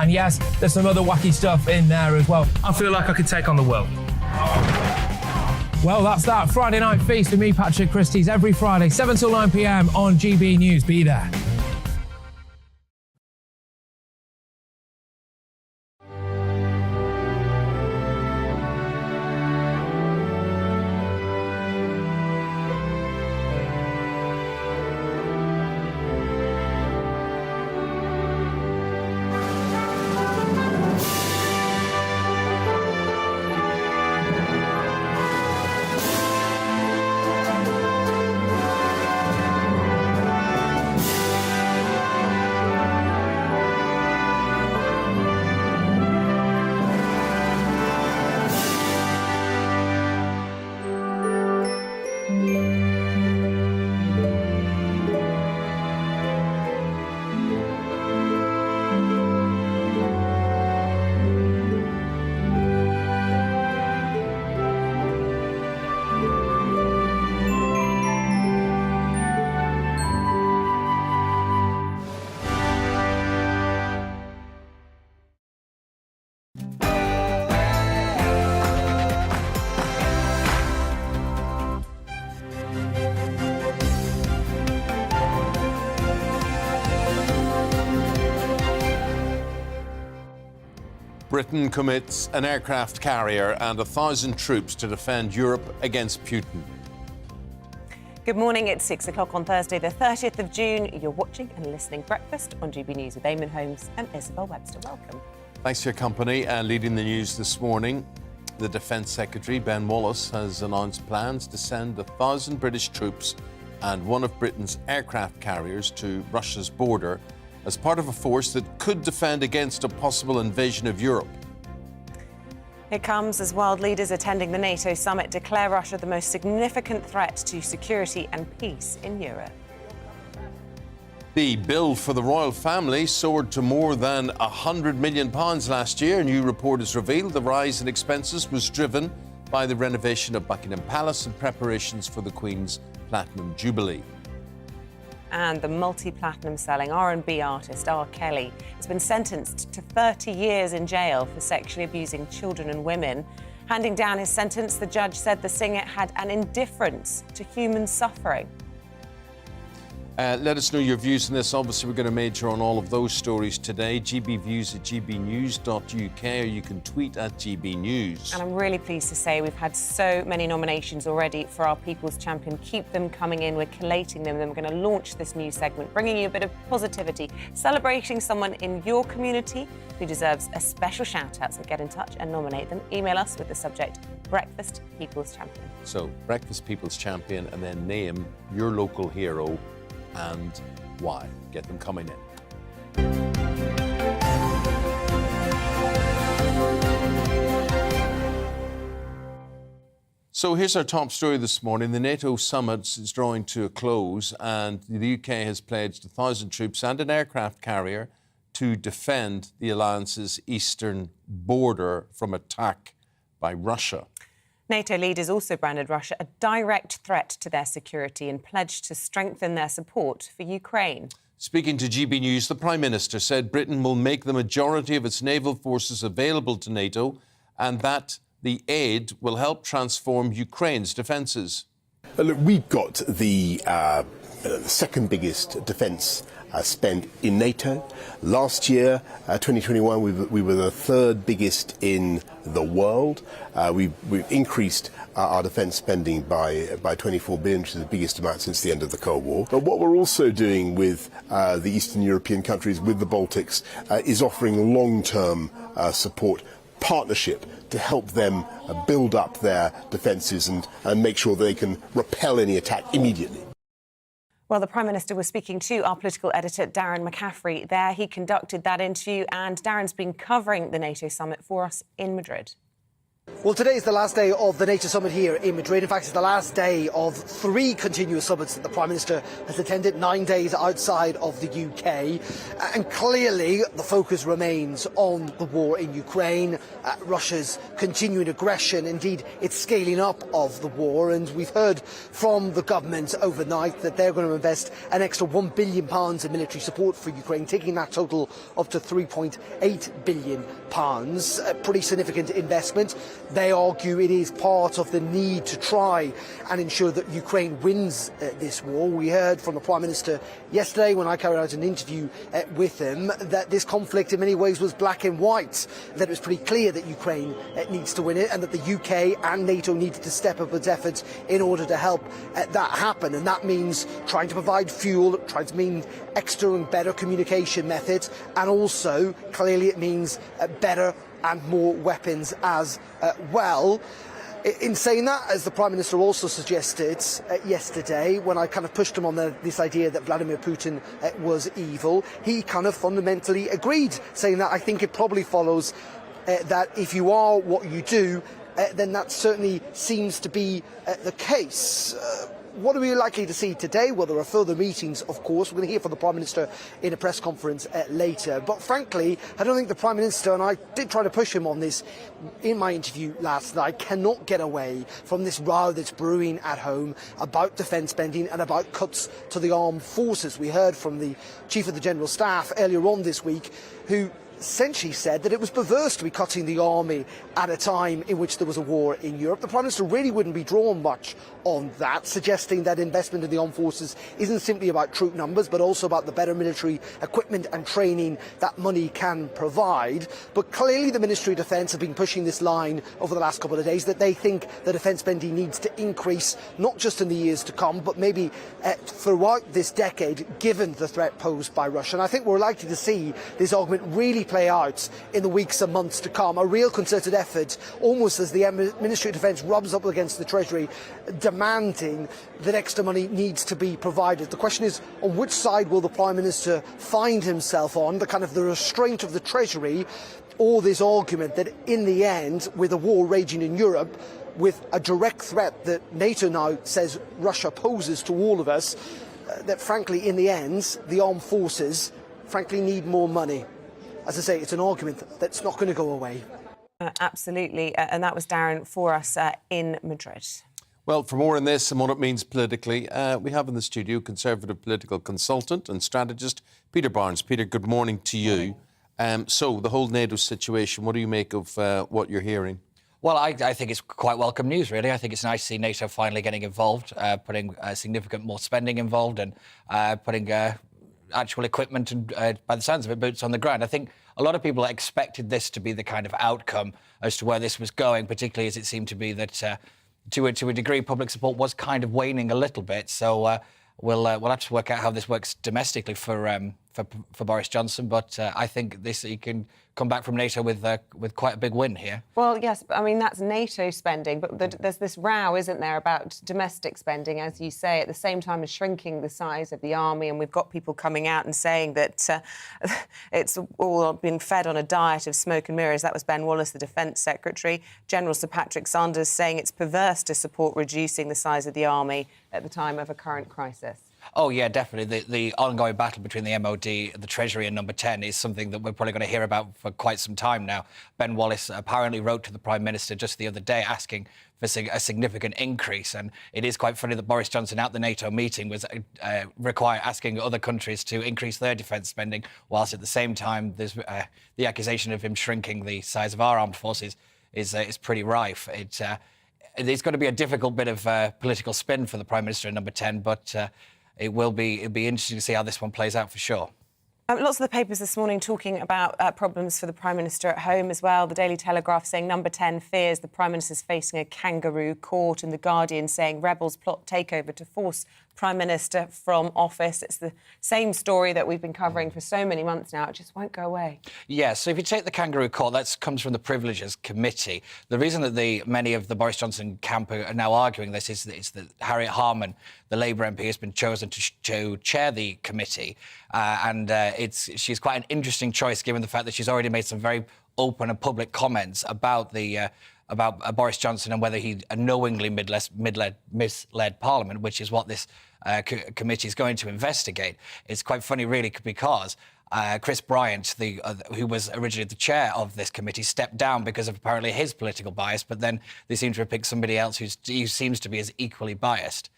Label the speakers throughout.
Speaker 1: And yes, there's some other wacky stuff in there as well.
Speaker 2: I feel like I could take on the world.
Speaker 1: Well, that's that Friday Night Feast with me, Patrick Christie's, every Friday, 7 till 9 p.m. on GB News. Be there.
Speaker 3: Britain commits an aircraft carrier and 1,000 troops to defend Europe against Putin.
Speaker 4: Good morning, it's 6 o'clock on Thursday, the 30th of June. You're watching and listening Breakfast on GB News with Eamonn, Holmes and Isabel Webster. Welcome.
Speaker 3: Thanks for your company. And leading the news this morning, the Defence Secretary, Ben Wallace, has announced plans to send 1,000 British troops and one of Britain's aircraft carriers to Russia's border as part of a force that could defend against a possible invasion of Europe.
Speaker 4: It comes as world leaders attending the NATO summit declare Russia the most significant threat to security and peace in Europe.
Speaker 3: The bill for the royal family soared to more than £100 million last year. A new report has revealed the rise in expenses was driven by the renovation of Buckingham Palace and preparations for the Queen's Platinum Jubilee.
Speaker 4: And the multi-platinum selling R&B artist R. Kelly has been sentenced to 30 years in jail for sexually abusing children and women. Handing down his sentence, the judge said the singer had an indifference to human suffering.
Speaker 3: Let us know your views on this. Obviously, we're going to major on all of those stories today. gbviews@gbnews.uk, or you can tweet at GB News.
Speaker 4: And I'm really pleased to say we've had so many nominations already for our People's Champion. Keep them coming in. We're collating them. Then we're going to launch this new segment, bringing you a bit of positivity, celebrating someone in your community who deserves a special shout-out. So get in touch and nominate them. Email us with the subject, Breakfast People's Champion.
Speaker 3: So, Breakfast People's Champion, and then name your local hero and why. Get them coming in. So here's our top story this morning. The NATO summit is drawing to a close, and the UK has pledged 1,000 troops and an aircraft carrier to defend the alliance's eastern border from attack by Russia.
Speaker 4: NATO leaders also branded Russia a direct threat to their security and pledged to strengthen their support for Ukraine.
Speaker 3: Speaking to GB News, the Prime Minister said Britain will make the majority of its naval forces available to NATO and that the aid will help transform Ukraine's defences.
Speaker 5: Look, we've got the second biggest defence spend in NATO. Last year, 2021, we were the third biggest in the world. We've increased our defence spending by 24 billion, which is the biggest amount since the end of the Cold War. But what we're also doing with the Eastern European countries, with the Baltics, is offering long-term support, partnership, to help them build up their defences and make sure they can repel any attack immediately.
Speaker 4: Well, the Prime Minister was speaking to our political editor, Darren McCaffrey. There he conducted that interview, and Darren's been covering the NATO summit for us in Madrid.
Speaker 2: Well, today is the last day of the NATO summit here in Madrid. In fact, it's the last day of 3 continuous summits that the Prime Minister has attended, 9 days outside of the UK. And clearly, the focus remains on the war in Ukraine, Russia's continuing aggression, indeed, its scaling up of the war. And we've heard from the government overnight that they're going to invest an extra £1 billion in military support for Ukraine, taking that total up to £3.8 billion. A pretty significant investment. They argue it is part of the need to try and ensure that Ukraine wins this war. We heard from the Prime Minister yesterday when I carried out an interview with him that this conflict in many ways was black and white, that it was pretty clear that Ukraine needs to win it and that the UK and NATO needed to step up its efforts in order to help that happen. And that means trying to provide fuel, trying to mean extra and better communication methods, and also clearly it means better and more weapons as well. In saying that, as the Prime Minister also suggested yesterday, when I kind of pushed him on this idea that Vladimir Putin was evil, he kind of fundamentally agreed, saying that I think it probably follows that if you are what you do, then that certainly seems to be the case. What are we likely to see today? Well, there are further meetings, of course. We're going to hear from the Prime Minister in a press conference later. But frankly, I don't think the Prime Minister, and I did try to push him on this in my interview last night, cannot get away from this row that's brewing at home about defence spending and about cuts to the armed forces. We heard from the Chief of the General Staff earlier on this week, who essentially said that it was perverse to be cutting the army at a time in which there was a war in Europe. The Prime Minister really wouldn't be drawn much on that, suggesting that investment in the armed forces isn't simply about troop numbers, but also about the better military equipment and training that money can provide. But clearly the Ministry of Defence have been pushing this line over the last couple of days, that they think the defence spending needs to increase, not just in the years to come, but maybe throughout this decade, given the threat posed by Russia. And I think we're likely to see this argument really play out in the weeks and months to come, a real concerted effort, almost as the Ministry of Defence rubs up against the Treasury, demanding that extra money needs to be provided. The question is, on which side will the Prime Minister find himself on, the restraint of the Treasury, or this argument that in the end, with a war raging in Europe, with a direct threat that NATO now says Russia poses to all of us, that frankly in the end, the armed forces frankly need more money. As I say, it's an argument that's not going to go away.
Speaker 4: Absolutely. And that was Darren for us in Madrid.
Speaker 3: Well, for more on this and what it means politically, we have in the studio Conservative political consultant and strategist Peter Barnes. Peter, good morning to you. So, the whole NATO situation, what do you make of what you're hearing?
Speaker 6: Well, I think it's quite welcome news, really. I think it's nice to see NATO finally getting involved, putting significant more spending involved and putting actual equipment and, by the sounds of it, boots on the ground. I think a lot of people expected this to be the kind of outcome as to where this was going, particularly as it seemed to be that, to a degree, public support was kind of waning a little bit. So we'll have to work out how this works domestically for Boris Johnson. But I think he can come back from NATO with quite a big win here.
Speaker 4: Well, yes, I mean, that's NATO spending, but there's this row, isn't there, about domestic spending, as you say, at the same time as shrinking the size of the army, and we've got people coming out and saying that it's all been fed on a diet of smoke and mirrors. That was Ben Wallace, the Defence Secretary. General Sir Patrick Sanders saying it's perverse to support reducing the size of the army at the time of a current crisis.
Speaker 6: Oh, yeah, definitely. The ongoing battle between the MOD, the Treasury and Number 10 is something that we're probably going to hear about for quite some time now. Ben Wallace apparently wrote to the Prime Minister just the other day asking for a significant increase. And it is quite funny that Boris Johnson at the NATO meeting was asking other countries to increase their defence spending, whilst at the same time there's the accusation of him shrinking the size of our armed forces is pretty rife. It's going to be a difficult bit of political spin for the Prime Minister in Number 10, but it'll be interesting to see how this one plays out for sure.
Speaker 4: Lots of the papers this morning talking about problems for the Prime Minister at home as well. The Daily Telegraph saying Number 10 fears the Prime Minister's facing a kangaroo court, and The Guardian saying rebels plot takeover to force Prime Minister from office. It's the same story that we've been covering for so many months now. It just won't go away. Yeah,
Speaker 6: so if you take the kangaroo court, that comes from the Privileges Committee. The reason that many of the Boris Johnson camp are now arguing this is that Harriet Harman, the Labour MP, has been chosen to chair the committee. She's quite an interesting choice, given the fact that she's already made some very open and public comments about the about Boris Johnson and whether he knowingly misled Parliament, which is what this committee is going to investigate. It's quite funny, really, because Chris Bryant, who was originally the chair of this committee, stepped down because of apparently his political bias, but then they seem to have picked somebody else who seems to be as equally biased.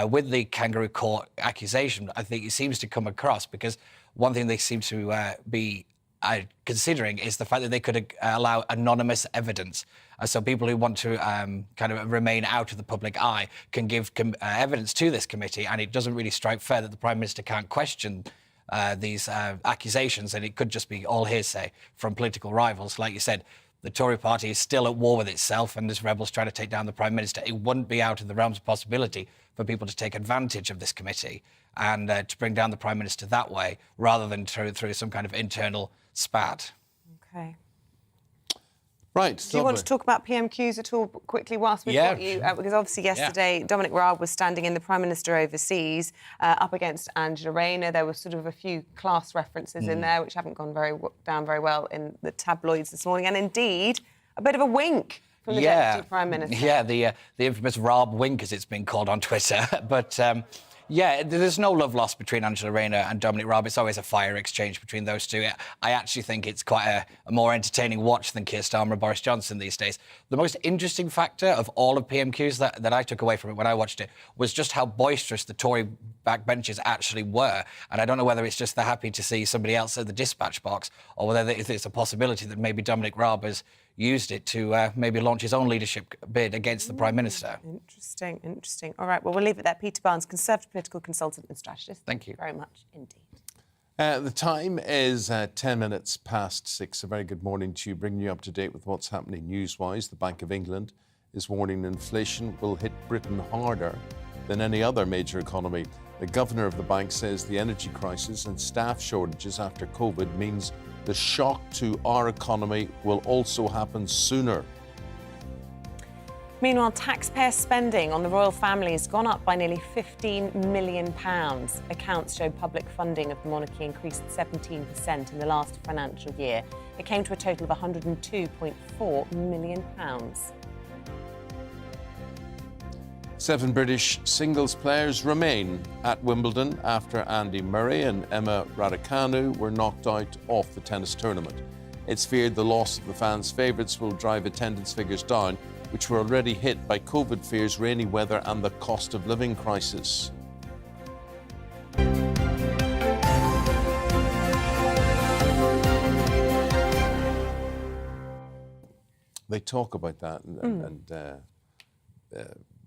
Speaker 6: With the kangaroo court accusation, I think it seems to come across because one thing they seem to be considering is the fact that they could allow anonymous evidence. So people who want to kind of remain out of the public eye can give evidence to this committee, and it doesn't really strike fair that the Prime Minister can't question these accusations, and it could just be all hearsay from political rivals. Like you said, the Tory party is still at war with itself, and there's rebels trying to take down the Prime Minister. It wouldn't be out of the realms of possibility for people to take advantage of this committee and to bring down the Prime Minister that way, rather than through some kind of internal spat.
Speaker 4: OK.
Speaker 3: Right.
Speaker 4: Do you want to talk about PMQs at all quickly whilst we've got you? Because obviously yesterday Dominic Raab was standing in, the Prime Minister overseas, up against Angela Rayner. There were sort of a few class references in there which haven't gone down very well in the tabloids this morning, and indeed a bit of a wink from the Deputy Prime Minister. Yeah, the infamous Raab wink, as it's been called on Twitter. But yeah, there's no love lost between Angela Rayner and Dominic Raab. It's always a fire exchange between those two. I actually think it's quite a more entertaining watch than Keir Starmer and Boris Johnson these days. The most interesting factor of all of PMQs that I took away from it when I watched it was just how boisterous the Tory backbenchers actually were. And I don't know whether it's just they're happy to see somebody else at the dispatch box, or whether it's a possibility that maybe Dominic Raab has used it to maybe launch his own leadership bid against the Prime Minister. Interesting, interesting. All right, well, we'll leave it there. Peter Barnes, Conservative political consultant and strategist.
Speaker 6: Thank you
Speaker 4: very much indeed.
Speaker 3: The time is 10 minutes past 6. A very good morning to you, bringing you up to date with what's happening news-wise. The Bank of England is warning inflation will hit Britain harder than any other major economy. The governor of the bank says the energy crisis and staff shortages after COVID means the shock to our economy will also happen sooner.
Speaker 4: Meanwhile, taxpayer spending on the royal family has gone up by nearly £15 million. Accounts show public funding of the monarchy increased 17% in the last financial year. It came to a total of £102.4 million.
Speaker 3: 7 British singles players remain at Wimbledon after Andy Murray and Emma Raducanu were knocked out of the tennis tournament. It's feared the loss of the fans' favourites will drive attendance figures down, which were already hit by COVID fears, rainy weather and the cost of living crisis. They talk about that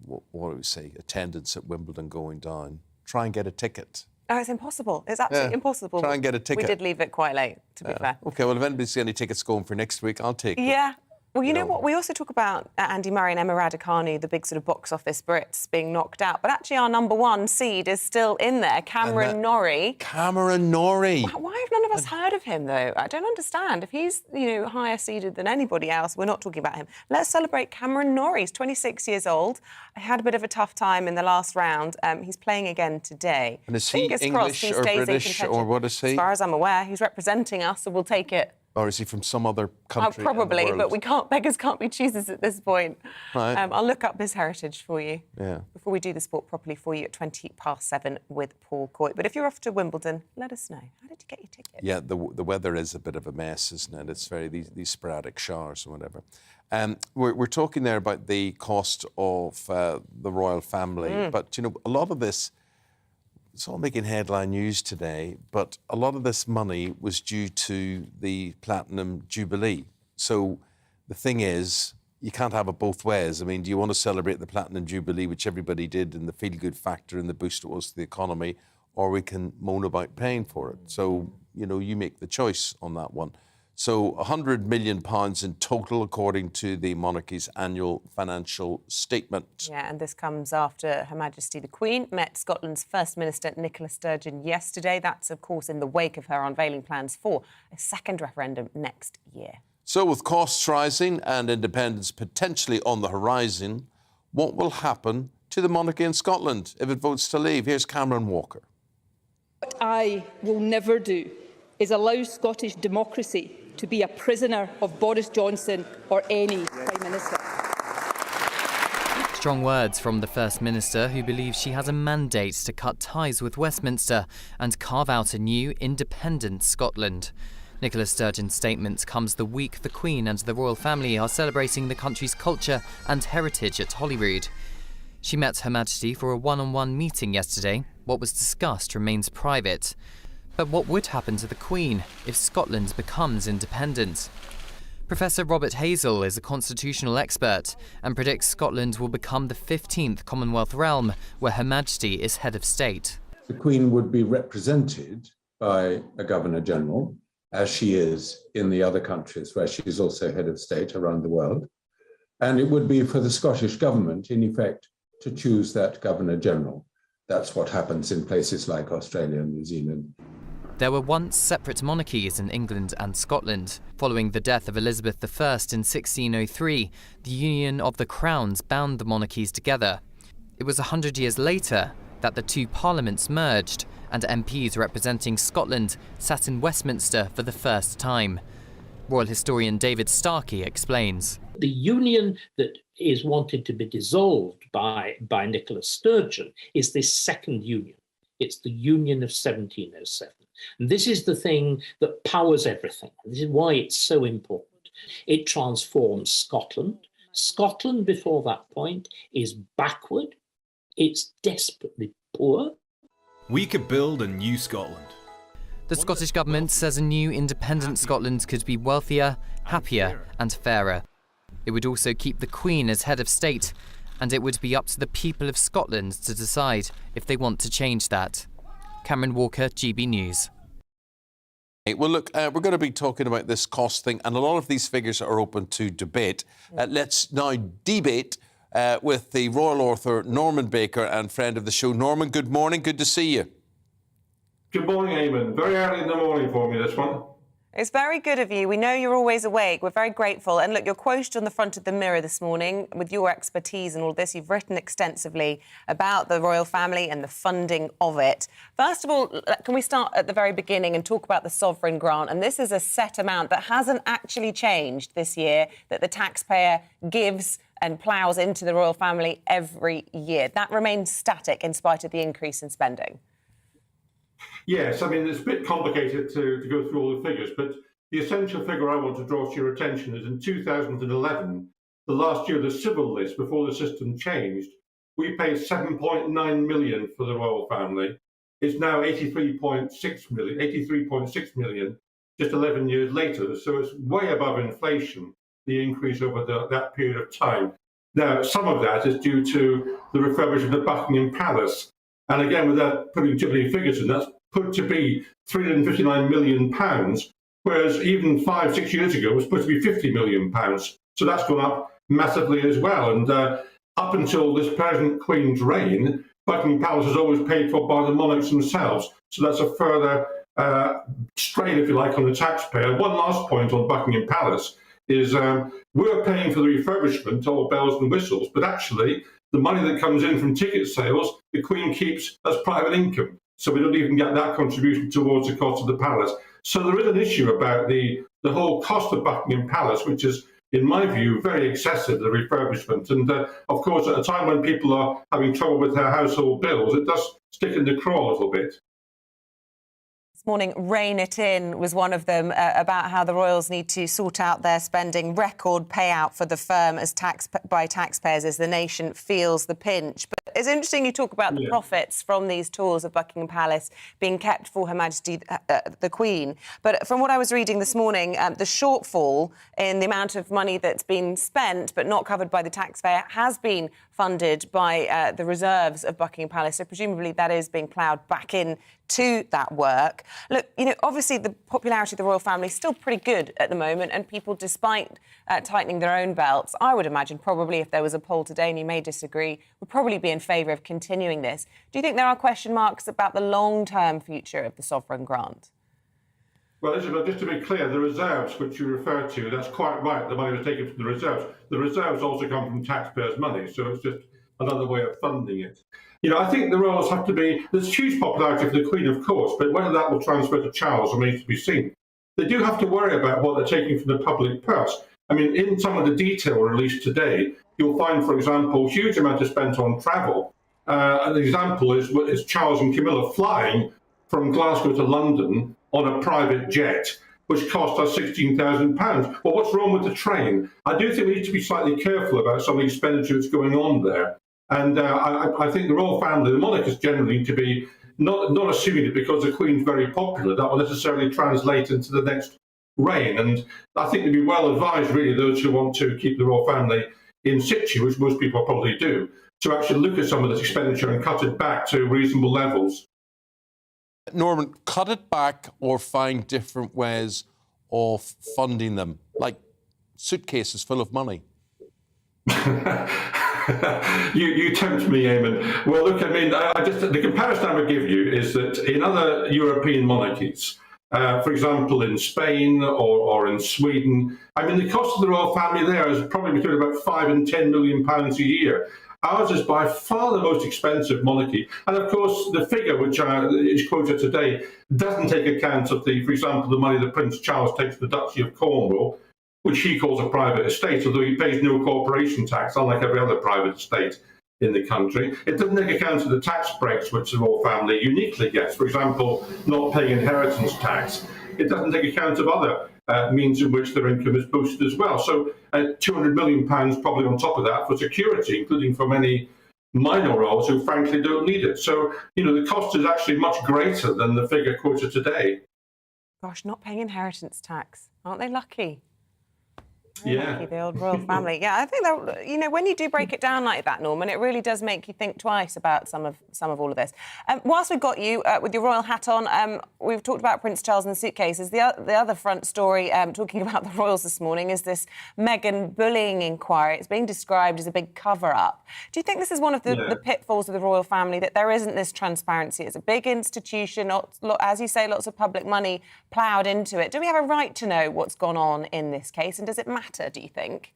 Speaker 3: what do we say, attendance at Wimbledon going down. Try and get a ticket.
Speaker 4: Oh, it's impossible. It's absolutely impossible.
Speaker 3: Try and get a ticket.
Speaker 4: We did leave it quite late, to be fair.
Speaker 3: OK, well, if anybody's got any tickets going for next week, I'll take them.
Speaker 4: Yeah. Well, you know what? We also talk about Andy Murray and Emma Raducanu, the big sort of box office Brits, being knocked out. But actually, our number one seed is still in there, Cameron Norrie.
Speaker 3: Cameron Norrie.
Speaker 4: Why have none of us heard of him, though? I don't understand. If he's, higher seeded than anybody else, we're not talking about him. Let's celebrate Cameron Norrie. He's 26 years old. He had a bit of a tough time in the last round. He's playing again today.
Speaker 3: And is he
Speaker 4: Fingers
Speaker 3: English
Speaker 4: crossed, he
Speaker 3: or
Speaker 4: stays
Speaker 3: British,
Speaker 4: in
Speaker 3: or what is he?
Speaker 4: As far as I'm aware, he's representing us, so we'll take it.
Speaker 3: Or is he from some other country?
Speaker 4: Probably,
Speaker 3: in the world?
Speaker 4: but beggars can't be choosers at this point.
Speaker 3: Right.
Speaker 4: I'll look up his heritage for you.
Speaker 3: Yeah.
Speaker 4: Before we do the sport properly for you at 7:20 with Paul Coit. But if you're off to Wimbledon, let us know. How did you get your ticket?
Speaker 3: Yeah, the weather is a bit of a mess, isn't it? It's very these sporadic showers or whatever. We're talking there about the cost of the royal family, but a lot of this. It's all making headline news today, but a lot of this money was due to the Platinum Jubilee. So the thing is, you can't have it both ways. I mean, do you want to celebrate the Platinum Jubilee, which everybody did, and the feel-good factor and the boost it was to the economy, or we can moan about paying for it? So, you make the choice on that one. So £100 million in total, according to the monarchy's annual financial statement.
Speaker 4: Yeah, and this comes after Her Majesty the Queen met Scotland's First Minister Nicola Sturgeon yesterday. That's, of course, in the wake of her unveiling plans for a second referendum next year.
Speaker 3: So with costs rising and independence potentially on the horizon, what will happen to the monarchy in Scotland if it votes to leave? Here's Cameron Walker.
Speaker 7: What I will never do is allow Scottish democracy to be a prisoner of Boris Johnson or any Prime Minister.
Speaker 8: Strong words from the First Minister, who believes she has a mandate to cut ties with Westminster and carve out a new, independent Scotland. Nicola Sturgeon's statement comes the week the Queen and the royal family are celebrating the country's culture and heritage at Holyrood. She met Her Majesty for a one-on-one meeting yesterday. What was discussed remains private. But what would happen to the Queen if Scotland becomes independent? Professor Robert Hazel is a constitutional expert and predicts Scotland will become the 15th Commonwealth realm where Her Majesty is head of state.
Speaker 9: The Queen would be represented by a Governor-General, as she is in the other countries where she is also head of state around the world. And it would be for the Scottish Government, in effect, to choose that Governor-General. That's what happens in places like Australia and New Zealand.
Speaker 8: There were once separate monarchies in England and Scotland. Following the death of Elizabeth I in 1603, the union of the crowns bound the monarchies together. It was 100 years later that the two parliaments merged and MPs representing Scotland sat in Westminster for the first time. Royal historian David Starkey explains.
Speaker 10: The union that is wanted to be dissolved by Nicola Sturgeon is this second union. It's the Union of 1707. And this is the thing that powers everything. This is why it's so important. It transforms Scotland. Scotland, before that point, is backward. It's desperately poor.
Speaker 11: We could build a new Scotland.
Speaker 8: The Scottish Government says a new independent Scotland could be wealthier, happier and fairer. It would also keep the Queen as head of state, and it would be up to the people of Scotland to decide if they want to change that. Cameron Walker, GB News.
Speaker 3: Well, look, we're going to be talking about this cost thing, and a lot of these figures are open to debate. Let's now debate with the royal author Norman Baker and friend of the show. Norman, good morning. Good to see you.
Speaker 12: Good morning, Eamonn. Very early in the morning for me, this one.
Speaker 4: It's very good of you. We know you're always awake. We're very grateful. And look, you're quoted on the front of the Mirror this morning with your expertise and all this. You've written extensively about the royal family and the funding of it. First of all, can we start at the very beginning and talk about the sovereign grant? And this is a set amount that hasn't actually changed this year, that the taxpayer gives and ploughs into the royal family every year. That remains static in spite of the increase in spending.
Speaker 12: Yes, I mean, it's a bit complicated to go through all the figures, but the essential figure I want to draw to your attention is in 2011, the last year of the civil list before the system changed, we paid 7.9 million for the royal family. It's now 83.6 million, just 11 years later. So it's way above inflation, the increase over that period of time. Now, some of that is due to the refurbishment of Buckingham Palace. And again, without putting too many figures in, that's put to be £359 million, whereas even 5-6 years ago it was supposed to be £50 million. So that's gone up massively as well. And up until this present Queen's reign, Buckingham Palace is always paid for by the monarchs themselves. So that's a further strain, if you like, on the taxpayer. One last point on Buckingham Palace is we're paying for the refurbishment, all bells and whistles, but actually the money that comes in from ticket sales, the Queen keeps as private income. So we don't even get that contribution towards the cost of the palace. So there is an issue about the whole cost of Buckingham Palace, which is, in my view, very excessive, the refurbishment. And of course, at a time when people are having trouble with their household bills, it does stick in the craw a little bit.
Speaker 4: This morning, Rein It In was one of them, about how the royals need to sort out their spending. Record payout for the firm as by taxpayers as the nation feels the pinch. But it's interesting you talk about the profits from these tours of Buckingham Palace being kept for Her Majesty the Queen. But from what I was reading this morning, the shortfall in the amount of money that's been spent but not covered by the taxpayer has been funded by the reserves of Buckingham Palace. So presumably that is being ploughed back in to that work. Look, you know, obviously the popularity of the royal family is still pretty good at the moment, and people, despite tightening their own belts, I would imagine probably if there was a poll today, and you may disagree, would probably be in favour of continuing this. Do you think there are question marks about the long-term future of the sovereign grant?
Speaker 12: Well, Isabel, just to be clear, the reserves which you refer to, that's quite right, the money was taken from the reserves. The reserves also come from taxpayers' money, so it's just another way of funding it. You know, I think the royals have to be, there's huge popularity for the Queen, of course, but whether that will transfer to Charles remains to be seen. they do have to worry about what they're taking from the public purse. I mean, in some of the detail released today, you'll find, for example, huge amount spent on travel. An example is Charles and Camilla flying from Glasgow to London on a private jet, which cost us £16,000. Well, what's wrong with the train? I do think we need to be slightly careful about some of the expenditure that's going on there. And I think the royal family, the monarchists generally need to be not assuming that because the Queen's very popular, that will necessarily translate into the next reign. And I think they'd be well advised, really, those who want to keep the royal family in situ, which most people probably do, to actually look at some of this expenditure and cut it back to reasonable levels.
Speaker 3: Norman, cut it back or find different ways of funding them, like suitcases full of money.
Speaker 12: You tempt me, Eamonn. Well, look, I mean, the comparison I would give you is that in other European monarchies, for example, in Spain or in Sweden, I mean, the cost of the royal family there is probably between about £5 and £10 million a year. Ours is by far the most expensive monarchy. And of course, the figure which is quoted today doesn't take account of, for example, the money that Prince Charles takes to the Duchy of Cornwall, which he calls a private estate, although he pays no corporation tax, unlike every other private estate in the country. It doesn't take account of the tax breaks which the royal family uniquely gets, for example, not paying inheritance tax. It doesn't take account of other means in which their income is boosted as well. So £200 million probably on top of that for security, including for many minor royals who frankly don't need it. So, you know, the cost is actually much greater than the figure quoted today.
Speaker 4: Gosh, not paying inheritance tax. Aren't they lucky?
Speaker 12: Yeah.
Speaker 4: Lucky, the old royal family. Yeah, I think that, you know, when you do break it down like that, Norman, it really does make you think twice about some of all of this. Whilst we've got you with your royal hat on, we've talked about Prince Charles and suitcases. The other front story, talking about the royals this morning, is this Meghan bullying inquiry. It's being described as a big cover-up. Do you think this is one of the pitfalls of the royal family, that there isn't this transparency? It's a big institution, as you say, lots of public money ploughed into it. Do we have a right to know what's gone on in this case, and does it matter, do you think?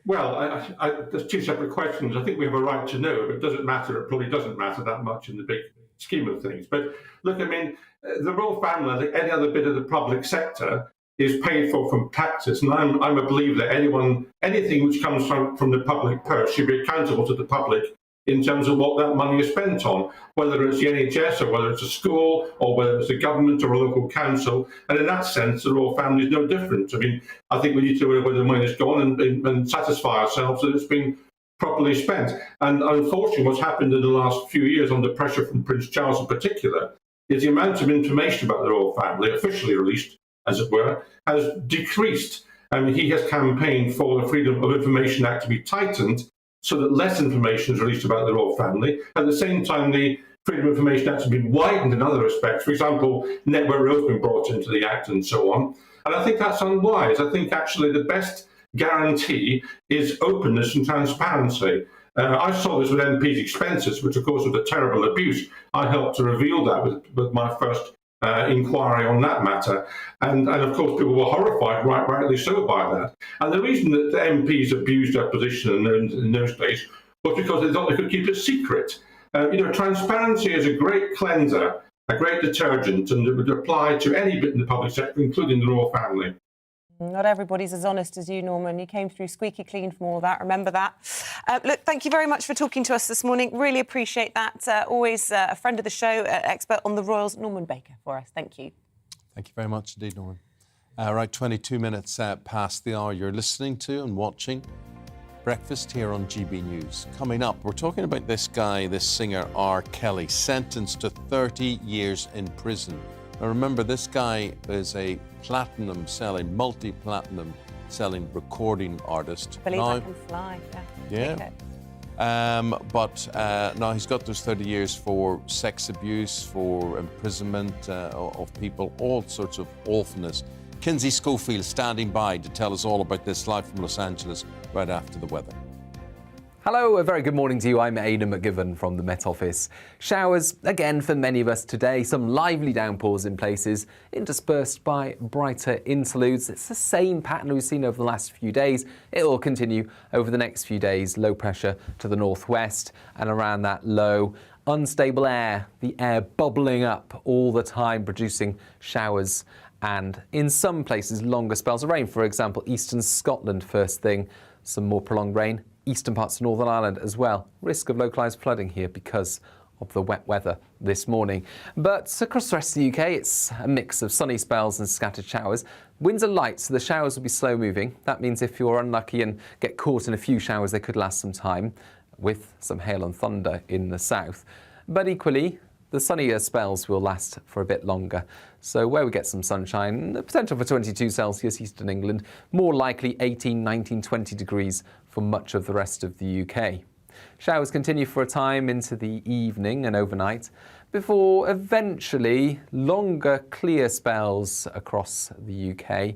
Speaker 12: Well, there's two separate questions. I think we have a right to know, but does it matter? It probably doesn't matter that much in the big scheme of things. But look, I mean, the royal family, like any other bit of the public sector, is paid for from taxes. And I'm a believer that anything which comes from the public purse should be accountable to the public in terms of what that money is spent on, whether it's the NHS or whether it's a school or whether it's a government or a local council. And in that sense, the royal family is no different. I mean, I think we need to know where the money has gone and satisfy ourselves that it's been properly spent. And unfortunately, what's happened in the last few years under pressure from Prince Charles in particular is the amount of information about the royal family, officially released, as it were, has decreased. I mean, he has campaigned for the Freedom of Information Act to be tightened so that less information is released about the royal family. At the same time, the Freedom of Information Act has been widened in other respects. For example, Network Rail has been brought into the Act and so on. And I think that's unwise. I think actually the best guarantee is openness and transparency. I saw this with MPs' expenses, which of course was a terrible abuse. I helped to reveal that with my first inquiry on that matter. And of course, people were horrified, rightly so, by that. And the reason that the MPs abused their position in those days was because they thought they could keep it secret. You know, transparency is a great cleanser, a great detergent, and it would apply to any bit in the public sector, including the royal family.
Speaker 4: Not everybody's as honest as you, Norman. You came through squeaky clean from all that. Remember that. Look, thank you very much for talking to us this morning. Really appreciate that. Always a friend of the show, expert on the royals, Norman Baker, for us. Thank you.
Speaker 3: Thank you very much indeed, Norman. Right, 22 minutes past the hour. You're listening to and watching Breakfast here on GB News. Coming up, we're talking about this guy, this singer, R. Kelly, sentenced to 30 years in prison. Now remember, this guy is a multi-platinum selling recording artist.
Speaker 4: I believe I Can Fly.
Speaker 3: Yeah. But now he's got those 30 years for sex abuse, for imprisonment of people, all sorts of awfulness. Kinsey Schofield standing by to tell us all about this live from Los Angeles right after the weather.
Speaker 13: Hello, a very good morning to you. I'm Aidan McGivern from the Met Office. Showers again for many of us today. Some lively downpours in places, interspersed by brighter interludes. It's the same pattern we've seen over the last few days. It will continue over the next few days. Low pressure to the northwest, and around that low, unstable air, the air bubbling up all the time, producing showers and in some places longer spells of rain. For example, eastern Scotland first thing, some more prolonged rain. Eastern parts of Northern Ireland as well. Risk of localised flooding here because of the wet weather this morning. But across the rest of the UK, it's a mix of sunny spells and scattered showers. Winds are light, so the showers will be slow moving. That means if you're unlucky and get caught in a few showers, they could last some time, with some hail and thunder in the south. But equally, the sunnier spells will last for a bit longer. So where we get some sunshine, the potential for 22 Celsius eastern England, more likely 18, 19, 20 degrees for much of the rest of the UK. Showers continue for a time into the evening and overnight, before eventually longer clear spells across the UK.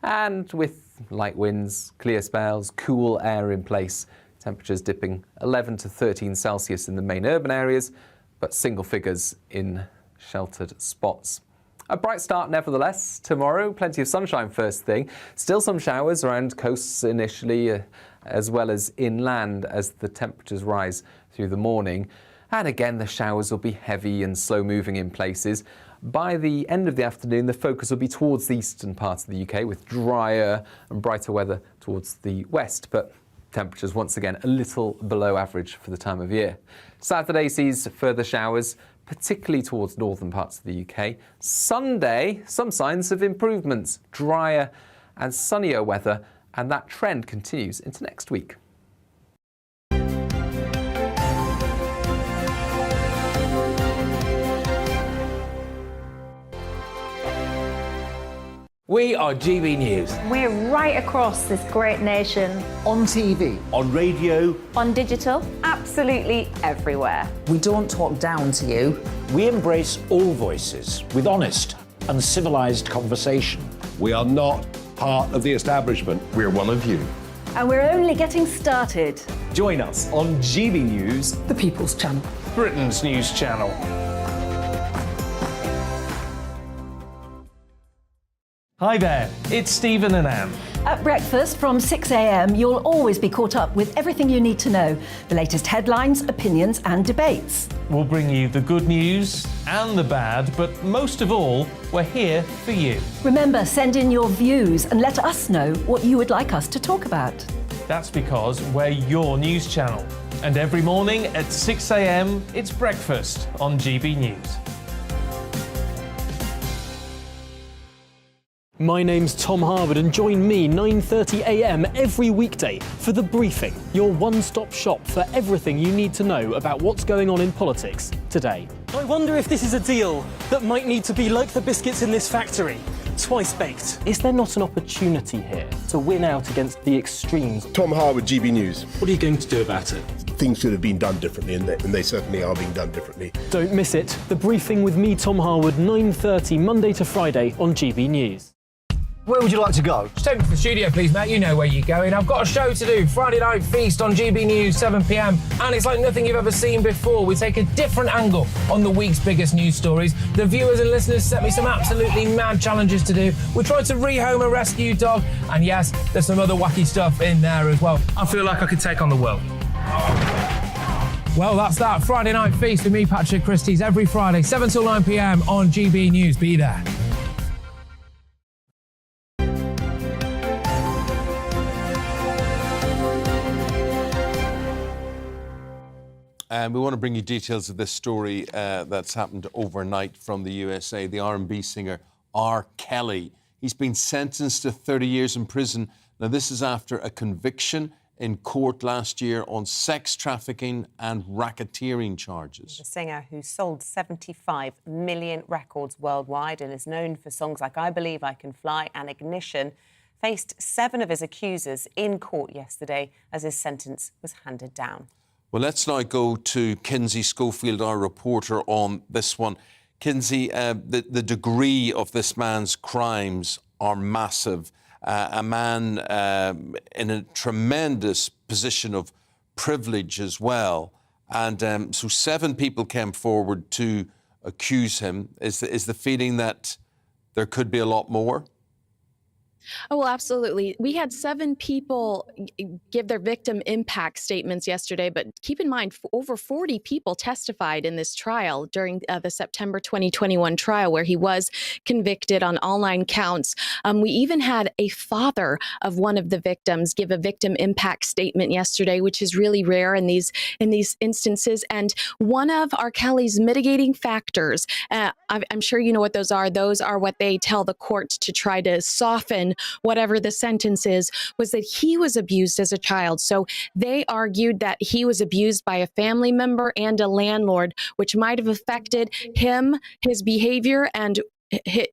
Speaker 13: And with light winds, clear spells, cool air in place, temperatures dipping 11 to 13 Celsius in the main urban areas, but single figures in sheltered spots. A bright start nevertheless. Tomorrow, plenty of sunshine first thing. Still some showers around coasts initially, as well as inland as the temperatures rise through the morning. And again, the showers will be heavy and slow moving in places. By the end of the afternoon, the focus will be towards the eastern parts of the UK, with drier and brighter weather towards the west. But temperatures once again a little below average for the time of year. Saturday sees further showers, particularly towards northern parts of the UK. Sunday, some signs of improvements, drier and sunnier weather, and that trend continues into next week.
Speaker 1: We are GB News.
Speaker 14: We're right across this great nation.
Speaker 2: On TV.
Speaker 15: On radio.
Speaker 14: On digital. Absolutely everywhere.
Speaker 15: We don't talk down to you. We embrace all voices with honest and civilised conversation.
Speaker 16: We are not part of the establishment. We're one of you.
Speaker 14: And we're only getting started.
Speaker 17: Join us on GB News,
Speaker 14: the People's Channel,
Speaker 17: Britain's news channel. Hi there, it's Stephen and Anne.
Speaker 14: At breakfast from 6 a.m, you'll always be caught up with everything you need to know, the latest headlines, opinions and debates.
Speaker 17: We'll bring you the good news and the bad, but most of all, we're here for you.
Speaker 14: Remember, send in your views and let us know what you would like us to talk about.
Speaker 17: That's because we're your news channel. And every morning at 6 a.m, it's breakfast on GB News.
Speaker 18: My name's Tom Harwood and join me 9:30 a.m. every weekday for The Briefing, your one-stop shop for everything you need to know about what's going on in politics today.
Speaker 19: I wonder if this is a deal that might need to be like the biscuits in this factory, twice baked.
Speaker 18: Is there not an opportunity here to win out against the extremes?
Speaker 5: Tom Harwood, GB News.
Speaker 18: What are you going to do about it?
Speaker 5: Things should have been done differently, and they certainly are being done differently.
Speaker 18: Don't miss it. The Briefing with me, Tom Harwood, 9:30 Monday to Friday on GB News.
Speaker 2: Where would you like to go?
Speaker 1: Just take me to the studio, please, Matt. You know where you're going. I've got a show to do. Friday Night Feast on GB News, 7 p.m. And it's like nothing you've ever seen before. We take a different angle on the week's biggest news stories. The viewers and listeners set me some absolutely mad challenges to do. We tried to rehome a rescue dog. And yes, there's some other wacky stuff in there as well. I feel like I could take on the world. Well, that's that. Friday Night Feast with me, Patrick Christie's, every Friday, 7 till 9 p.m. on GB News. Be there.
Speaker 3: And we want to bring you details of this story that's happened overnight from the USA. The R&B singer R. Kelly. He's been sentenced to 30 years in prison. Now, this is after a conviction in court last year on sex trafficking and racketeering charges.
Speaker 4: The singer, who sold 75 million records worldwide and is known for songs like I Believe I Can Fly and Ignition, faced 7 of his accusers in court yesterday as his sentence was handed down.
Speaker 3: Well, let's now go to Kinsey Schofield, our reporter on this one. Kinsey, the degree of this man's crimes are massive. A man in a tremendous position of privilege as well. And so 7 people came forward to accuse him. Is the feeling that there could be a lot more?
Speaker 20: Oh, well, absolutely. We had 7 people give their victim impact statements yesterday, but keep in mind, over 40 people testified in this trial during the September 2021 trial, where he was convicted on all 9 counts. We even had a father of one of the victims give a victim impact statement yesterday, which is really rare in these instances. And one of R. Kelly's mitigating factors, I'm sure you know what those are. Those are what they tell the courts to try to soften whatever the sentence is, was that he was abused as a child. So they argued that he was abused by a family member and a landlord, which might have affected him, his behavior, and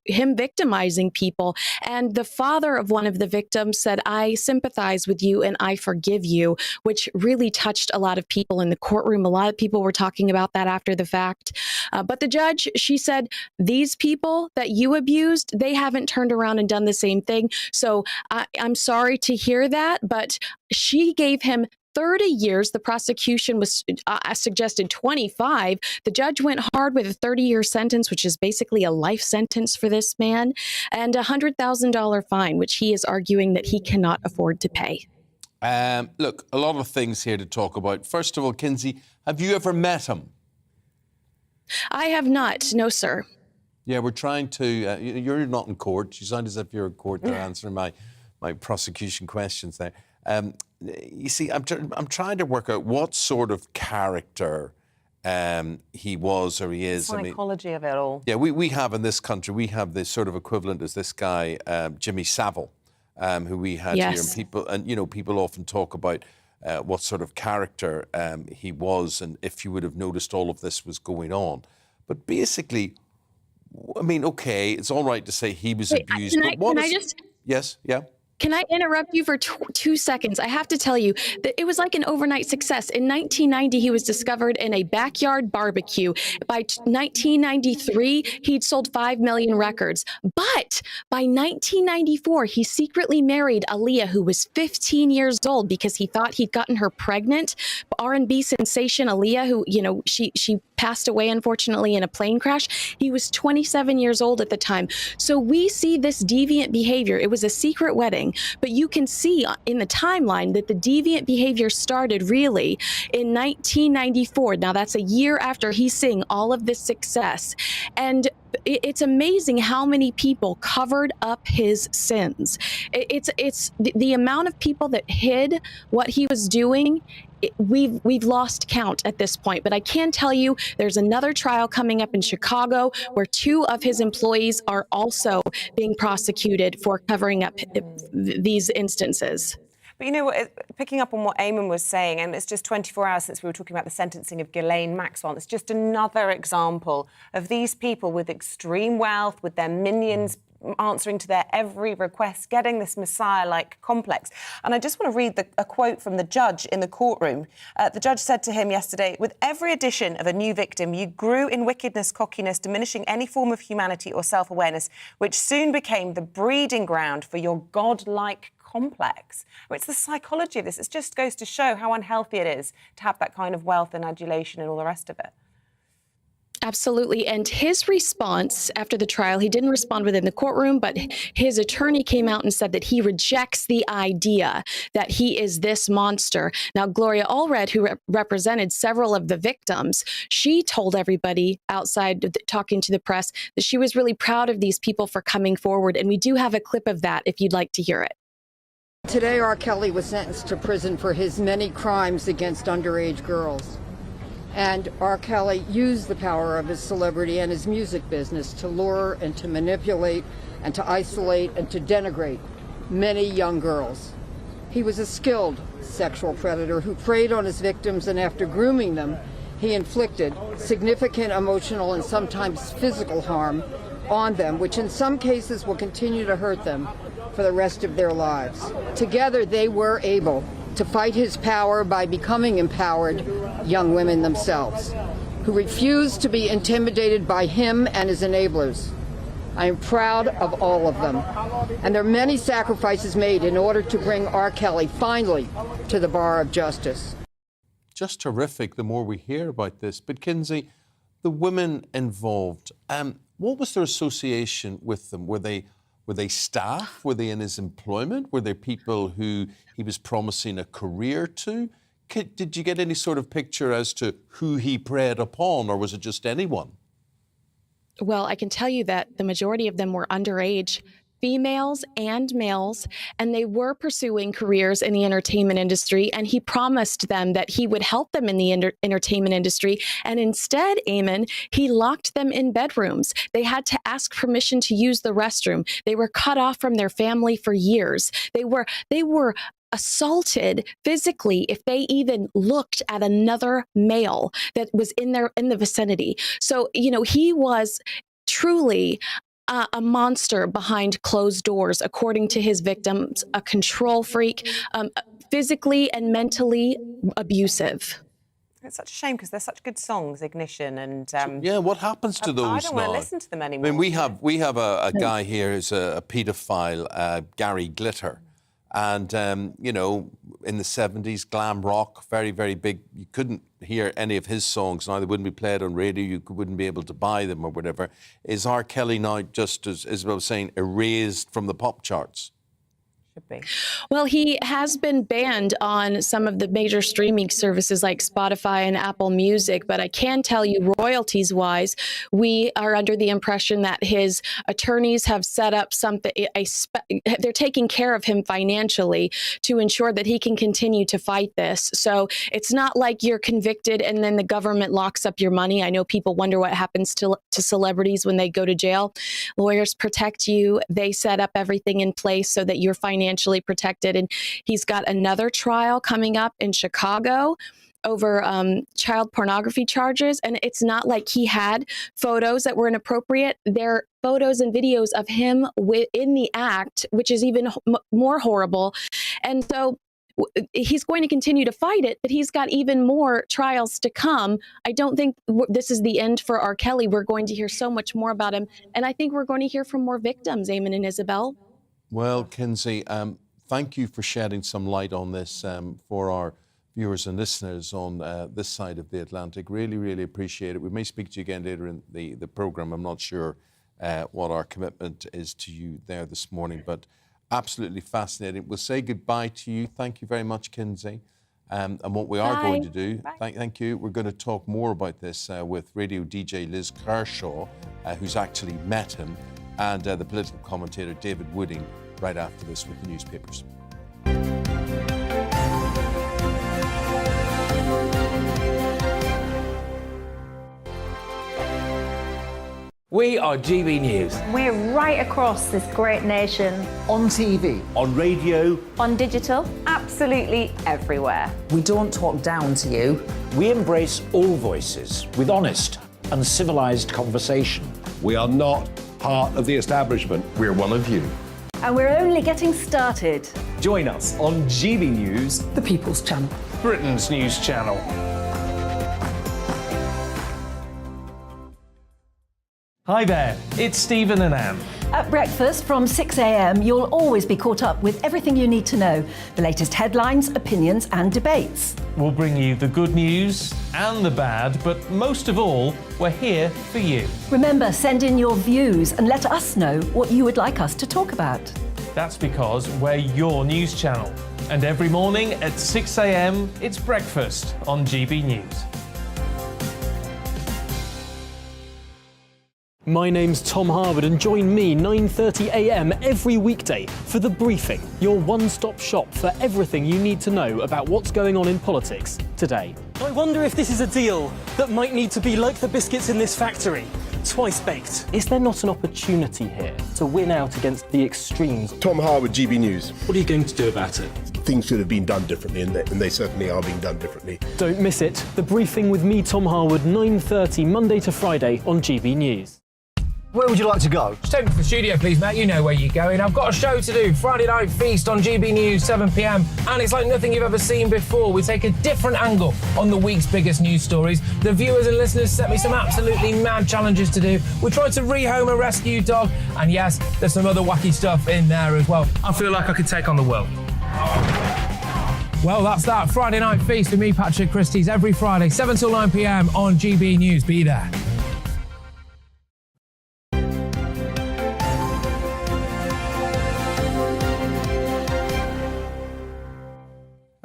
Speaker 20: him victimizing people. And the father of one of the victims said, "I sympathize with you and I forgive you," which really touched a lot of people in the courtroom. A lot of people were talking about that after the fact. But the judge, she said, these people that you abused, they haven't turned around and done the same thing. So I'm sorry to hear that, but she gave him 30 years. The prosecution was suggested 25. The judge went hard with a 30-year sentence, which is basically a life sentence for this man, and a $100,000 fine, which he is arguing that he cannot afford to pay.
Speaker 3: Look, a lot of things here to talk about. First of all, Kinsey, have you ever met him?
Speaker 20: I have not. No, sir.
Speaker 3: Yeah, we're trying to... you're not in court. You sound as if you're in court to answer my prosecution questions there. You see, I'm trying to work out what sort of character he was or he is.
Speaker 4: The psychology of it all.
Speaker 3: Yeah, we have in this country, we have this sort of equivalent as this guy, Jimmy Savile, who we had here. And people often talk about what sort of character he was and if you would have noticed all of this was going on. But basically, I mean, okay, it's all right to say he was abused. Yes, yeah.
Speaker 20: Can I interrupt you for 2 seconds? I have to tell you that it was like an overnight success. In 1990, he was discovered in a backyard barbecue. By 1993, he'd sold 5 million records. But by 1994, he secretly married Aaliyah, who was 15 years old, because he thought he'd gotten her pregnant. R&B sensation Aaliyah, who, she passed away, unfortunately, in a plane crash. He was 27 years old at the time. So we see this deviant behavior. It was a secret wedding. But you can see in the timeline that the deviant behavior started really in 1994. Now, that's a year after he's seeing all of this success. And it's amazing how many people covered up his sins. It's the amount of people that hid what he was doing. We've lost count at this point, but I can tell you there's another trial coming up in Chicago where 2 of his employees are also being prosecuted for covering up these instances.
Speaker 4: But you know what, picking up on what Eamonn was saying, and it's just 24 hours since we were talking about the sentencing of Ghislaine Maxwell, it's just another example of these people with extreme wealth, with their minions answering to their every request, getting this Messiah-like complex. And I just want to read a quote from the judge in the courtroom. The judge said to him yesterday, "With every addition of a new victim, you grew in wickedness, cockiness, diminishing any form of humanity or self-awareness, which soon became the breeding ground for your godlike complex." It's the psychology of this. It just goes to show how unhealthy it is to have that kind of wealth and adulation and all the rest of it.
Speaker 20: Absolutely. And his response after the trial, he didn't respond within the courtroom, but his attorney came out and said that he rejects the idea that he is this monster. Now, Gloria Allred, who represented several of the victims, she told everybody outside talking to the press that she was really proud of these people for coming forward. And we do have a clip of that if you'd like to hear it.
Speaker 21: Today, R. Kelly was sentenced to prison for his many crimes against underage girls. And R. Kelly used the power of his celebrity and his music business to lure and to manipulate and to isolate and to denigrate many young girls. He was a skilled sexual predator who preyed on his victims, and after grooming them, he inflicted significant emotional and sometimes physical harm on them, which in some cases will continue to hurt them for the rest of their lives. Together, they were able to fight his power by becoming empowered young women themselves, who refused to be intimidated by him and his enablers. I am proud of all of them, and there are many sacrifices made in order to bring R. Kelly finally to the bar of justice.
Speaker 3: Just terrific the more we hear about this. But Kinsey, the women involved, what was their association with them? Were they Were they staff? Were they in his employment? Were there people who he was promising a career to? Did you get any sort of picture as to who he preyed upon, or was it just anyone?
Speaker 20: Well, I can tell you that the majority of them were underage, females and males, and they were pursuing careers in the entertainment industry. And he promised them that he would help them in the entertainment industry. And instead, Eamonn, he locked them in bedrooms. They had to ask permission to use the restroom. They were cut off from their family for years. They were assaulted physically if they even looked at another male that was in the vicinity. So, he was truly a monster behind closed doors, according to his victims, a control freak, physically and mentally abusive.
Speaker 4: It's such a shame because they're such good songs, Ignition and...
Speaker 3: yeah, what happens to those now?
Speaker 4: I don't want to listen to them anymore.
Speaker 3: I mean, we have a guy here who's a paedophile, Gary Glitter. And, in the 70s, glam rock, very, very big. You couldn't hear any of his songs now. They wouldn't be played on radio. You wouldn't be able to buy them or whatever. Is R. Kelly now, just as Isabel was saying, erased from the pop charts?
Speaker 4: Should be.
Speaker 20: Well, he has been banned on some of the major streaming services like Spotify and Apple Music, but I can tell you royalties-wise, we are under the impression that his attorneys have set up something, they're taking care of him financially to ensure that he can continue to fight this. So it's not like you're convicted and then the government locks up your money. I know people wonder what happens to celebrities when they go to jail. Lawyers protect you. They set up everything in place so that you're financially protected. And he's got another trial coming up in Chicago over child pornography charges. And it's not like he had photos that were inappropriate. They're photos and videos of him in the act, which is even more horrible. And so he's going to continue to fight it, but he's got even more trials to come. I don't think this is the end for R. Kelly. We're going to hear so much more about him. And I think we're going to hear from more victims, Eamonn and Isabel.
Speaker 3: Well, Kinsey, thank you for shedding some light on this for our viewers and listeners on this side of the Atlantic. Really, really appreciate it. We may speak to you again later in the programme. I'm not sure what our commitment is to you there this morning, but absolutely fascinating. We'll say goodbye to you. Thank you very much, Kinsey. And what we are going to do, thank you, we're going to talk more about this with radio DJ Liz Kershaw, who's actually met him, and the political commentator David Wooding right after this with the newspapers.
Speaker 1: We are GB News.
Speaker 6: We're right across this great nation.
Speaker 22: On TV.
Speaker 15: On radio.
Speaker 6: On digital. Absolutely everywhere.
Speaker 15: We don't talk down to you. We embrace all voices with honest and civilised conversation.
Speaker 16: We are not part of the establishment. We're one of you.
Speaker 14: And we're only getting started.
Speaker 17: Join us on GB News,
Speaker 22: The People's Channel.
Speaker 17: Britain's news channel. Hi there, it's Stephen and Anne.
Speaker 14: At breakfast from 6 a.m, you'll always be caught up with everything you need to know, the latest headlines, opinions and debates.
Speaker 17: We'll bring you the good news and the bad, but most of all, we're here for you.
Speaker 14: Remember, send in your views and let us know what you would like us to talk about.
Speaker 17: That's because we're your news channel. And every morning at 6 a.m, it's breakfast on GB News.
Speaker 18: My name's Tom Harwood and join me 9:30 a.m. every weekday for The Briefing, your one-stop shop for everything you need to know about what's going on in politics today.
Speaker 19: I wonder if this is a deal that might need to be like the biscuits in this factory, twice baked.
Speaker 18: Is there not an opportunity here to win out against the extremes?
Speaker 5: Tom Harwood, GB News.
Speaker 18: What are you going to do about it?
Speaker 5: Things should have been done differently, and they certainly are being done differently.
Speaker 18: Don't miss it. The Briefing with me, Tom Harwood, 9:30 Monday to Friday on GB News.
Speaker 2: Where would you like to go?
Speaker 1: Just take me to the studio, please, mate. You know where you're going. I've got a show to do. Friday Night Feast on GB News, 7 p.m. And it's like nothing you've ever seen before. We take a different angle on the week's biggest news stories. The viewers and listeners set me some absolutely mad challenges to do. We tried to rehome a rescue dog. And yes, there's some other wacky stuff in there as well. I feel like I could take on the world. Well, that's that. Friday Night Feast with me, Patrick Christie's, every Friday, 7 till 9 p.m. on GB News. Be there.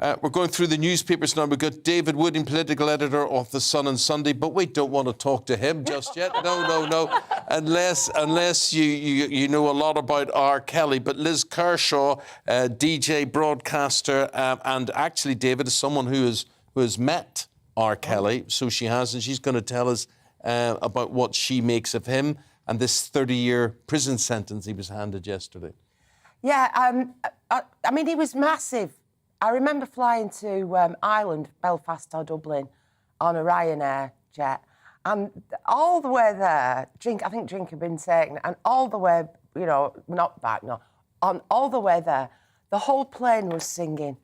Speaker 3: We're going through the newspapers now. We've got David Wooding, political editor of The Sun and Sunday, but we don't want to talk to him just yet. No. Unless you know a lot about R. Kelly. But Liz Kershaw, DJ, broadcaster, and actually David is someone who has met R. Kelly, so she has, and she's going to tell us about what she makes of him and this 30-year prison sentence he was handed yesterday.
Speaker 7: Yeah, I mean, he was massive. I remember flying to Ireland, Belfast or Dublin, on a Ryanair jet. And all the way there, I think drink had been taken, and all the way, not back, no, on all the way there, the whole plane was singing,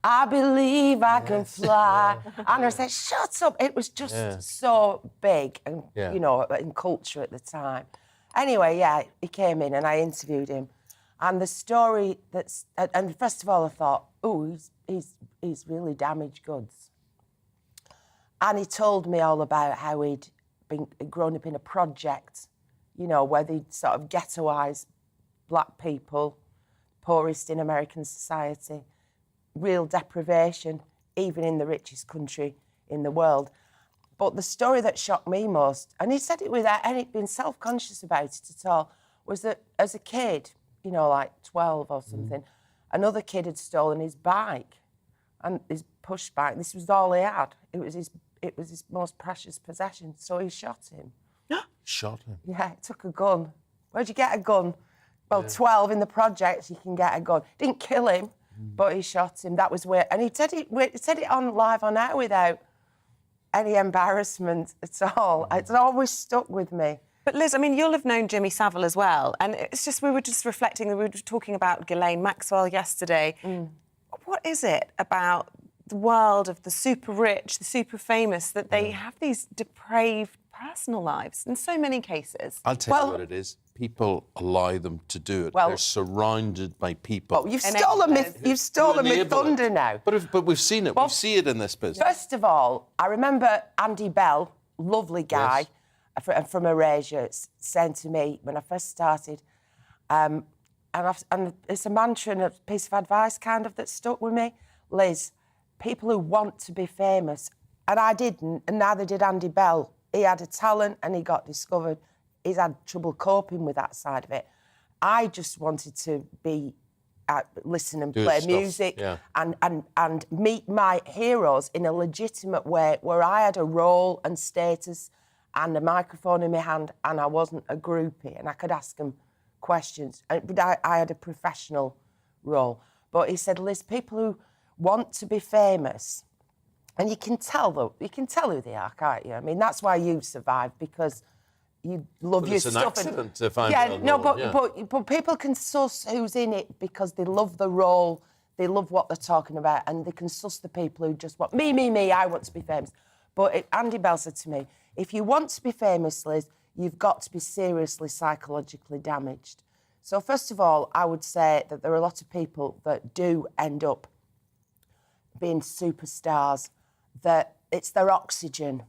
Speaker 7: I believe I can fly. And I said, shut up. It was just so big and, in culture at the time. Anyway, he came in and I interviewed him. And the story and first of all, I thought, he's really damaged goods. And he told me all about how he'd been grown up in a project, where they'd sort of ghettoise black people, poorest in American society, real deprivation, even in the richest country in the world. But the story that shocked me most, and he said it without any being self-conscious about it at all, was that as a kid, like 12 or something, another kid had stolen his bike, and his push bike. This was all he had. It was his most precious possession. So he shot him.
Speaker 3: Shot him?
Speaker 7: Yeah, he took a gun. Where'd you get a gun? Well, 12 in the project, you can get a gun. Didn't kill him, but he shot him. That was weird. And he said it on live on air without any embarrassment at all. It's always stuck with me.
Speaker 4: But Liz, I mean, you'll have known Jimmy Savile as well. And it's just, we were just reflecting, we were talking about Ghislaine Maxwell yesterday. What is it about the world of the super rich, the super famous, that they have these depraved personal lives in so many cases?
Speaker 3: I'll tell you what it is. People allow them to do it. They're surrounded by people.
Speaker 7: Well, you've stolen my thunder now.
Speaker 3: But we've seen it. We see it in this business.
Speaker 7: First of all, I remember Andy Bell, lovely guy, from Erasure, saying to me when I first started, and it's a mantra and a piece of advice kind of that stuck with me. Liz, people who want to be famous, and I didn't, and neither did Andy Bell. He had a talent and he got discovered. He's had trouble coping with that side of it. I just wanted to be, listen and play music and meet my heroes in a legitimate way where I had a role and status and a microphone in my hand and I wasn't a groupie and I could ask them questions. But I had a professional role. But he said, Liz, people who want to be famous, and you can tell who they are, can't you? I mean, that's why you survived, because you love your stuff.
Speaker 3: It's an accident to find out.
Speaker 7: But people can suss who's in it because they love the role, they love what they're talking about, and they can suss the people who just want me, I want to be famous. But Andy Bell said to me, if you want to be famous, Liz, you've got to be seriously psychologically damaged. So first of all, I would say that there are a lot of people that do end up being superstars, that it's their oxygen.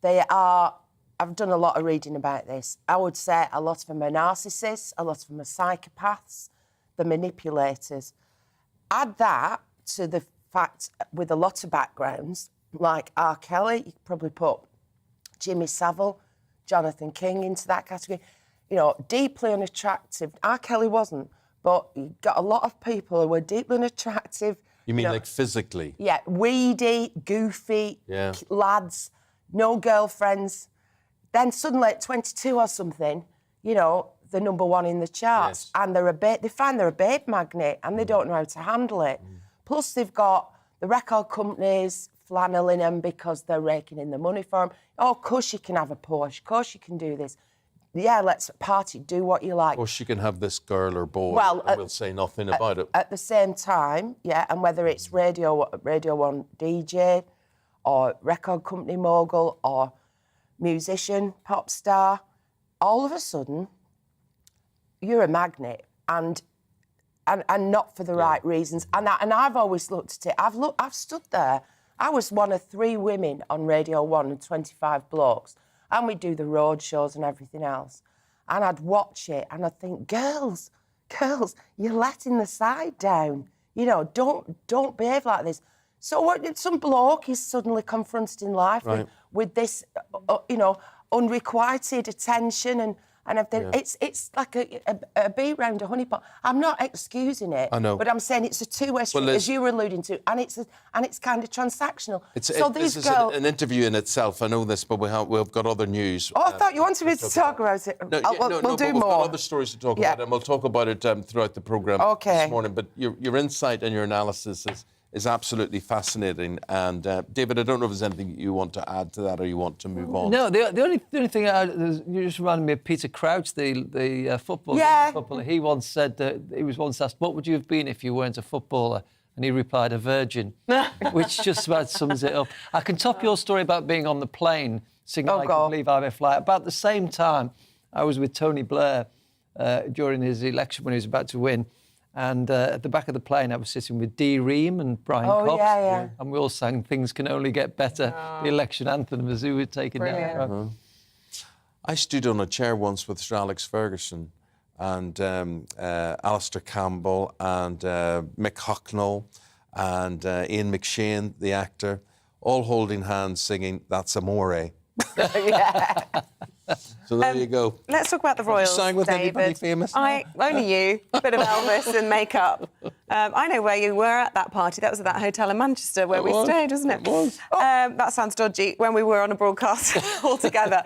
Speaker 7: I've done a lot of reading about this. I would say a lot of them are narcissists, a lot of them are psychopaths, the manipulators. Add that to the fact, with a lot of backgrounds, like R. Kelly, you could probably put Jimmy Savile, Jonathan King into that category. Deeply unattractive. R. Kelly wasn't, but you got a lot of people who were deeply unattractive.
Speaker 3: You mean like physically?
Speaker 7: Yeah, weedy, goofy lads, no girlfriends. Then suddenly at 22 or something, they're number one in the charts. And they find they're a babe magnet and they don't know how to handle it. Plus they've got the record companies flanneling them because they're raking in the money for them. Oh, of course you can have a Porsche. Of course you can do this. Yeah, let's party, do what you like.
Speaker 3: Of course you can have this girl or boy and we'll say nothing about it.
Speaker 7: At the same time, and whether it's Radio 1 DJ or record company mogul or musician, pop star, all of a sudden, you're a magnet and not for the right reasons. And I've always looked at it. I've stood there. I was one of 3 women on Radio 1 and 25 blokes. And we'd do the road shows and everything else. And I'd watch it and I'd think, girls, you're letting the side down. You know, don't behave like this. So what? Some bloke is suddenly confronted in life with this, you know, unrequited attention and everything.
Speaker 3: Yeah.
Speaker 7: It's like a bee round a honey pot. I'm not excusing it.
Speaker 3: I know.
Speaker 7: But I'm saying it's a two-way street, as you were alluding to, and it's kind of transactional.
Speaker 3: This is an interview in itself. I know this, but we've got other news.
Speaker 7: Oh, I thought you wanted me to talk about it. We'll do
Speaker 3: we've
Speaker 7: more.
Speaker 3: got other stories to talk about, and we'll talk about it throughout the programme this morning. But your insight and your analysis is absolutely fascinating. And David, I don't know if there's anything you want to add to that or you want to move on.
Speaker 9: No, the only thing you just reminded me of Peter Crouch, the footballer. He once said that he was once asked, "What would you have been if you weren't a footballer?" And he replied, "A virgin," which just about sums it up. I can top your story about being on the plane, singing "I Can Believe I'm a Fly." About the same time, I was with Tony Blair during his election when he was about to win. And at the back of the plane, I was sitting with Dee Ream and Brian Cox. And we all sang "Things Can Only Get Better," the election anthem as we were taking down.
Speaker 3: I stood on a chair once with Sir Alex Ferguson and Alistair Campbell and Mick Hucknall and Ian McShane, the actor, all holding hands singing "That's Amore." So there you go.
Speaker 4: Let's talk about the Royals,
Speaker 3: Have you sang with anybody
Speaker 4: David.
Speaker 3: famous?
Speaker 4: Only you. A bit of Elvis and makeup. I know where you were at that party. That was at that hotel in Manchester where we stayed, wasn't it?
Speaker 3: It was.
Speaker 4: That sounds dodgy, when we were on a broadcast all together.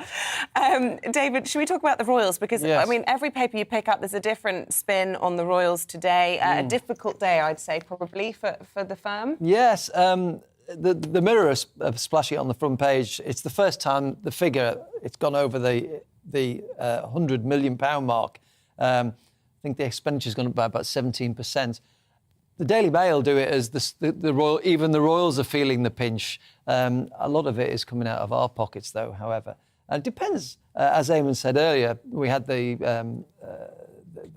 Speaker 4: David, should we talk about the Royals? Because, I mean, every paper you pick up, there's a different spin on the Royals today. A difficult day, I'd say, probably, for the firm.
Speaker 9: Yes. The Mirror is splashing it on the front page. It's the first time the figure, it's gone over the £100 million mark. I think the expenditure's gone up by about 17%. The Daily Mail do it as even the Royals are feeling the pinch. A lot of it is coming out of our pockets, though, however. And it depends. As Eamonn said earlier, we had the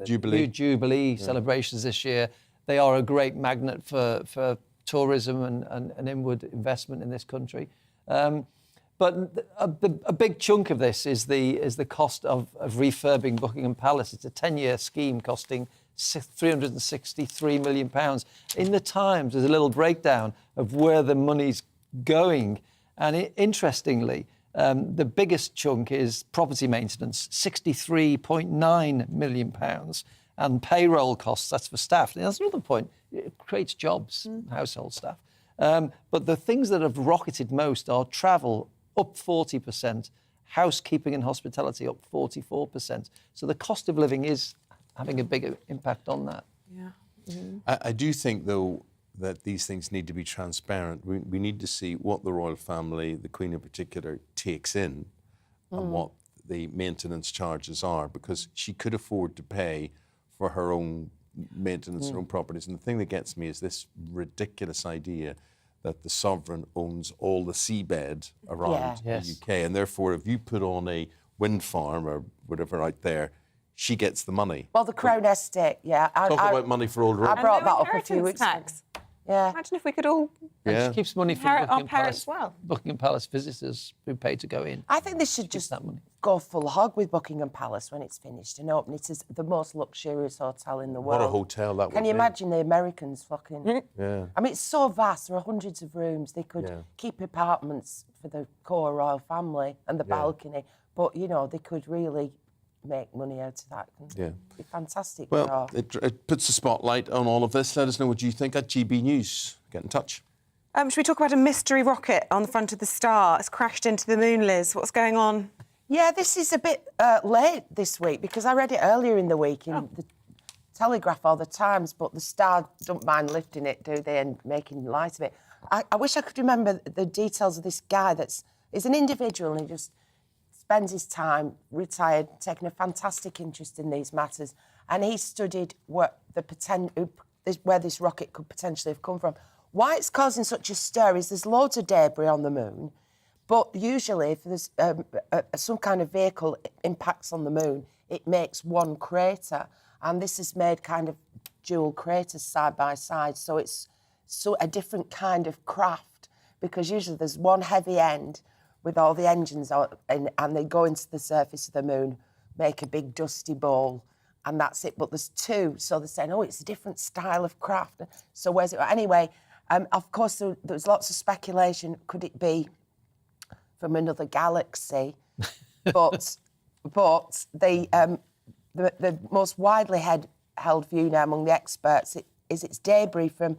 Speaker 9: Jubilee celebrations this year. They are a great magnet for tourism and inward investment in this country. But a big chunk of this is the cost of refurbing Buckingham Palace. It's a 10-year scheme costing £363 million. In the Times, there's a little breakdown of where the money's going. And interestingly, the biggest chunk is property maintenance, £63.9 million. And payroll costs, that's for staff. And that's another point. It creates jobs, household staff. But the things that have rocketed most are travel, up 40%, housekeeping and hospitality, up 44%. So the cost of living is having a bigger impact on that.
Speaker 4: Yeah.
Speaker 3: I do think, though, that these things need to be transparent. We need to see what the royal family, the Queen in particular, takes in and what the maintenance charges are, because she could afford to pay for her own maintenance, her own properties. And the thing that gets me is this ridiculous idea that the sovereign owns all the seabed around the UK. And therefore, if you put on a wind farm or whatever out there, she gets the money.
Speaker 7: Well, the Crown Estate, Talk
Speaker 3: about money for old road.
Speaker 7: I brought that up a few weeks ago. Yeah.
Speaker 4: Imagine if we could all
Speaker 9: She keeps money from
Speaker 4: our parents well.
Speaker 9: Buckingham Palace visitors who pay to go in.
Speaker 7: I think they should just go full hog with Buckingham Palace when it's finished and open it as the most luxurious hotel in the world.
Speaker 3: What a hotel that would be.
Speaker 7: Can you imagine the Americans flocking?
Speaker 3: Yeah.
Speaker 7: I mean, it's so vast. There are hundreds of rooms. They could keep apartments for the core royal family and the balcony. But, you know, they could really make money out of that. It'd be fantastic.
Speaker 3: Well, it puts a spotlight on all of this. Let us know what you think at GB News. Get in touch.
Speaker 4: Should we talk about a mystery rocket on the front of the Star? It's crashed into the moon, Liz. What's going on?
Speaker 7: Yeah, this is a bit late this week because I read it earlier in the week in the Telegraph or the Times, but the Star don't mind lifting it, do they, and making light of it. I wish I could remember the details of this guy he's an individual and he just spends his time, retired, taking a fantastic interest in these matters, and he studied where this rocket could potentially have come from. Why it's causing such a stir is there's loads of debris on the moon, but usually if there's some kind of vehicle impacts on the moon, it makes one crater, and this is made kind of dual craters side by side, so it's a different kind of craft, because usually there's one heavy end with all the engines on, and they go into the surface of the moon, make a big dusty ball, and that's it. But there's two, so they're saying, oh, it's a different style of craft. So where's it? Anyway, of course, there was lots of speculation. Could it be from another galaxy? but the most widely held view now among the experts is it's debris from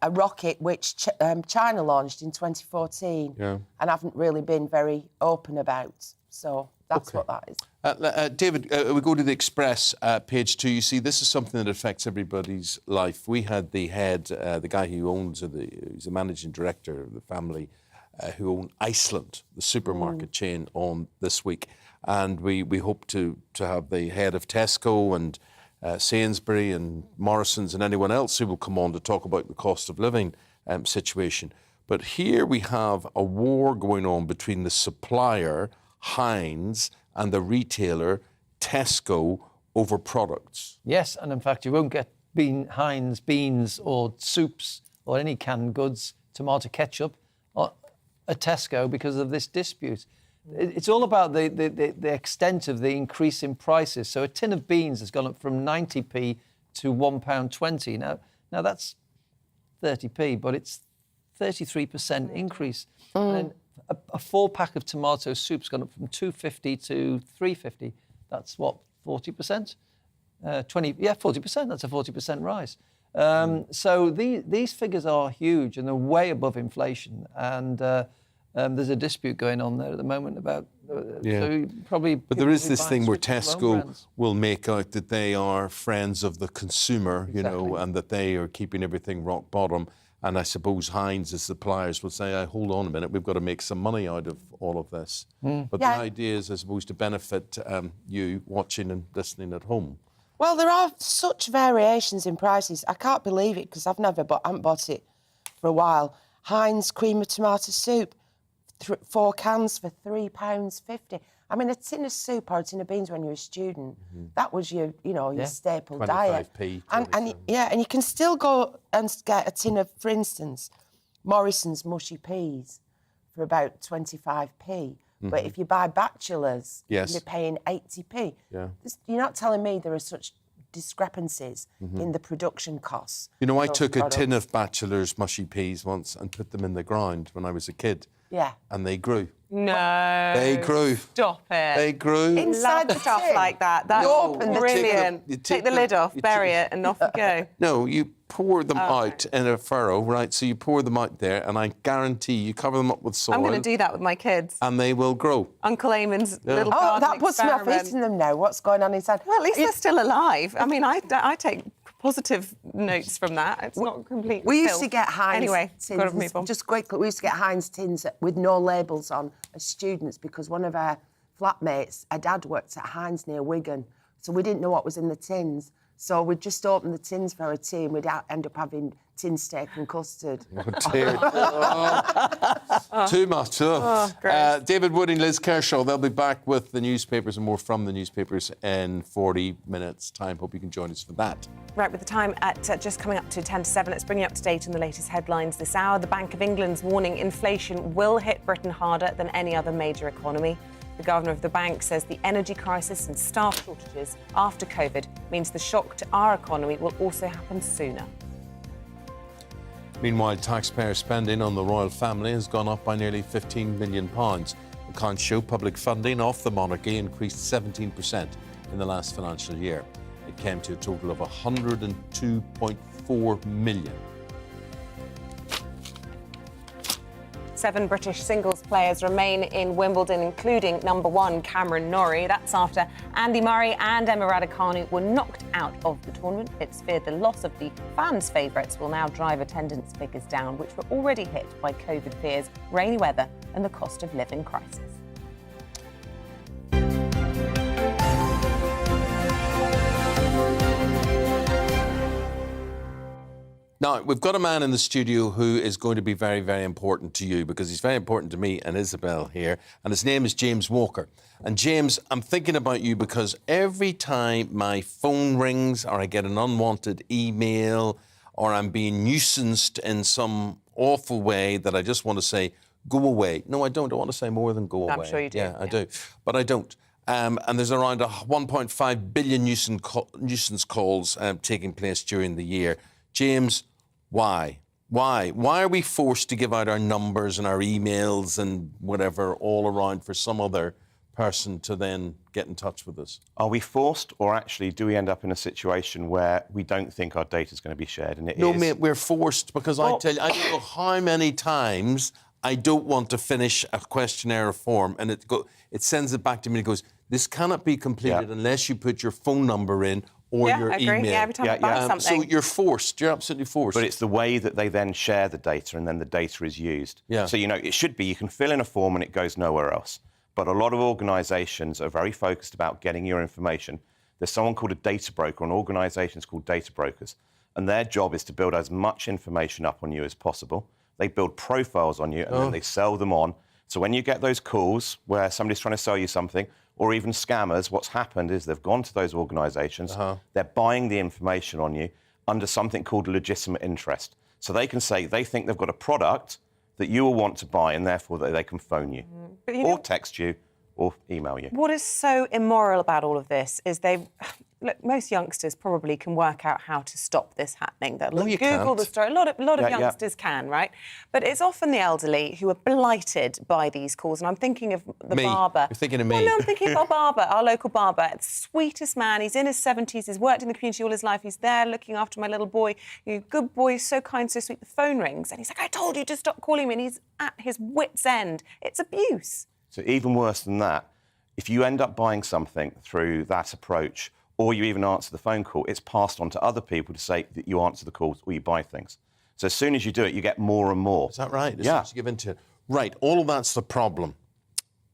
Speaker 7: a rocket which China launched in 2014 and haven't really been very open about. So that's what that is.
Speaker 3: David, we go to the Express, page 2. You see, this is something that affects everybody's life. We had the head, the guy who owns, he's the managing director of the family who own Iceland, the supermarket chain, on this week. And we hope to have the head of Tesco and Sainsbury and Morrison's and anyone else who will come on to talk about the cost of living situation. But here we have a war going on between the supplier, Heinz, and the retailer, Tesco, over products.
Speaker 9: Yes, and in fact, you won't get Heinz beans or soups or any canned goods, tomato ketchup, at Tesco because of this dispute. It's all about the extent of the increase in prices. So a tin of beans has gone up from 90p to £1.20. Now that's 30p, but it's 33% increase. And then a 4-pack of tomato soup's gone up from 250 to 350. That's what, 40%? 40%. That's a 40% rise. So these figures are huge and they're way above inflation. And there's a dispute going on there at the moment about. So probably. But
Speaker 3: there is this thing where Tesco will make out that they are friends of the consumer, you know, and that they are keeping everything rock bottom. And I suppose Heinz, as suppliers, will say, hold on a minute, we've got to make some money out of all of this. But the idea is, I suppose, to benefit you watching and listening at home.
Speaker 7: Well, there are such variations in prices. I can't believe it because I haven't bought it for a while. Heinz cream of tomato soup, 4 cans for £3.50. I mean, a tin of soup or a tin of beans when you're a student, that was your staple diet.
Speaker 3: 25p.
Speaker 7: And you can still go and get a tin of, for instance, Morrison's mushy peas for about 25p. But if you buy Bachelors, you're paying 80p. You're not telling me there are such discrepancies in the production costs.
Speaker 3: You know, I took a tin of Bachelors mushy peas once and put them in the ground when I was a kid.
Speaker 7: Yeah.
Speaker 3: And they grew.
Speaker 4: No.
Speaker 3: They grew.
Speaker 4: Stop it.
Speaker 3: They grew.
Speaker 4: Inside the stuff like that. That's brilliant. You take the lid off, bury it, and off you go.
Speaker 3: No, you pour them out in a furrow, right? So you pour them out there, and I guarantee you cover them up with soil.
Speaker 4: I'm going to do that with my kids.
Speaker 3: And they will grow.
Speaker 4: Uncle Eamon's little garden
Speaker 7: Oh, that puts me off eating them now. What's going on inside?
Speaker 4: Well, at least they're still alive. I mean, I take positive notes from that. It's not complete.
Speaker 7: We used to get Heinz
Speaker 4: tins. Got to move on.
Speaker 7: Just quickly, we used to get Heinz tins with no labels on as students because one of our flatmates, her dad worked at Heinz near Wigan, so we didn't know what was in the tins. So we'd just open the tins for a tea and we'd end up having tin steak and custard.
Speaker 3: Oh, dear. Too much. David Wood and Liz Kershaw, they'll be back with the newspapers and more from the newspapers in 40 minutes' time. Hope you can join us for that.
Speaker 4: Right, with the time at just coming up to 10 to 7, let's bring you up to date on the latest headlines this hour. The Bank of England's warning inflation will hit Britain harder than any other major economy. The governor of the bank says the energy crisis and staff shortages after COVID means the shock to our economy will also happen sooner.
Speaker 3: Meanwhile, taxpayer spending on the royal family has gone up by nearly £15 million. Accounts show public funding off the monarchy increased 17% in the last financial year. It came to a total of £102.4 million.
Speaker 4: 7 British singles players remain in Wimbledon, including number 1 Cameron Norrie. That's after Andy Murray and Emma Raducanu were knocked out of the tournament. It's feared the loss of the fans' favourites will now drive attendance figures down, which were already hit by COVID fears, rainy weather and the cost of living crisis.
Speaker 3: Now, we've got a man in the studio who is going to be very, very important to you because he's very important to me and Isabel here, and his name is James Walker. And James, I'm thinking about you because every time my phone rings or I get an unwanted email or I'm being nuisanced in some awful way that I just want to say, go away. No, I don't. I want to say more than go away.
Speaker 4: I'm sure you do.
Speaker 3: Yeah, I do. But I don't. And there's around 1.5 billion nuisance calls taking place during the year. James, why? Why are we forced to give out our numbers and our emails and whatever all around for some other person to then get in touch with us?
Speaker 10: Are we forced, or actually do we end up in a situation where we don't think our data is going to be shared? And
Speaker 3: No, mate, we're forced because I tell you, I don't know how many times I don't want to finish a questionnaire or form, and it sends it back to me and it goes, this cannot be completed unless you put your phone number in or your
Speaker 4: I agree.
Speaker 3: email.
Speaker 4: Yeah, every time I buy something.
Speaker 3: So you're forced. You're absolutely forced.
Speaker 10: But it's the way that they then share the data and then the data is used.
Speaker 3: Yeah.
Speaker 10: So, it should be, you can fill in a form and it goes nowhere else. But a lot of organisations are very focused about getting your information. There's someone called a data broker, and organisations called data brokers. And their job is to build as much information up on you as possible. They build profiles on you and then they sell them on. So when you get those calls where somebody's trying to sell you something, or even scammers, what's happened is they've gone to those organisations, they're buying the information on you under something called legitimate interest. So they can say they think they've got a product that you will want to buy, and therefore they can phone you, or text you, or email you.
Speaker 4: What is so immoral about all of this is look, most youngsters probably can work out how to stop this happening. They'll Google the story. A lot of youngsters can, right? But it's often the elderly who are blighted by these calls. And I'm thinking of the barber.
Speaker 3: You're thinking of me.
Speaker 4: Well, no, I'm thinking of our barber, our local barber. The sweetest man. He's in his 70s. He's worked in the community all his life. He's there looking after my little boy. Good boy, so kind, so sweet. The phone rings and he's like, I told you to stop calling me. And he's at his wit's end. It's abuse.
Speaker 10: So even worse than that, if you end up buying something through that approach, or you even answer the phone call, it's passed on to other people to say that you answer the calls or you buy things. So as soon as you do it, you get more and more.
Speaker 3: Is that right?
Speaker 10: Yeah.
Speaker 3: You give into it. Right, all of that's the problem.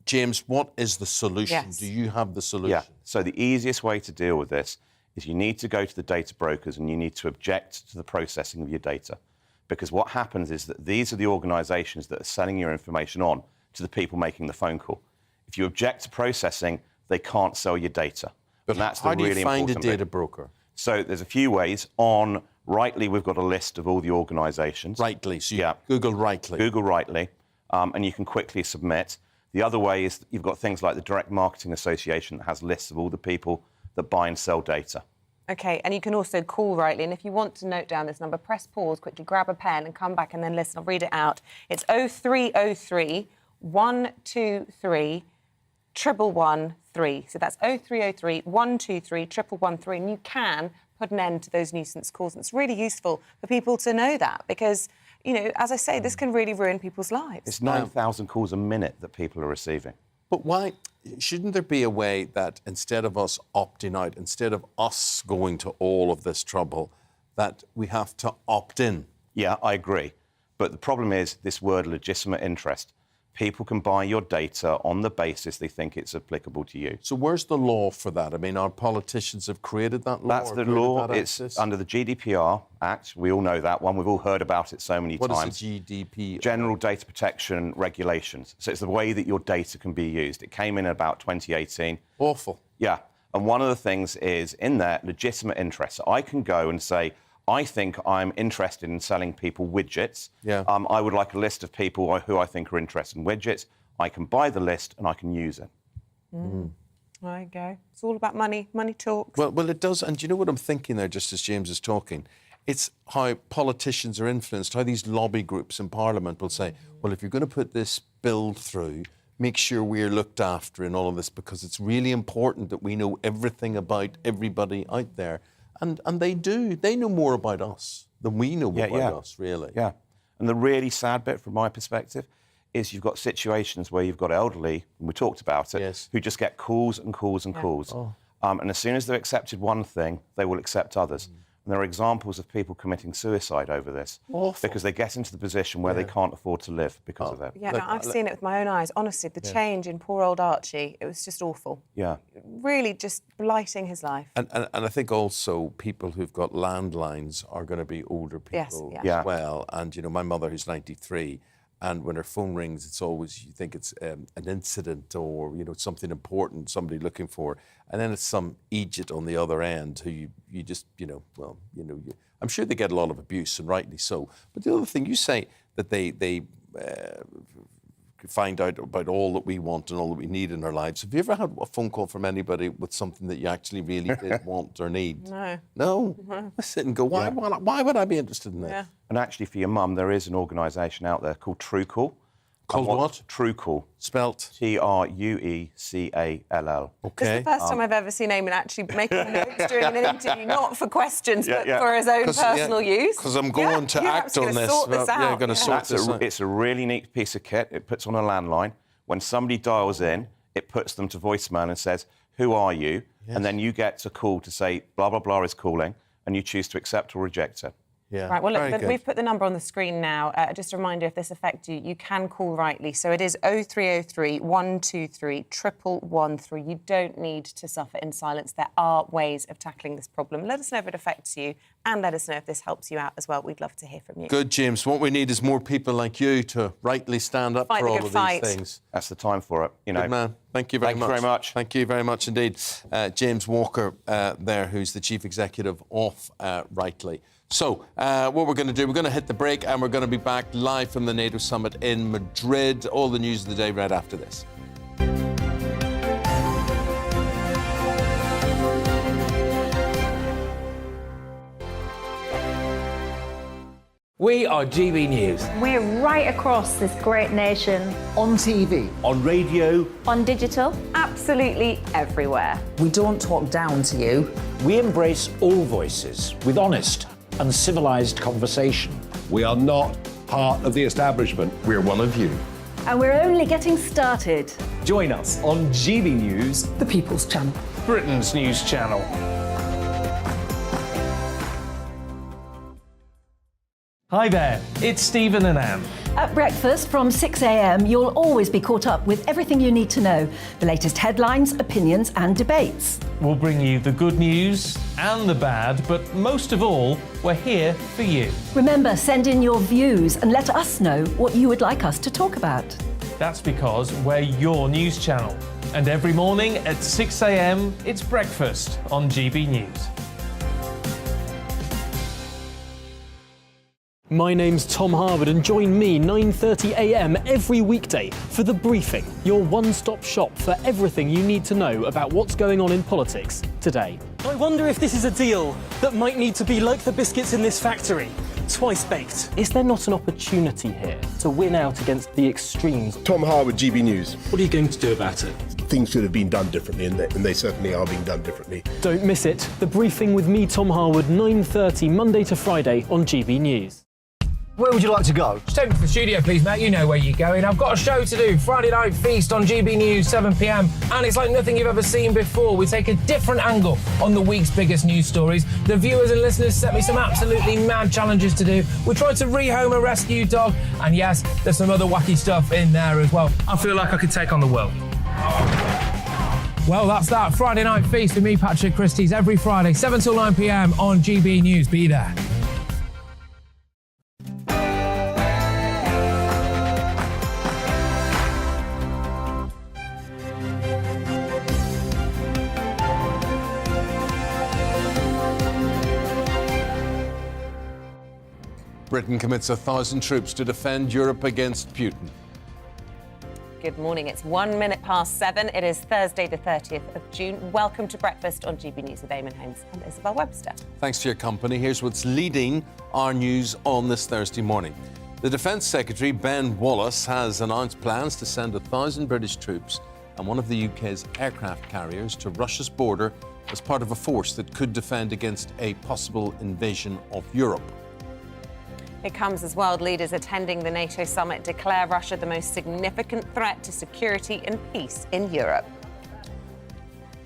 Speaker 3: James, what is the solution?
Speaker 4: Yes.
Speaker 3: Do you have the solution?
Speaker 10: Yeah, so the easiest way to deal with this is you need to go to the data brokers and you need to object to the processing of your data. Because what happens is that these are the organisations that are selling your information on to the people making the phone call. If you object to processing, they can't sell your data.
Speaker 3: But
Speaker 10: that's
Speaker 3: how
Speaker 10: the really
Speaker 3: do you find a
Speaker 10: important
Speaker 3: data
Speaker 10: bit.
Speaker 3: broker?
Speaker 10: So there's a few ways. On Rightly, we've got a list of all the organisations.
Speaker 3: Rightly, so you Google Rightly.
Speaker 10: Google Rightly, and you can quickly submit. The other way is you've got things like the Direct Marketing Association that has lists of all the people that buy and sell data.
Speaker 4: OK, and you can also call Rightly. And if you want to note down this number, press pause, quickly grab a pen and come back and then listen. I'll read it out. It's 0303 123 1113. So that's 0303 123 1113. And you can put an end to those nuisance calls. And it's really useful for people to know that because, as I say, this can really ruin people's lives.
Speaker 10: It's 9,000 calls a minute that people are receiving.
Speaker 3: But why shouldn't there be a way that instead of us opting out, instead of us going to all of this trouble, that we have to opt in?
Speaker 10: Yeah, I agree. But the problem is this word legitimate interest. People can buy your data on the basis they think it's applicable to you.
Speaker 3: So where's the law for that? I mean, our politicians have created that law?
Speaker 10: That's the law. It's under the GDPR Act. We all know that one. We've all heard about it so many times.
Speaker 3: What is the GDPR?
Speaker 10: General Data Protection Regulations. So it's the way that your data can be used. It came in about 2018.
Speaker 3: Awful.
Speaker 10: Yeah. And one of the things is in there, legitimate interest. So I can go and say, I think I'm interested in selling people widgets.
Speaker 3: Yeah.
Speaker 10: I would like a list of people who I think are interested in widgets. I can buy the list and I can use it.
Speaker 4: There you go. It's all about money. Money talks.
Speaker 3: Well, it does. And do you know what I'm thinking there, just as James is talking? It's how politicians are influenced, how these lobby groups in Parliament will say, well, if you're going to put this bill through, make sure we're looked after in all of this because it's really important that we know everything about everybody out there. And they do. They know more about us than we know about us, really.
Speaker 10: Yeah. And the really sad bit from my perspective is you've got situations where you've got elderly, and we talked about it, who just get calls and calls and calls.
Speaker 3: Oh.
Speaker 10: And as soon as they've accepted one thing, they will accept others. And there are examples of people committing suicide over this.
Speaker 3: Awful.
Speaker 10: Because they get into the position where they can't afford to live because of it.
Speaker 4: Yeah, no, I've seen it with my own eyes. Honestly, the change in poor old Archie, it was just awful.
Speaker 10: Yeah.
Speaker 4: Really just blighting his life.
Speaker 3: And I think also people who've got landlines are going to be older people as well. And, my mother who's 93, and when her phone rings, it's always, you think it's an incident or, something important, somebody looking for. And then it's some idiot on the other end who you just, I'm sure they get a lot of abuse, and rightly so. But the other thing, you say that they find out about all that we want and all that we need in our lives. Have you ever had a phone call from anybody with something that you actually really did want or need?
Speaker 4: No.
Speaker 3: No?
Speaker 4: Mhm.
Speaker 3: I sit and go, why would I be interested in this?
Speaker 4: Yeah.
Speaker 10: And actually, for your mum, there is an organisation out there called TrueCall.
Speaker 3: Called what?
Speaker 10: TrueCall.
Speaker 3: Spelt?
Speaker 10: TrueCall.
Speaker 3: Okay.
Speaker 4: This is the first time I've ever seen Eamonn actually making notes during an interview, not for questions, but for his own personal use.
Speaker 3: Because I'm going to act on this.
Speaker 4: Sort this out.
Speaker 3: I'm going to sort this out.
Speaker 10: It's a really neat piece of kit. It puts on a landline. When somebody dials in, it puts them to voicemail and says, "Who are you?"
Speaker 3: Yes.
Speaker 10: And then you get a call to say, blah, blah, blah is calling, and you choose to accept or reject it.
Speaker 3: Yeah.
Speaker 4: Right, well, look, we've put the number on the screen now. Just a reminder, if this affects you, you can call rightly. So it is 0303 123 1113. You don't need to suffer in silence. There are ways of tackling this problem. Let us know if it affects you, and let us know if this helps you out as well. We'd love to hear from you.
Speaker 3: Good, James. What we need is more people like you to rightly stand up for all of these things.
Speaker 10: That's the time for it. You know.
Speaker 3: Good man. Thank you very much.
Speaker 10: Thank you very much.
Speaker 3: Thank you very much indeed. James Walker there, who's the Chief Executive of Rightly. So, what we're going to do, we're going to hit the break and we're going to be back live from the NATO Summit in Madrid. All the news of the day right after this.
Speaker 14: We are GB News.
Speaker 6: We're right across this great nation.
Speaker 22: On TV.
Speaker 15: On radio.
Speaker 6: On digital. Absolutely everywhere.
Speaker 15: We don't talk down to you. We embrace all voices with honest and civilised conversation.
Speaker 16: We are not part of the establishment. We're one of you.
Speaker 14: And we're only getting started.
Speaker 18: Join us on GB News,
Speaker 22: The People's Channel.
Speaker 17: Britain's news channel. Hi there, it's Stephen and Anne.
Speaker 14: At breakfast from 6 a.m, you'll always be caught up with everything you need to know. The latest headlines, opinions and debates.
Speaker 17: We'll bring you the good news and the bad, but most of all, we're here for you.
Speaker 14: Remember, send in your views and let us know what you would like us to talk about.
Speaker 17: That's because we're your news channel. And every morning at 6 a.m, it's breakfast on GB News.
Speaker 18: My name's Tom Harwood, and join me 9:30 a.m. every weekday for The Briefing, your one-stop shop for everything you need to know about what's going on in politics today.
Speaker 19: I wonder if this is a deal that might need to be like the biscuits in this factory, twice baked.
Speaker 18: Is there not an opportunity here to win out against the extremes?
Speaker 5: Tom Harwood, GB News.
Speaker 18: What are you going to do about it?
Speaker 5: Things should have been done differently, and they certainly are being done differently.
Speaker 18: Don't miss it. The Briefing with me, Tom Harwood, 9:30 Monday to Friday on GB News.
Speaker 2: Where would you like to go?
Speaker 1: Just take me to the studio, please, mate. You know where you're going. I've got a show to do. Friday Night Feast on GB News, 7 p.m. And it's like nothing you've ever seen before. We take a different angle on the week's biggest news stories. The viewers and listeners set me some absolutely mad challenges to do. We tried to rehome a rescue dog. And yes, there's some other wacky stuff in there as well. I feel like I could take on the world. Well, that's that. Friday Night Feast with me, Patrick Christie's, every Friday, 7 till 9 p.m. on GB News. Be there.
Speaker 3: Britain commits 1,000 troops to defend Europe against Putin.
Speaker 4: Good morning. It's 1 minute past 7. It is Thursday, the 30th of June. Welcome to Breakfast on GB News with Eamonn, Holmes and Isabel Webster.
Speaker 3: Thanks for your company. Here's what's leading our news on this Thursday morning. The Defence Secretary, Ben Wallace, has announced plans to send 1,000 British troops and one of the UK's aircraft carriers to Russia's border as part of a force that could defend against a possible invasion of Europe.
Speaker 4: It comes as world leaders attending the NATO summit declare Russia the most significant threat to security and peace in Europe.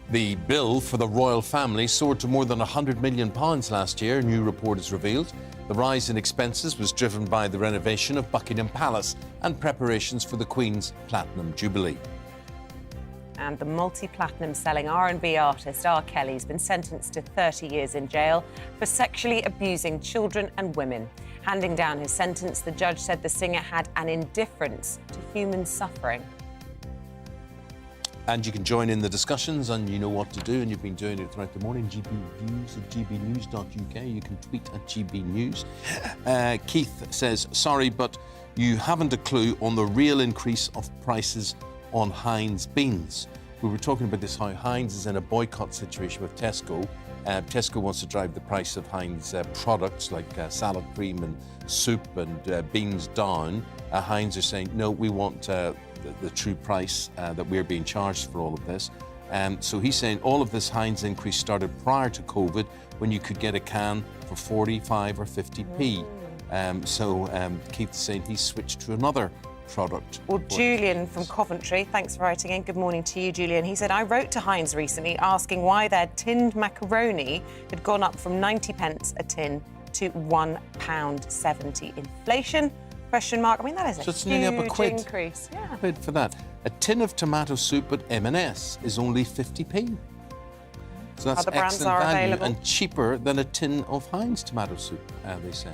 Speaker 3: The bill for the royal family soared to more than £100 million last year, a new report has revealed. The rise in expenses was driven by the renovation of Buckingham Palace and preparations for the Queen's Platinum Jubilee.
Speaker 4: And the multi-platinum selling R&B artist R. Kelly's been sentenced to 30 years in jail for sexually abusing children and women. Handing down his sentence, the judge said the singer had an indifference to human suffering.
Speaker 3: And you can join in the discussions, and you know what to do, and you've been doing it throughout the morning. GBviews at gbnews.uk. You can tweet at GBnews. Keith says, sorry, but you haven't a clue on the real increase of prices on Heinz beans. We were talking about this, how Heinz is in a boycott situation with Tesco. Tesco wants to drive the price of Heinz products like salad cream and soup and beans down. Heinz are saying, no, we want the true price that we're being charged for all of this. So he's saying all of this Heinz increase started prior to COVID, when you could get a can for 45 or 50p. Keith is saying he's switched to another product.
Speaker 4: Well, Julian from Coventry, thanks for writing in. Good morning to you, Julian. He said, I wrote to Heinz recently asking why their tinned macaroni had gone up from 90p a tin to £1.70. Inflation? Question mark. I mean, that is
Speaker 3: so it's
Speaker 4: a
Speaker 3: nearly
Speaker 4: huge
Speaker 3: up a quid.
Speaker 4: Increase. Yeah.
Speaker 3: A quid for that. A tin of tomato soup at M&S is only 50p. So that's
Speaker 4: Other brands
Speaker 3: excellent
Speaker 4: are
Speaker 3: value
Speaker 4: available.
Speaker 3: and cheaper than a tin of Heinz tomato soup, they say.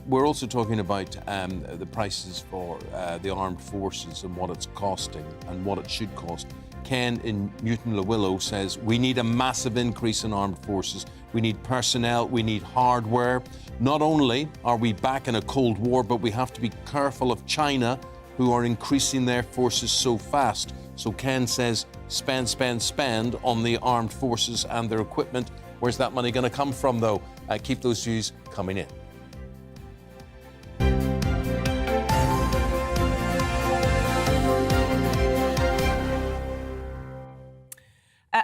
Speaker 3: We're also talking about the prices for the armed forces and what it's costing and what it should cost. Ken in Newton Lewillow says, we need a massive increase in armed forces. We need personnel, we need hardware. Not only are we back in a Cold War, but we have to be careful of China, who are increasing their forces so fast. So Ken says, spend, spend, spend on the armed forces and their equipment. Where's that money going to come from, though? Keep those views coming in.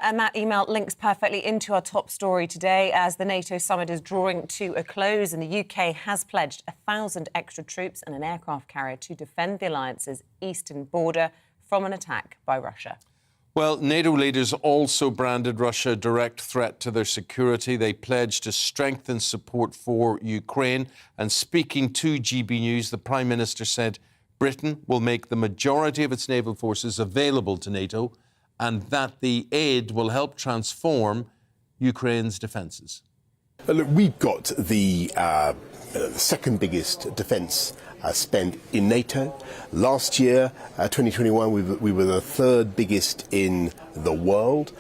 Speaker 4: And that email links perfectly into our top story today, as the NATO summit is drawing to a close and the UK has pledged 1,000 extra troops and an aircraft carrier to defend the alliance's eastern border from an attack by Russia.
Speaker 3: Well, NATO leaders also branded Russia a direct threat to their security. They pledged to strengthen support for Ukraine. And speaking to GB News, the Prime Minister said Britain will make the majority of its naval forces available to NATO, and that the aid will help transform Ukraine's defences.
Speaker 5: Look, we've got the second biggest defence spend in NATO. Last year, 2021, we were the third biggest in the world.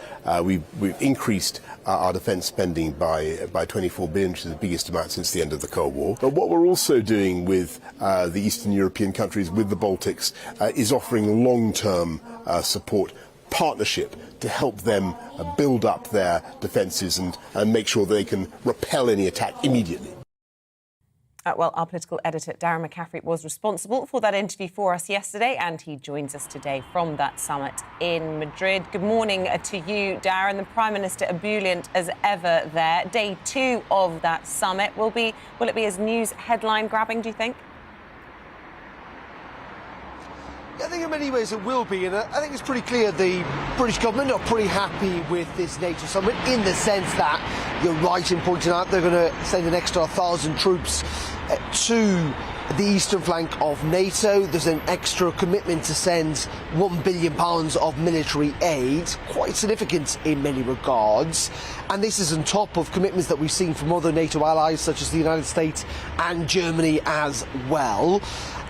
Speaker 5: We've increased our defence spending by 24 billion, which is the biggest amount since the end of the Cold War. But what we're also doing with the Eastern European countries, with the Baltics, is offering long-term support, partnership, to help them build up their defences and make sure they can repel any attack immediately.
Speaker 4: Well, our political editor, Darren McCaffrey, was responsible for that interview for us yesterday, and he joins us today from that summit in Madrid. Good morning to you, Darren. The Prime Minister ebullient as ever there. Day 2 of that summit. Will it be as news headline grabbing, do you think?
Speaker 2: I think in many ways it will be, and I think it's pretty clear the British government are pretty happy with this NATO summit, in the sense that you're right in pointing out they're going to send an extra 1,000 troops to the eastern flank of NATO. There's an extra commitment to send £1 billion of military aid, quite significant in many regards. And this is on top of commitments that we've seen from other NATO allies, such as the United States and Germany as well.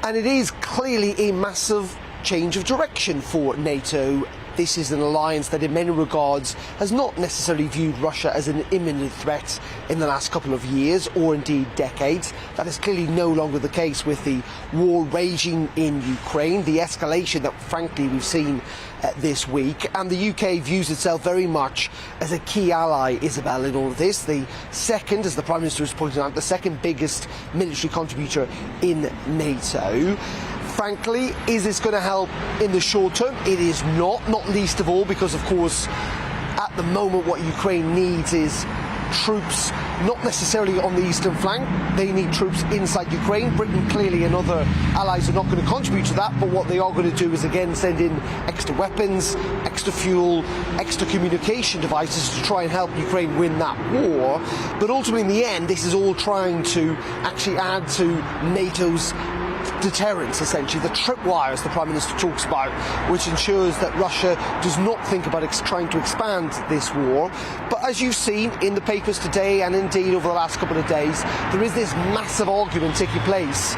Speaker 2: And it is clearly a massive change of direction for NATO. This is an alliance that in many regards has not necessarily viewed Russia as an imminent threat in the last couple of years, or indeed decades. That is clearly no longer the case with the war raging in Ukraine, the escalation that frankly we've seen this week. And the UK views itself very much as a key ally, Isabel, in all of this. The second, as the Prime Minister has pointed out, the second biggest military contributor in NATO. Frankly, is this going to help in the short term? It is not least of all because, of course, at the moment what Ukraine needs is troops, not necessarily on the eastern flank. They need troops inside Ukraine. Britain clearly and other allies are not going to contribute to that, but what they are going to do is again send in extra weapons, extra fuel, extra communication devices to try and help Ukraine win that war. But ultimately in the end, this is all trying to actually add to NATO's deterrence, essentially, the tripwires the Prime Minister talks about, which ensures that Russia does not think about trying to expand this war. But as you've seen in the papers today, and indeed over the last couple of days, there is this massive argument taking place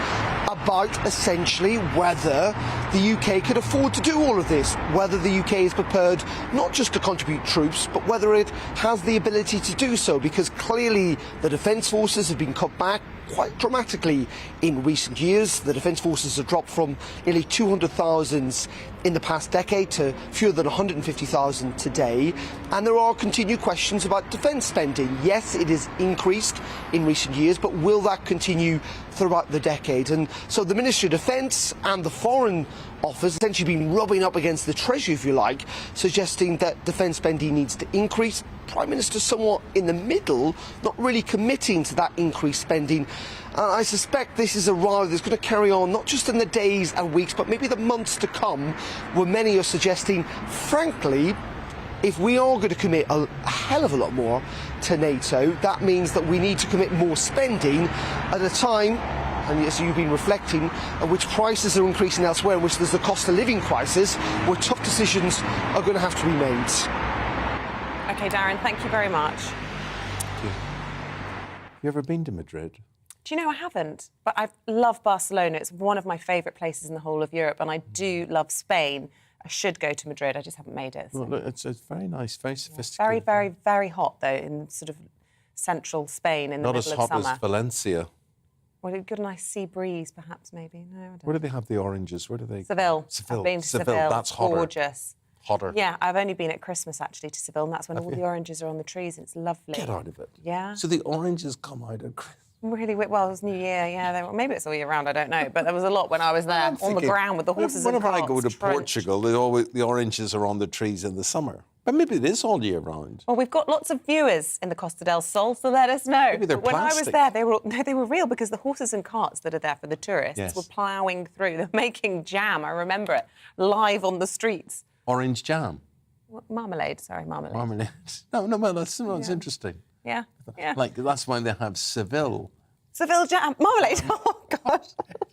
Speaker 2: about essentially whether the UK can afford to do all of this, whether the UK is prepared not just to contribute troops, but whether it has the ability to do so, because clearly the defence forces have been cut back quite dramatically in recent years. The Defence Forces have dropped from nearly 200,000 in the past decade to fewer than 150,000 today. And there are continued questions about defence spending. Yes, it has increased in recent years, but will that continue throughout the decade? And so the Ministry of Defence and the Foreign Office essentially been rubbing up against the Treasury, if you like, suggesting that defence spending needs to increase. Prime Minister somewhat in the middle, not really committing to that increased spending. I suspect this is a row that's going to carry on not just in the days and weeks, but maybe the months to come, where many are suggesting, frankly, if we are going to commit a hell of a lot more to NATO, that means that we need to commit more spending at a time, and as you've been reflecting, at which prices are increasing elsewhere, in which there's the cost of living crisis, where tough decisions are going to have to be made.
Speaker 4: OK, Darren, thank you very much.
Speaker 3: Thank you. Have you ever been to Madrid?
Speaker 4: Do you know, I haven't, but I love Barcelona. It's one of my favourite places in the whole of Europe, and I do love Spain. I should go to Madrid, I just haven't made it. So.
Speaker 3: Well, look, it's very nice, very sophisticated.
Speaker 4: Very, very, very hot, though, in sort of central Spain in the middle of summer.
Speaker 3: Not as hot as Valencia.
Speaker 4: Well, you've got a nice sea breeze, perhaps, maybe. No, I don't
Speaker 3: Where do they have the oranges? Where do they...
Speaker 4: Seville.
Speaker 3: Seville.
Speaker 4: I've been to
Speaker 3: Seville. That's hotter.
Speaker 4: Gorgeous.
Speaker 3: Hotter.
Speaker 4: Yeah, I've only been at Christmas, actually, to Seville, and that's when all the oranges are on the trees, and it's lovely.
Speaker 3: Get out of it.
Speaker 4: Yeah.
Speaker 3: So the oranges come out at Christmas.
Speaker 4: Really, well, it was New Year, yeah. Maybe it's all year round, I don't know. But there was a lot when I was there, on the ground with the horses and carts.
Speaker 3: Whenever I go to Portugal, the oranges are on the trees in the summer. But maybe it is all year round.
Speaker 4: Well, we've got lots of viewers in the Costa del Sol, so let us know.
Speaker 3: Maybe they're
Speaker 4: but when
Speaker 3: plastic.
Speaker 4: I was there, they were real, because the horses and carts that are there for the tourists were ploughing through. They're making jam, I remember it, live on the streets.
Speaker 3: Orange jam?
Speaker 4: Marmalade, sorry, marmalade.
Speaker 3: Marmalade. No, well, that's interesting.
Speaker 4: Yeah, yeah.
Speaker 3: Like, that's why they have Seville.
Speaker 4: Seville jam, marmalade. Oh, gosh.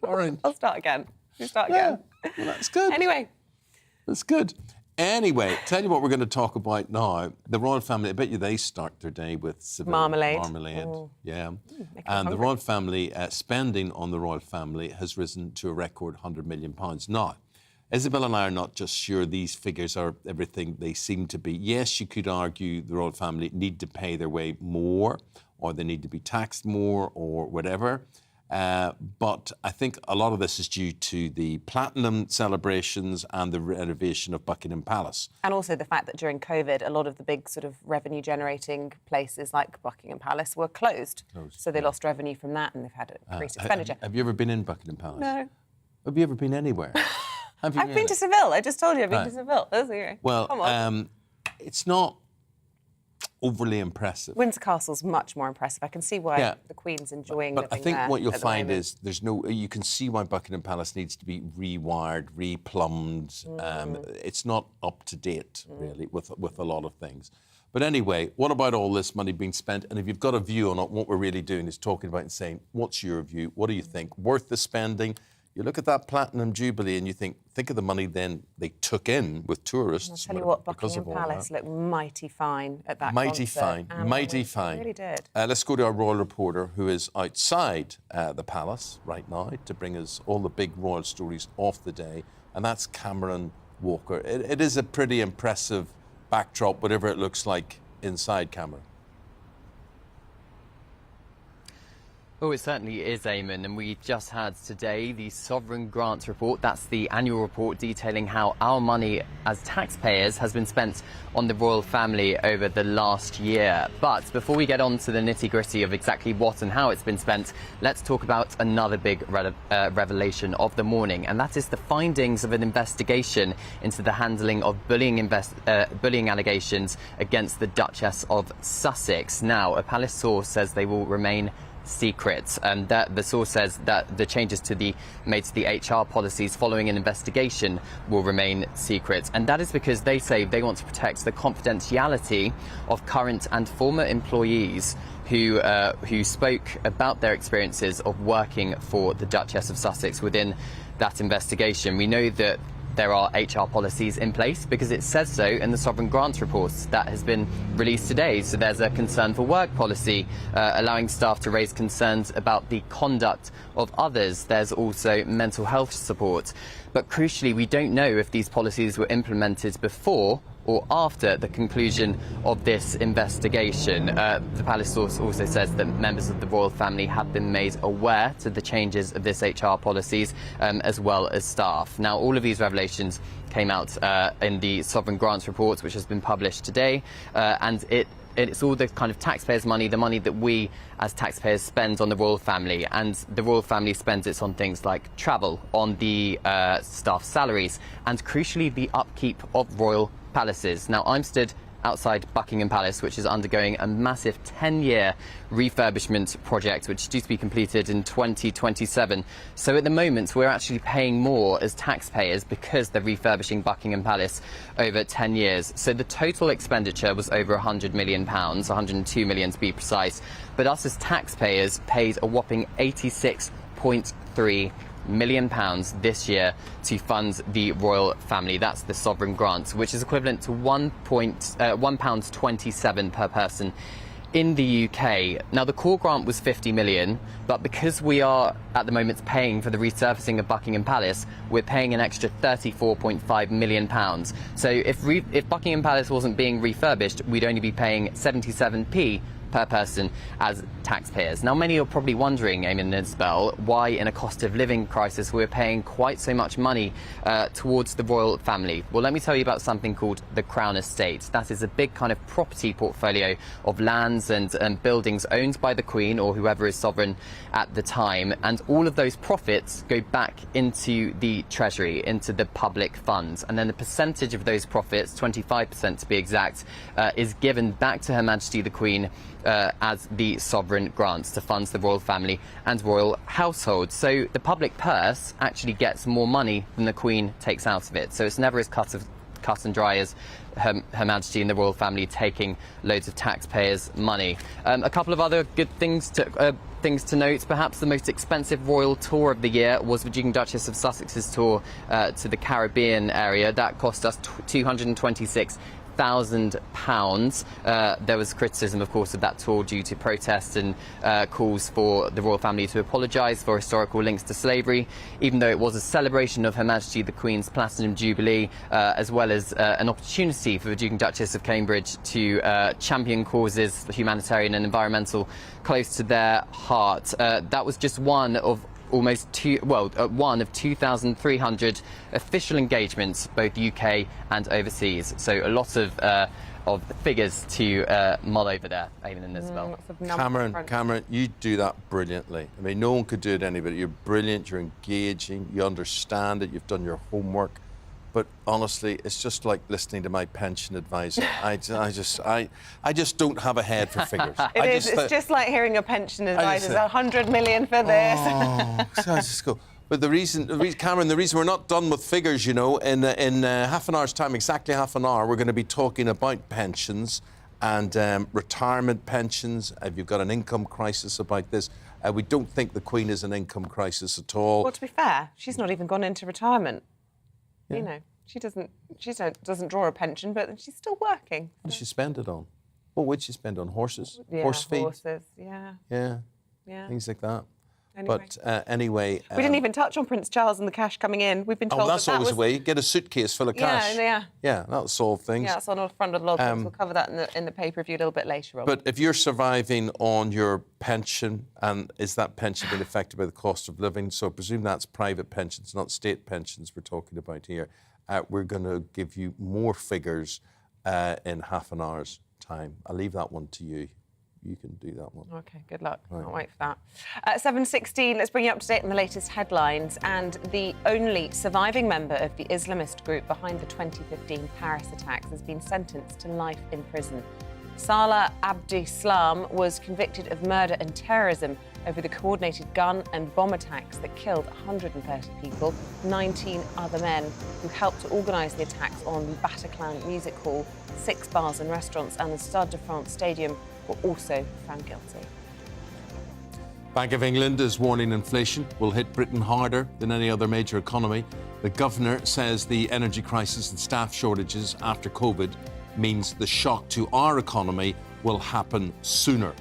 Speaker 3: Orange.
Speaker 4: I'll start again. You start again.
Speaker 3: Well, that's good.
Speaker 4: Anyway.
Speaker 3: That's good. Anyway, tell you what we're going to talk about now. The royal family, I bet you they start their day with Seville.
Speaker 4: Marmalade.
Speaker 3: Yeah. And the royal family, spending on the royal family has risen to a record £100 million. Now, Isabel and I are not just sure these figures are everything they seem to be. Yes, you could argue the royal family need to pay their way more, or they need to be taxed more, or whatever. But I think a lot of this is due to the platinum celebrations and the renovation of Buckingham Palace.
Speaker 4: And also the fact that during COVID, a lot of the big sort of revenue-generating places like Buckingham Palace were closed. So they lost revenue from that, and they've had increased expenditure.
Speaker 3: Have you ever been in Buckingham Palace?
Speaker 4: No.
Speaker 3: Have you ever been anywhere?
Speaker 4: I've been to Seville. I just told you I've been to Seville.
Speaker 3: Well,
Speaker 4: come on.
Speaker 3: It's not overly impressive.
Speaker 4: Windsor Castle's much more impressive. I can see why the Queen's enjoying living there.
Speaker 3: But I think what you'll
Speaker 4: at the
Speaker 3: find
Speaker 4: moment.
Speaker 3: is you can see why Buckingham Palace needs to be rewired, replumbed. It's not up to date, really, with a lot of things. But anyway, what about all this money being spent? And if you've got a view on it, what we're really doing is talking about and saying, what's your view? What do you think? Worth the spending? You look at that Platinum Jubilee and you think of the money then they took in with tourists.
Speaker 4: I'll tell you what, Buckingham Palace looked mighty fine at that
Speaker 3: Mighty
Speaker 4: concert.
Speaker 3: fine, mighty fine.
Speaker 4: It really did.
Speaker 3: Let's go to our royal reporter who is outside the palace right now to bring us all the big royal stories of the day, and that's Cameron Walker. It is a pretty impressive backdrop, whatever it looks like inside, Cameron.
Speaker 8: Oh, it certainly is, Eamonn, and we just had today the Sovereign Grants Report. That's the annual report detailing how our money as taxpayers has been spent on the royal family over the last year. But before we get on to the nitty-gritty of exactly what and how it's been spent, let's talk about another big revelation of the morning, and that is the findings of an investigation into the handling of bullying allegations against the Duchess of Sussex. Now, a palace source says they will remain secret, and that the source says that the changes made to the HR policies following an investigation will remain secret, and that is because they say they want to protect the confidentiality of current and former employees who spoke about their experiences of working for the Duchess of Sussex within that investigation. We know that there are HR policies in place because it says so in the Sovereign Grants Report that has been released today. So there's a concern for work policy, allowing staff to raise concerns about the conduct of others. There's also mental health support. But crucially, we don't know if these policies were implemented before or after the conclusion of this investigation. The palace source also says that members of the royal family have been made aware to the changes of this HR policies, as well as staff. Now, all of these revelations came out in the Sovereign Grants Report, which has been published today, and it's all the kind of taxpayers' money, the money that we as taxpayers spend on the royal family. And the royal family spends it on things like travel, on the staff salaries, and crucially the upkeep of royal palaces. Now, I'm stood outside Buckingham Palace, which is undergoing a massive 10-year refurbishment project, which is due to be completed in 2027. So at the moment, we're actually paying more as taxpayers because they're refurbishing Buckingham Palace over 10 years. So the total expenditure was over £100 million, 102 million to be precise. But us as taxpayers paid a whopping £86.3 million this year to fund the royal family. That's the sovereign grant, which is equivalent to £1.27 per person in the UK. Now, the core grant was 50 million, but because we are at the moment paying for the resurfacing of Buckingham Palace, we're paying an extra £34.5 million. So if Buckingham Palace wasn't being refurbished, we'd only be paying 77p per person as taxpayers. Now, many are probably wondering, Eamonn and Isabel, why in a cost of living crisis we're paying quite so much money towards the royal family. Well, let me tell you about something called the Crown Estate. That is a big kind of property portfolio of lands and buildings owned by the Queen or whoever is sovereign at the time, and all of those profits go back into the Treasury, into the public funds, and then the percentage of those profits, 25% to be exact, is given back to Her Majesty the Queen as the sovereign grants to fund the royal family and royal household. So the public purse actually gets more money than the Queen takes out of it. So it's never as cut and dry as Her Majesty and the royal family taking loads of taxpayers' money. A couple of other good things to note. Perhaps the most expensive royal tour of the year was the Duke and Duchess of Sussex's tour to the Caribbean area. That cost us £226,000. There was criticism, of course, of that tour due to protests and calls for the royal family to apologise for historical links to slavery, even though it was a celebration of Her Majesty the Queen's Platinum Jubilee, as well as an opportunity for the Duke and Duchess of Cambridge to champion causes, humanitarian and environmental, close to their heart. That was just one of one of 2,300 official engagements, both UK and overseas. So a lot of figures to mull over there, Eamonn and Isabel.
Speaker 3: Cameron, you do that brilliantly. I mean, no one could do it any better. You're brilliant, you're engaging, you understand it, you've done your homework. But honestly, it's just like listening to my pension advisor. I just don't have a head for figures.
Speaker 4: It's just like hearing a pension advisor. 100 million for this.
Speaker 3: Oh, so I just go. But Cameron, the reason we're not done with figures, you know, in half an hour's time, exactly half an hour, we're going to be talking about pensions and retirement pensions. If you've got an income crisis about this, we don't think the Queen is an income crisis at all.
Speaker 4: Well, to be fair, she's not even gone into retirement. Yeah. You know, she doesn't draw a pension, but she's still working.
Speaker 3: What does she spend it on? What would she spend on? Horses?
Speaker 4: Yeah,
Speaker 3: horse feed?
Speaker 4: Horses, yeah.
Speaker 3: Yeah. Things like that.
Speaker 4: Anyway.
Speaker 3: But anyway...
Speaker 4: we didn't even touch on Prince Charles and the cash coming in. We've been told
Speaker 3: that's always a way. Get a suitcase full of cash.
Speaker 4: Yeah.
Speaker 3: Yeah, that'll solve things.
Speaker 4: Yeah, it's on the front of the log. We'll cover that in the pay-per-view a little bit later on.
Speaker 3: But if you're surviving on your pension, and is that pension being affected by the cost of living? So I presume that's private pensions, not state pensions we're talking about here. We're going to give you more figures in half an hour's time. I'll leave that one to you. You can do that one.
Speaker 4: OK, good luck.
Speaker 3: Right.
Speaker 4: Can't wait for that. 7:16, let's bring you up to date on the latest headlines. And the only surviving member of the Islamist group behind the 2015 Paris attacks has been sentenced to life in prison. Salah Abdeslam was convicted of murder and terrorism over the coordinated gun and bomb attacks that killed 130 people. 19 other men who helped to organise the attacks on Bataclan Music Hall, 6 bars and restaurants and the Stade de France Stadium were also found guilty.
Speaker 3: Bank of England is warning inflation will hit Britain harder than any other major economy. The governor says the energy crisis and staff shortages after COVID means the shock to our economy will happen sooner.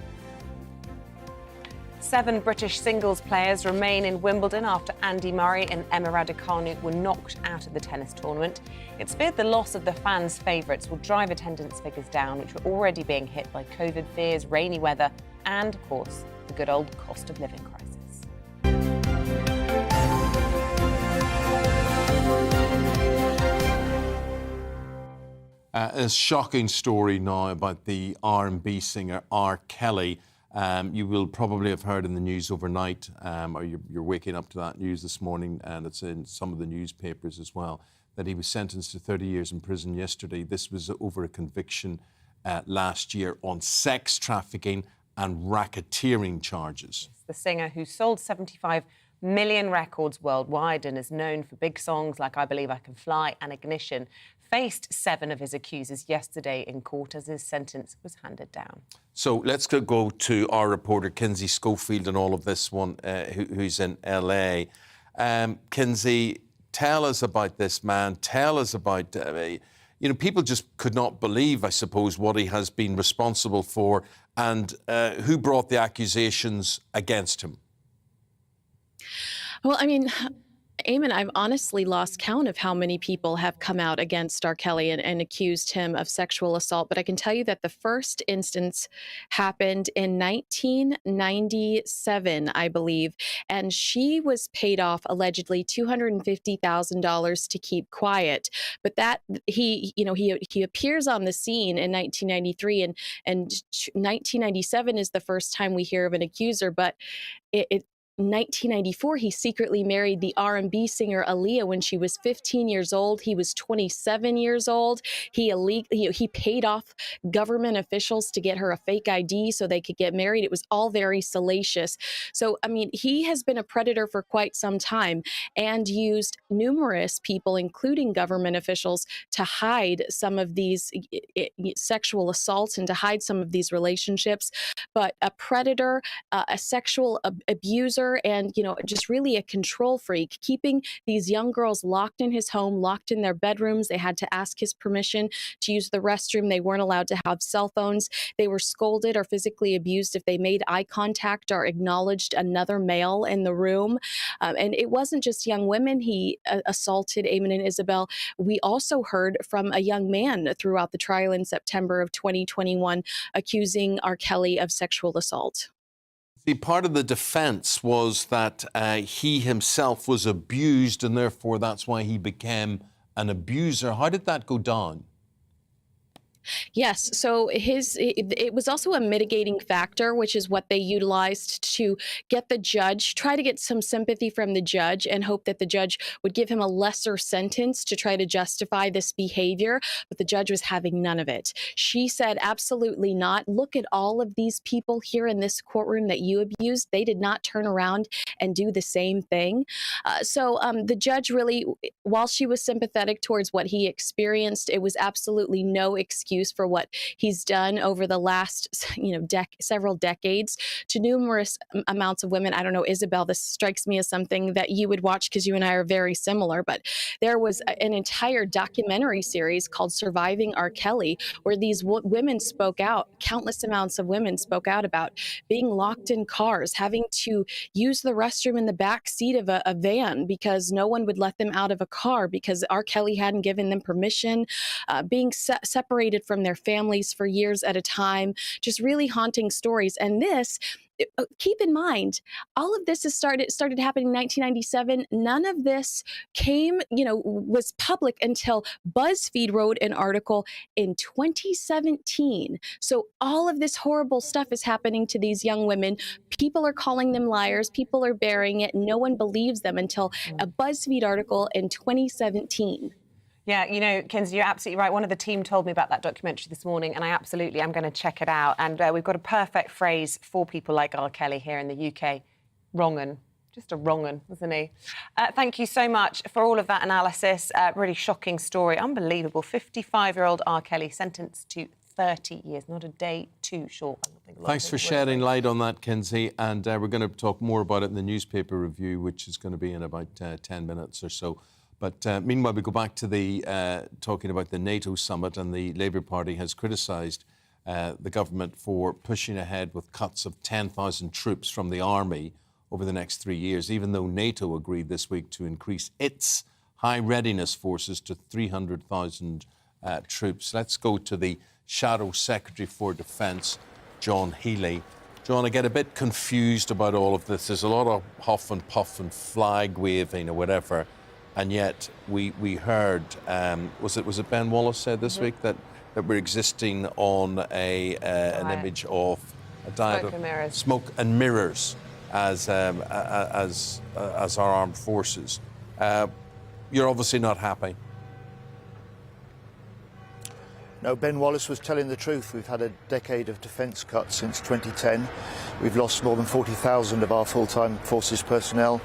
Speaker 4: 7 British singles players remain in Wimbledon after Andy Murray and Emma Raducanu were knocked out of the tennis tournament. It's feared the loss of the fans' favourites will drive attendance figures down, which were already being hit by COVID fears, rainy weather and, of course, the good old cost of living crisis.
Speaker 3: A shocking story now about the R&B singer R. Kelly. You will probably have heard in the news overnight, or you're waking up to that news this morning, and it's in some of the newspapers as well, that he was sentenced to 30 years in prison yesterday. This was over a conviction last year on sex trafficking and racketeering charges.
Speaker 4: The singer, who sold 75 million records worldwide and is known for big songs like I Believe I Can Fly and Ignition, faced 7 of his accusers yesterday in court as his sentence was handed down.
Speaker 3: So let's go to our reporter, Kinsey Schofield, and all of this one, who's in LA. Kinsey, tell us about this man. Tell us about, people just could not believe, I suppose, what he has been responsible for, and who brought the accusations against him.
Speaker 20: Well, I mean, Eamonn, I've honestly lost count of how many people have come out against R. Kelly and accused him of sexual assault. But I can tell you that the first instance happened in 1997, I believe. And she was paid off allegedly $250,000 to keep quiet. But that he appears on the scene in 1993, and 1997 is the first time we hear of an accuser. But it 1994, he secretly married the R&B singer Aaliyah when she was 15 years old. He was 27 years old. He paid off government officials to get her a fake ID so they could get married. It was all very salacious. So, I mean, he has been a predator for quite some time and used numerous people, including government officials, to hide some of these sexual assaults and to hide some of these relationships. But a predator, a sexual abuser, and, just really a control freak, keeping these young girls locked in his home, locked in their bedrooms. They had to ask his permission to use the restroom. They weren't allowed to have cell phones. They were scolded or physically abused if they made eye contact or acknowledged another male in the room. And it wasn't just young women he assaulted, Eamonn and Isabel. We also heard from a young man throughout the trial in September of 2021 accusing R. Kelly of sexual assault.
Speaker 3: Part of the defence was that he himself was abused, and therefore that's why he became an abuser. How did that go down?
Speaker 20: Yes, so it was also a mitigating factor, which is what they utilized to get the judge, try to get some sympathy from the judge and hope that the judge would give him a lesser sentence to try to justify this behavior. But the judge was having none of it. She said, absolutely not. Look at all of these people here in this courtroom that you abused. They did not turn around and do the same thing. So the judge really, while she was sympathetic towards what he experienced, it was absolutely no excuse for what he's done over the last, several decades to numerous amounts of women. I don't know, Isabel, this strikes me as something that you would watch because you and I are very similar, but there was an entire documentary series called Surviving R. Kelly, where these women spoke out, countless amounts of women spoke out about being locked in cars, having to use the restroom in the back seat of a van because no one would let them out of a car because R. Kelly hadn't given them permission, being separated from their families for years at a time, just really haunting stories. And this, keep in mind, all of this has started happening in 1997. None of this was public until BuzzFeed wrote an article in 2017. So all of this horrible stuff is happening to these young women. People are calling them liars. People are burying it. No one believes them until a BuzzFeed article in 2017.
Speaker 4: Yeah, Kinsey, you're absolutely right. One of the team told me about that documentary this morning, and I absolutely am going to check it out. And we've got a perfect phrase for people like R. Kelly here in the UK. Wrong'un. Just a wrong'un, wasn't he? Thank you so much for all of that analysis. Really shocking story. Unbelievable. 55-year-old R. Kelly sentenced to 30 years. Not a day too short.
Speaker 3: Thanks for shedding light on that, Kinsey. And we're going to talk more about it in the newspaper review, which is going to be in about 10 minutes or so. But meanwhile, we go back to the talking about the NATO summit, and the Labour Party has criticised the government for pushing ahead with cuts of 10,000 troops from the army over the next 3 years, even though NATO agreed this week to increase its high readiness forces to 300,000 troops. Let's go to the Shadow Secretary for Defence, John Healey. John, I get a bit confused about all of this. There's a lot of huff and puff and flag waving or whatever, and yet we heard, was it Ben Wallace said this week that we're existing on an image of a diet of smoke and mirrors as our armed forces. You're obviously not happy.
Speaker 11: No, Ben Wallace was telling the truth. We've had a decade of defence cuts since 2010. We've lost more than 40,000 of our full-time forces personnel.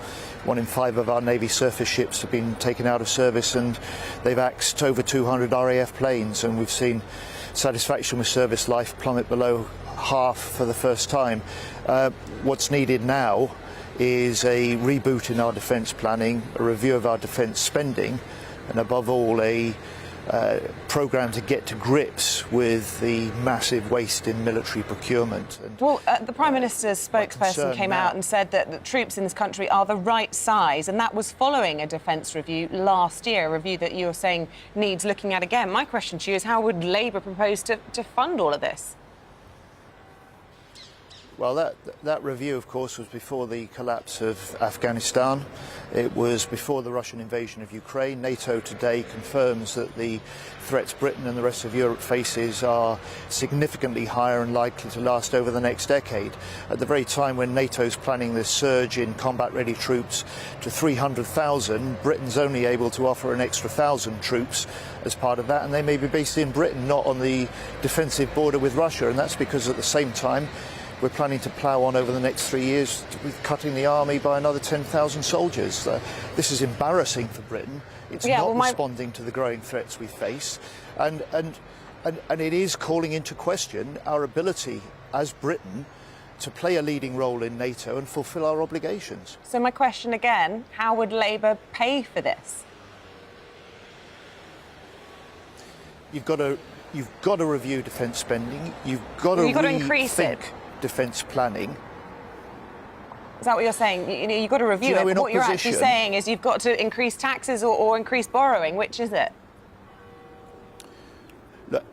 Speaker 11: 1 in 5 of our Navy surface ships have been taken out of service, and they've axed over 200 RAF planes, and we've seen satisfaction with service life plummet below half for the first time. What's needed now is a reboot in our defence planning, a review of our defence spending, and above all a programme to get to grips with the massive waste in military procurement. And
Speaker 4: well, the Prime Minister's spokesperson came out and said that the troops in this country are the right size, and that was following a defence review last year, a review that you're saying needs looking at again. My question to you is, how would Labour propose to fund all of this?
Speaker 11: Well, that review, of course, was before the collapse of Afghanistan. It was before the Russian invasion of Ukraine. NATO today confirms that the threats Britain and the rest of Europe faces are significantly higher and likely to last over the next decade. At the very time when NATO's planning this surge in combat-ready troops to 300,000, Britain's only able to offer an extra 1,000 troops as part of that, and they may be based in Britain, not on the defensive border with Russia, and that's because at the same time we're planning to plough on over the next 3 years with cutting the army by another 10,000 soldiers. This is embarrassing for Britain. It's not responding to the growing threats we face, and it is calling into question our ability as Britain to play a leading role in NATO and fulfil our obligations.
Speaker 4: So my question again, how would Labour pay for this? You've got
Speaker 11: to review defence spending. You've got to
Speaker 4: increase it.
Speaker 11: Defence planning.
Speaker 4: Is that what you're saying? You've got to review it. But what you're actually saying is you've got to increase taxes or increase borrowing. Which is it?
Speaker 11: Look,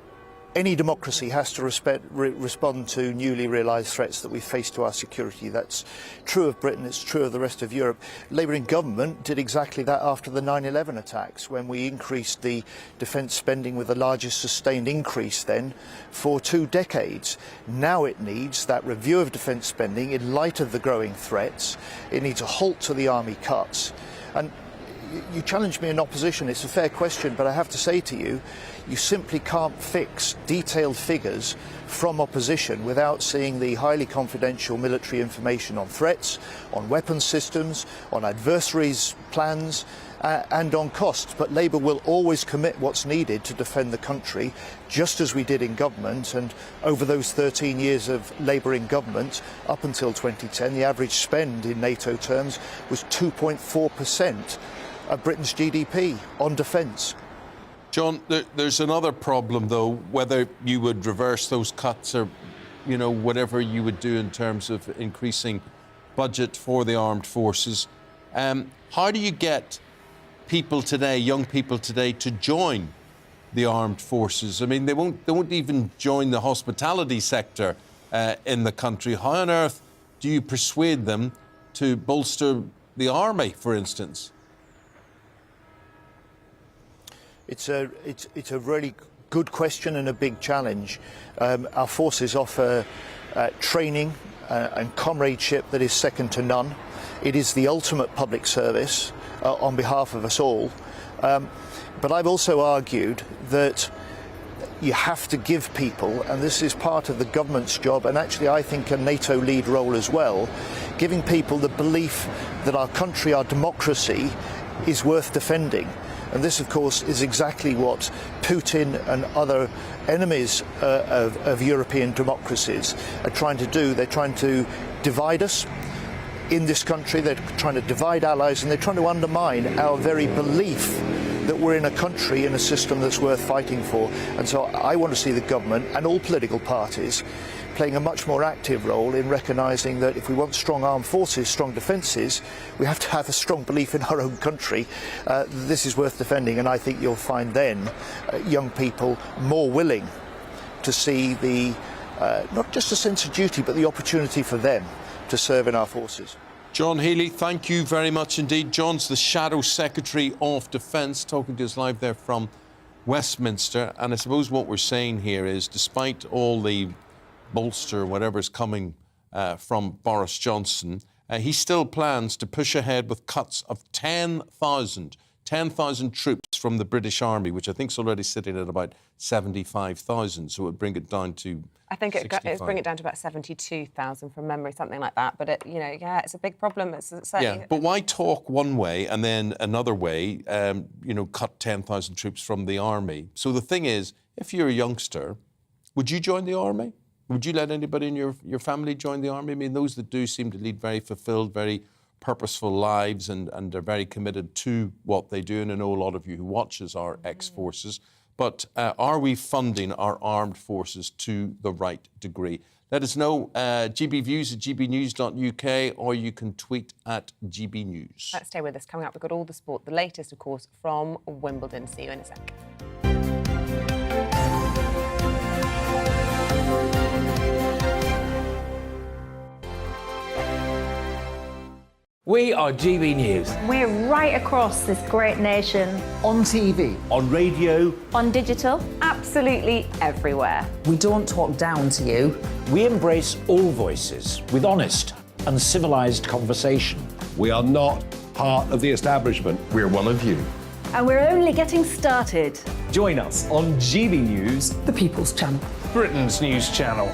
Speaker 11: any democracy has to respond to newly realised threats that we face to our security. That's true of Britain, it's true of the rest of Europe. Labour in government did exactly that after the 9/11 attacks, when we increased the defence spending with the largest sustained increase then for 2 decades. Now it needs that review of defence spending in light of the growing threats. It needs a halt to the army cuts. And you challenged me in opposition. It's a fair question, but I have to say to you, you simply can't fix detailed figures from opposition without seeing the highly confidential military information on threats, on weapons systems, on adversaries' plans, and on costs. But Labour will always commit what's needed to defend the country, just as we did in government. And over those 13 years of Labour in government, up until 2010, the average spend in NATO terms was 2.4% of Britain's GDP on defence.
Speaker 3: John, there's another problem, though, whether you would reverse those cuts or, whatever you would do in terms of increasing budget for the armed forces. How do you get people today, young people today, to join the armed forces? I mean, they won't even join the hospitality sector in the country. How on earth do you persuade them to bolster the army, for instance?
Speaker 11: It's a really good question and a big challenge. Our forces offer training and comradeship that is second to none. It is the ultimate public service on behalf of us all. But I've also argued that you have to give people, and this is part of the government's job, and actually I think a NATO lead role as well, giving people the belief that our country, our democracy, is worth defending. And this, of course, is exactly what Putin and other enemies of European democracies are trying to do. They're trying to divide us in this country, they're trying to divide allies, and they're trying to undermine our very belief that we're in a country, in a system that's worth fighting for. And so I want to see the government and all political parties playing a much more active role in recognising that if we want strong armed forces, strong defences, we have to have a strong belief in our own country. This is worth defending, and I think you'll find then young people more willing to see the not just a sense of duty, but the opportunity for them to serve in our forces.
Speaker 3: John Healy, thank you very much indeed. John's the Shadow Secretary of Defence, talking to us live there from Westminster. And I suppose what we're saying here is, despite all the bolster, whatever's coming from Boris Johnson, he still plans to push ahead with cuts of 10,000 troops from the British Army, which I think is already sitting at about 75,000. So it would bring it down to
Speaker 4: I think it bring it down to about 72,000 from memory, something like that. But it's a big problem.
Speaker 3: But why talk one way and then another way? Cut 10,000 troops from the army. So the thing is, if you're a youngster, would you join the army? Would you let anybody in your family join the army? I mean, those that do seem to lead very fulfilled, very purposeful lives, and are very committed to what they do. And I know a lot of you who watches are ex-forces. But are we funding our armed forces to the right degree? Let us know, gbviews@gbnews.uk, or you can tweet at gbnews.
Speaker 4: Let's stay with us. Coming up, we've got all the sport, the latest, of course, from Wimbledon. See you in a sec.
Speaker 1: We are GB News.
Speaker 6: We're right across this great nation.
Speaker 22: On TV.
Speaker 15: On radio.
Speaker 6: On digital. Absolutely everywhere.
Speaker 15: We don't talk down to you. We embrace all voices with honest and civilised conversation.
Speaker 16: We are not part of the establishment. We're one of you.
Speaker 14: And we're only getting started.
Speaker 17: Join us on GB News,
Speaker 22: The People's Channel.
Speaker 17: Britain's news channel.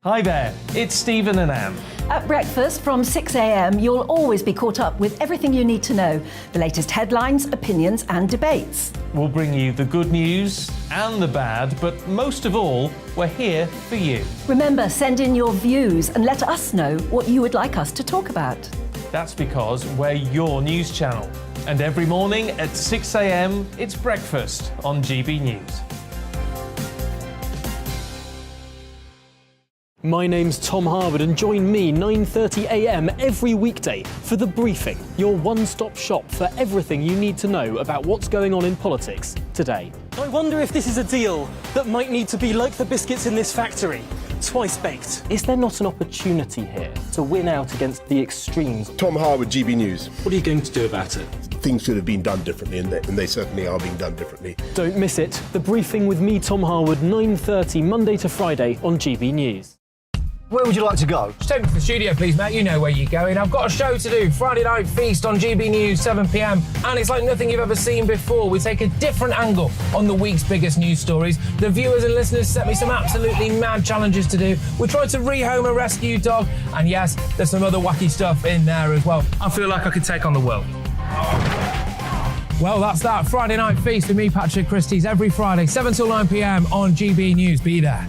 Speaker 17: Hi there, it's Stephen and Anne.
Speaker 14: At breakfast from 6 a.m, you'll always be caught up with everything you need to know, the latest headlines, opinions and debates.
Speaker 17: We'll bring you the good news and the bad, but most of all, we're here for you.
Speaker 14: Remember, send in your views and let us know what you would like us to talk about.
Speaker 17: That's because we're your news channel. And every morning at 6 a.m, it's breakfast on GB News.
Speaker 18: My name's Tom Harwood, and join me 9:30 a.m. every weekday for The Briefing, your one-stop shop for everything you need to know about what's going on in politics today.
Speaker 19: I wonder if this is a deal that might need to be like the biscuits in this factory, twice baked.
Speaker 18: Is there not an opportunity here to win out against the extremes?
Speaker 5: Tom Harwood, GB News.
Speaker 18: What are you going to do about it?
Speaker 5: Things should have been done differently, and they certainly are being done differently.
Speaker 18: Don't miss it. The Briefing with me, Tom Harwood, 9:30 Monday to Friday on GB News.
Speaker 2: Where would you like to go?
Speaker 1: Just take me to the studio, please, Matt. You know where you're going. I've got a show to do. Friday Night Feast on GB News, 7 p.m. And it's like nothing you've ever seen before. We take a different angle on the week's biggest news stories. The viewers and listeners set me some absolutely mad challenges to do. We tried to rehome a rescue dog. And yes, there's some other wacky stuff in there as well. I feel like I could take on the world. Well, that's that. Friday Night Feast with me, Patrick Christie's, every Friday, 7 till 9 p.m. on GB News. Be there.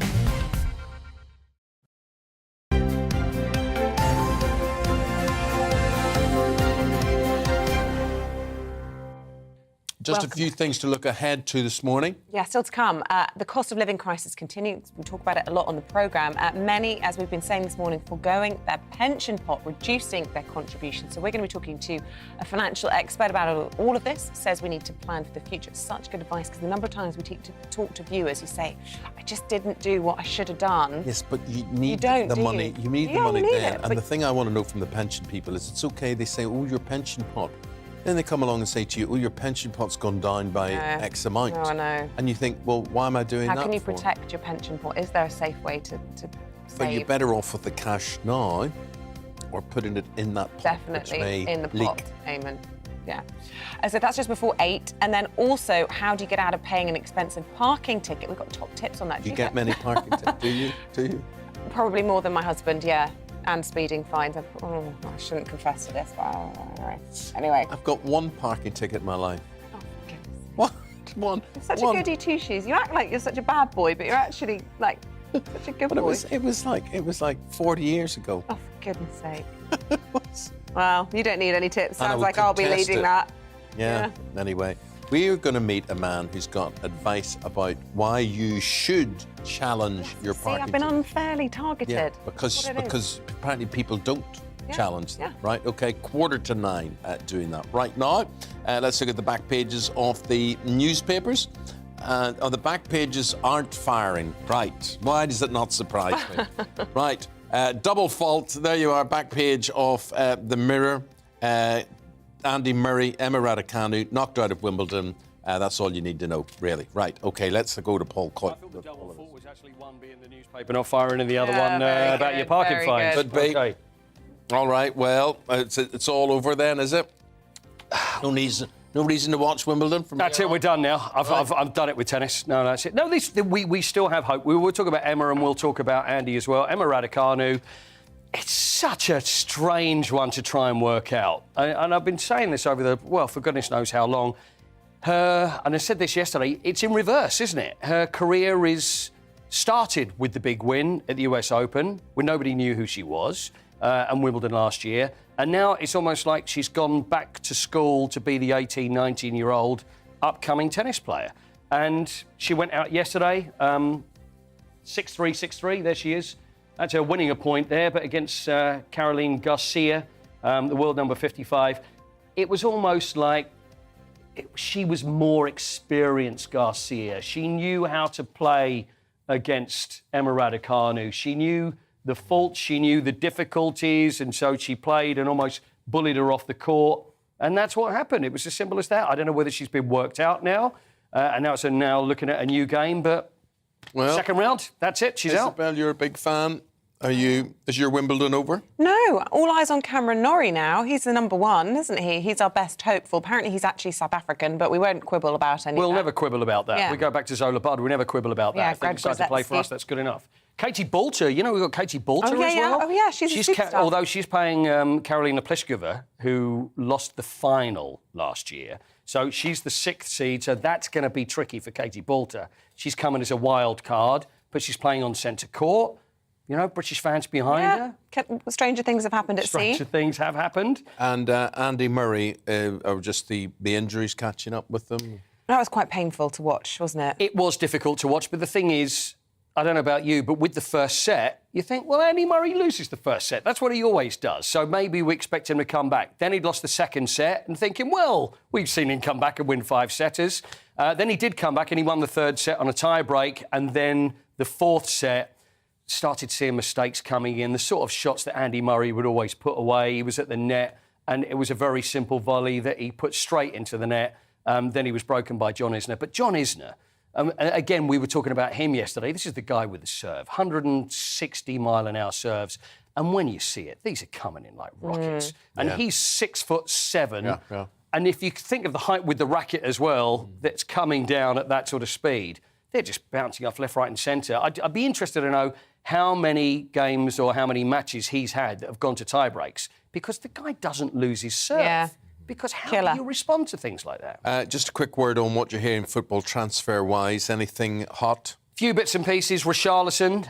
Speaker 3: Just a few things to look ahead to this morning.
Speaker 4: Yeah, still to come. The cost of living crisis continues. We talk about it a lot on the programme. Many, as we've been saying this morning, foregoing their pension pot, reducing their contributions. So we're going to be talking to a financial expert about all of this. Says we need to plan for the future. It's such good advice, because the number of times we talk to viewers who say, I just didn't do what I should have done.
Speaker 3: Yes, but you need the money. You need the money then. And the thing I want to know from the pension people is, it's okay, they say, oh, your pension pot. Then they come along and say to you, oh, your pension pot's gone down by X amount.
Speaker 4: No, I know.
Speaker 3: And you think, well, why am I doing that
Speaker 4: How can you
Speaker 3: for?
Speaker 4: protect your pension pot? Is there a safe way to save?
Speaker 3: But you're better off with the cash now, or putting it in that pot.
Speaker 4: Definitely in the pot, Eamonn. Yeah. So that's just before 8. And then also, how do you get out of paying an expensive parking ticket? We've got top tips on that.
Speaker 3: Do you get many parking tickets? Do you?
Speaker 4: Probably more than my husband, yeah. And speeding fines. I shouldn't confess to this, but anyway.
Speaker 3: I've got one parking ticket in my life.
Speaker 4: Oh, goodness.
Speaker 3: What? One.
Speaker 4: You're such a goody two-shoes. You act like you're such a bad boy, but you're actually, like, Such a good
Speaker 3: But
Speaker 4: boy.
Speaker 3: it was like 40 years ago.
Speaker 4: Oh, for goodness sake. Well, you don't need any tips.
Speaker 3: And I
Speaker 4: Sounds
Speaker 3: would
Speaker 4: like I'll be
Speaker 3: contest
Speaker 4: leading
Speaker 3: it.
Speaker 4: that.
Speaker 3: Yeah. Anyway, we are going to meet a man who's got advice about why you should challenge your
Speaker 4: See,
Speaker 3: party.
Speaker 4: I've been unfairly targeted.
Speaker 3: Yeah,
Speaker 4: That's what it is.
Speaker 3: because apparently people don't challenge them,
Speaker 4: yeah.
Speaker 3: right? Okay, 8:45 at doing that. Right now, let's look at the back pages of the newspapers. The back pages aren't firing. Right. Why does it not surprise me? Right. Double fault. There you are, back page of the Mirror. Andy Murray, Emma Raducanu, knocked out of Wimbledon. That's all you need to know, really. Right, OK, let's go to Paul Coyle.
Speaker 12: I thought the double fault was actually one being the newspaper not firing and the other one
Speaker 4: very
Speaker 12: about
Speaker 4: good,
Speaker 12: your parking
Speaker 4: very
Speaker 12: fines.
Speaker 4: good.
Speaker 3: Could be.
Speaker 12: Okay.
Speaker 3: All right, well, it's all over then, is it? No reason to watch Wimbledon from
Speaker 12: That's
Speaker 3: here
Speaker 12: it,
Speaker 3: on?
Speaker 12: we're done now. I've done it with tennis. No, that's it. No, we still have hope. We will talk about Emma and we'll talk about Andy as well. Emma Raducanu, it's such a strange one to try and work out. And I've been saying this for goodness knows how long. And I said this yesterday, it's in reverse, isn't it? Her career is started with the big win at the US Open, when nobody knew who she was, and Wimbledon last year. And now it's almost like she's gone back to school to be the 18, 19-year-old upcoming tennis player. And she went out yesterday, 6-3, 6-3, there she is. That's her winning a point there, but against Caroline Garcia, the world number 55. It was almost like she was more experienced, Garcia. She knew how to play against Emma Raducanu. She knew the faults, she knew the difficulties, and so she played and almost bullied her off the court. And that's what happened. It was as simple as that. I don't know whether she's been worked out now, and now it's now looking at a new game, but second round, that's it, she's out.
Speaker 3: Isabel, you're a big fan. Is your Wimbledon over?
Speaker 4: No, all eyes on Cameron Norrie now. He's the number one, isn't he? He's our best hopeful. Apparently he's actually South African, but we won't quibble about any
Speaker 12: We'll
Speaker 4: of that.
Speaker 12: never quibble about that.
Speaker 4: Yeah.
Speaker 12: We go back to Zola Bud, we never quibble about that.
Speaker 4: Yeah,
Speaker 12: If they
Speaker 4: Greg
Speaker 12: decide to play for
Speaker 4: Brzezinski.
Speaker 12: us, that's good enough. Katie Boulter, we've got Katie Boulter
Speaker 4: Oh, yeah,
Speaker 12: as
Speaker 4: yeah.
Speaker 12: well.
Speaker 4: Oh, yeah, she's a superstar.
Speaker 12: Although she's playing Karolina Pliskova, who lost the final last year. So she's the 6th seed, so that's going to be tricky for Katie Boulter. She's coming as a wild card, but she's playing on centre court. British fans behind her.
Speaker 4: Stranger things have happened at sea.
Speaker 12: Stranger things have happened.
Speaker 3: And Andy Murray, are just the injuries catching up with them?
Speaker 4: That was quite painful to watch, wasn't it?
Speaker 12: It was difficult to watch, but the thing is, I don't know about you, but with the first set, you think, well, Andy Murray loses the first set. That's what he always does. So maybe we expect him to come back. Then he'd lost the second set and thinking, well, we've seen him come back and win 5-setters. Then he did come back and he won the third set on a tie-break. And then the fourth set, started seeing mistakes coming in, the sort of shots that Andy Murray would always put away. He was at the net, and it was a very simple volley that he put straight into the net. Then he was broken by John Isner. But John Isner, again, we were talking about him yesterday. This is the guy with the serve, 160-mile-an-hour serves. And when you see it, these are coming in like rockets. And he's 6'7".
Speaker 3: Yeah.
Speaker 12: And if you think of the height with the racket as well, that's coming down at that sort of speed, they're just bouncing off left, right and centre. I'd be interested to know how many games or how many matches he's had that have gone to tie-breaks, because the guy doesn't lose his serve.
Speaker 4: Yeah.
Speaker 12: Because how do you respond to things like that?
Speaker 3: Just a quick word on what you're hearing football transfer-wise. Anything hot?
Speaker 12: Few bits and pieces. Richarlison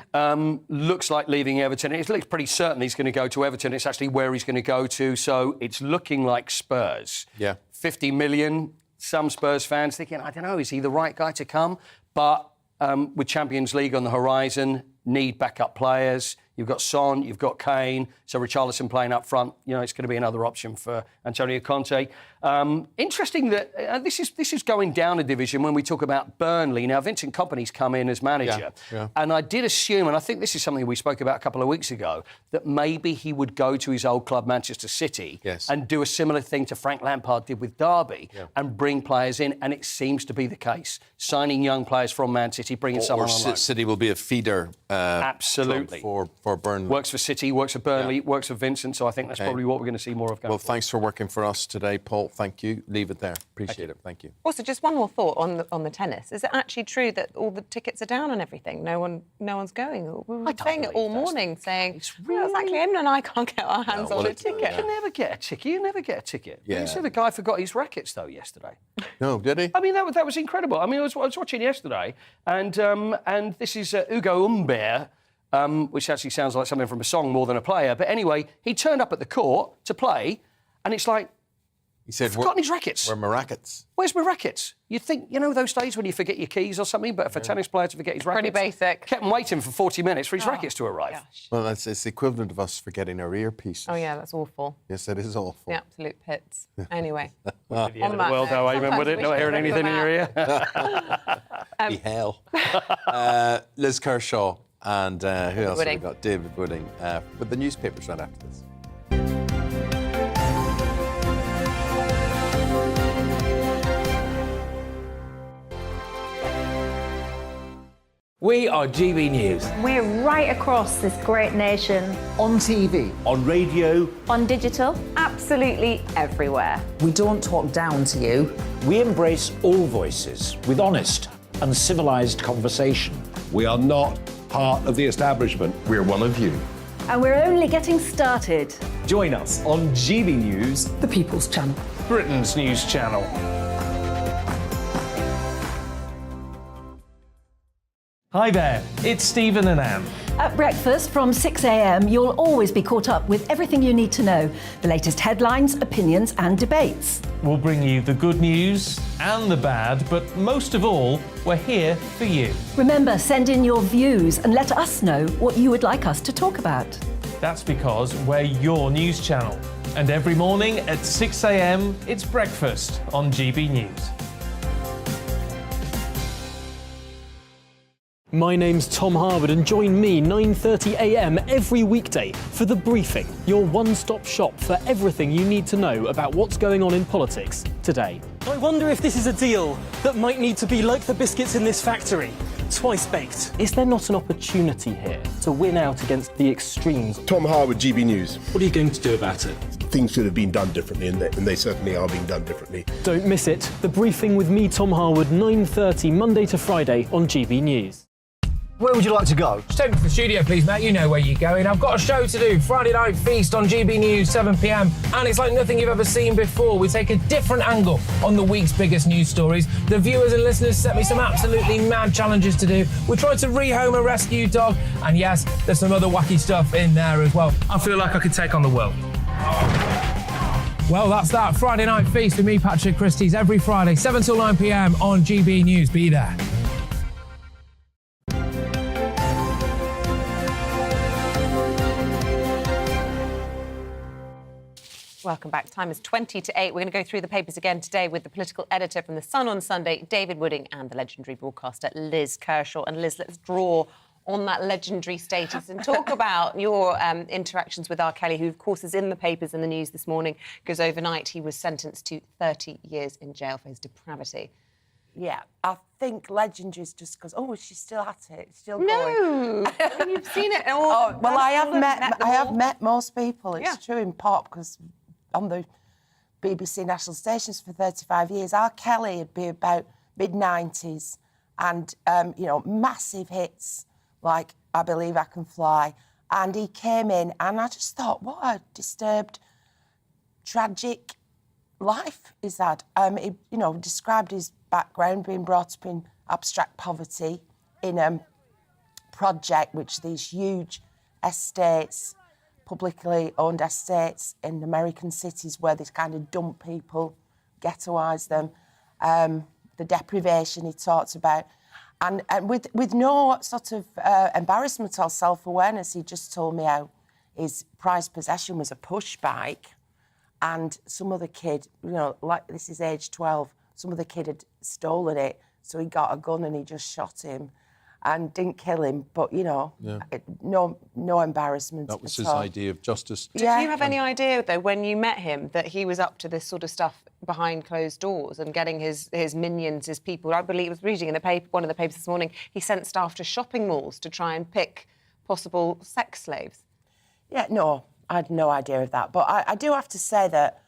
Speaker 12: looks like leaving Everton. It looks pretty certain he's going to go to Everton. It's actually where he's going to go to. So it's looking like Spurs.
Speaker 3: Yeah.
Speaker 12: 50 million. Some Spurs fans thinking, I don't know, is he the right guy to come? But with Champions League on the horizon, need backup players. You've got Son, you've got Kane, so Richarlison playing up front. It's going to be another option for Antonio Conte. Interesting that this is going down a division when we talk about Burnley. Now, Vincent Kompany's come in as manager.
Speaker 3: Yeah.
Speaker 12: And I did assume, and I think this is something we spoke about a couple of weeks ago, that maybe he would go to his old club, Manchester City, and do a similar thing to Frank Lampard did with Derby and bring players in. And it seems to be the case. Signing young players from Man City, bringing someone on.
Speaker 3: City will be a feeder
Speaker 12: absolutely
Speaker 3: for for Burnley.
Speaker 12: Works for City, works for Burnley, works for Vincent, so I think that's probably what we're going to see more of going
Speaker 3: Well,
Speaker 12: forward.
Speaker 3: thanks for working for us today, Paul. Thank you. Leave it there. Appreciate it. Thank you.
Speaker 4: Also, just one more thought on the tennis. Is it actually true that all the tickets are down and everything? No one's going. We were saying it all morning, saying exactly. Eamonn and I can't get our hands on a ticket.
Speaker 12: You never get a ticket. You never get a ticket.
Speaker 3: Yeah.
Speaker 12: You said the guy forgot his rackets though yesterday.
Speaker 3: No, did he?
Speaker 12: I mean, that was incredible. I mean, I was watching yesterday, and this is Ugo Humbert, which actually sounds like something from a song more than a player. But anyway, he turned up at the court to play, and it's like,
Speaker 3: he said,
Speaker 12: forgotten his rackets.
Speaker 3: Where are my rackets?
Speaker 12: Where's my rackets? You'd think, those days when you forget your keys or something, but for a tennis player to forget his rackets...
Speaker 4: Pretty basic.
Speaker 12: Kept him waiting for 40 minutes for his rackets to arrive.
Speaker 4: Gosh.
Speaker 3: Well, it's the equivalent of us forgetting our earpieces.
Speaker 4: Oh, yeah, that's awful.
Speaker 3: Yes, it is awful.
Speaker 4: The absolute pits. Anyway.
Speaker 12: At the end of the world, though, Eamonn, would it? Not hearing anything in your ear?
Speaker 3: Be hell. Liz Kershaw and who else have we got? David Wooding. But the newspapers right after this.
Speaker 1: We are GB News.
Speaker 6: We're right across this great nation.
Speaker 22: On TV.
Speaker 15: On radio.
Speaker 6: On digital. Absolutely everywhere.
Speaker 15: We don't talk down to you. We embrace all voices with honest and civilised conversation.
Speaker 16: We are not part of the establishment. We're one of you.
Speaker 14: And we're only getting started.
Speaker 17: Join us on GB News,
Speaker 22: The People's Channel.
Speaker 17: Britain's news channel. Hi there, it's Stephen and Anne.
Speaker 14: At breakfast from 6 a.m, you'll always be caught up with everything you need to know, the latest headlines, opinions and debates.
Speaker 17: We'll bring you the good news and the bad, but most of all, we're here for you.
Speaker 14: Remember, send in your views and let us know what you would like us to talk about.
Speaker 17: That's because we're your news channel. And every morning at 6 a.m, it's breakfast on GB News.
Speaker 18: My name's Tom Harwood and join me 9:30 a.m. every weekday for The Briefing, your one-stop shop for everything you need to know about what's going on in politics today.
Speaker 19: I wonder if this is a deal that might need to be like the biscuits in this factory, twice baked.
Speaker 18: Is there not an opportunity here to win out against the extremes?
Speaker 5: Tom Harwood, GB News.
Speaker 18: What are you going to do about it?
Speaker 5: Things should have been done differently, and they certainly are being done differently.
Speaker 18: Don't miss it. The Briefing with me, Tom Harwood, 9:30 Monday to Friday on GB News.
Speaker 2: Where would you like to go?
Speaker 1: Just take me to the studio, please, mate. You know where you're going. I've got a show to do. Friday Night Feast on GB News, 7 p.m. And it's like nothing you've ever seen before. We take a different angle on the week's biggest news stories. The viewers and listeners set me some absolutely mad challenges to do. We tried to rehome a rescue dog. And yes, there's some other wacky stuff in there as well. I feel like I could take on the world. Well, that's that. Friday Night Feast with me, Patrick Christie's, every Friday, 7 till 9 p.m. on GB News. Be there.
Speaker 4: Welcome back. Time is 20 to 8. We're going to go through the papers again today with the political editor from The Sun on Sunday, David Wooding, and the legendary broadcaster Liz Kershaw. And Liz, let's draw on that legendary status and talk about your interactions with R. Kelly, who, of course, is in the papers and the news this morning, because overnight he was sentenced to 30 years in jail for his depravity.
Speaker 7: Yeah, I think legendary is just because, she's still at it, still going.
Speaker 4: No, I mean, you've seen it all.
Speaker 7: Well, I have met most people. It's true in pop, because on the BBC national stations for 35 years, R. Kelly would be about mid-90s, and massive hits like I Believe I Can Fly, and he came in, and I just thought, what a disturbed, tragic life is that. He, described his background, being brought up in abstract poverty in a project which these huge estates, publicly owned estates in American cities where they kind of dump people, ghettoise them, the deprivation he talked about. And with no sort of embarrassment or self-awareness, he just told me how his prized possession was a push bike, and some other kid, like this is age 12, some other kid had stolen it, so he got a gun and he just shot him and didn't kill him, but, no embarrassment.
Speaker 3: That was his idea of justice.
Speaker 4: Did you have any idea, though, when you met him, that he was up to this sort of stuff behind closed doors and getting his minions, his people? I believe, I was reading in the paper, one of the papers this morning, he sent staff to shopping malls to try and pick possible sex slaves?
Speaker 7: Yeah, no, I had no idea of that. But I do have to say that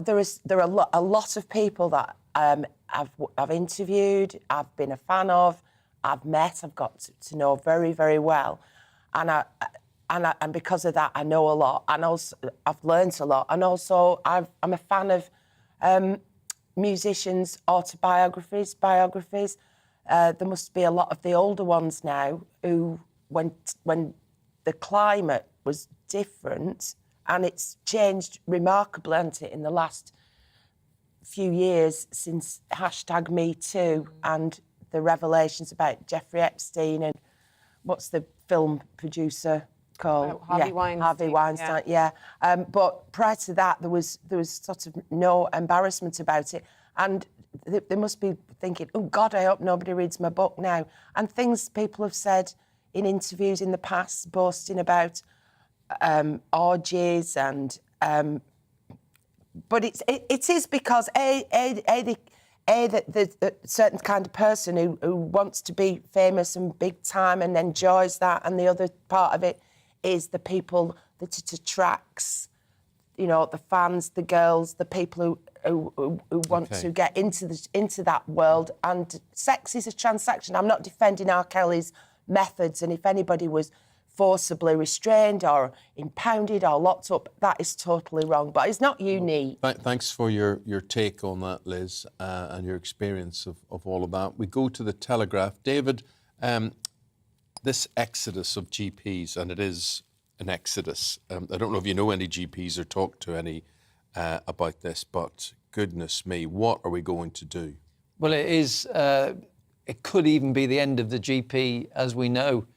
Speaker 7: there are a lot of people that I've interviewed, I've been a fan of, I've met, I've got to know very, very well, and because of that, I know a lot, and also I've learnt a lot, and also I'm a fan of musicians' autobiographies, biographies. There must be a lot of the older ones now who, when the climate was different, and it's changed remarkably, hasn't it, in the last few years since #MeToo and the revelations about Jeffrey Epstein and what's the film producer called?
Speaker 4: Harvey Weinstein.
Speaker 7: Harvey Weinstein, yeah. But prior to that, there was sort of no embarrassment about it. And they must be thinking, oh, God, I hope nobody reads my book now. And things people have said in interviews in the past, boasting about orgies and... but it is because, there's a certain kind of person who wants to be famous and big time and enjoys that, and the other part of it is the people that it attracts, you know, the fans, the girls, the people who want to get into that world. And sex is a transaction. I'm not defending R. Kelly's methods, and if anybody was forcibly restrained or impounded or locked up, that is totally wrong. But it's not unique.
Speaker 3: Thanks for your take on that, Liz, and your experience of all of that. We go to the Telegraph. David, this exodus of GPs, and it is an exodus. I don't know if you know any GPs or talk to any about this, but goodness me, what are we going to do?
Speaker 9: Well, it is. It could even be the end of the GP as we know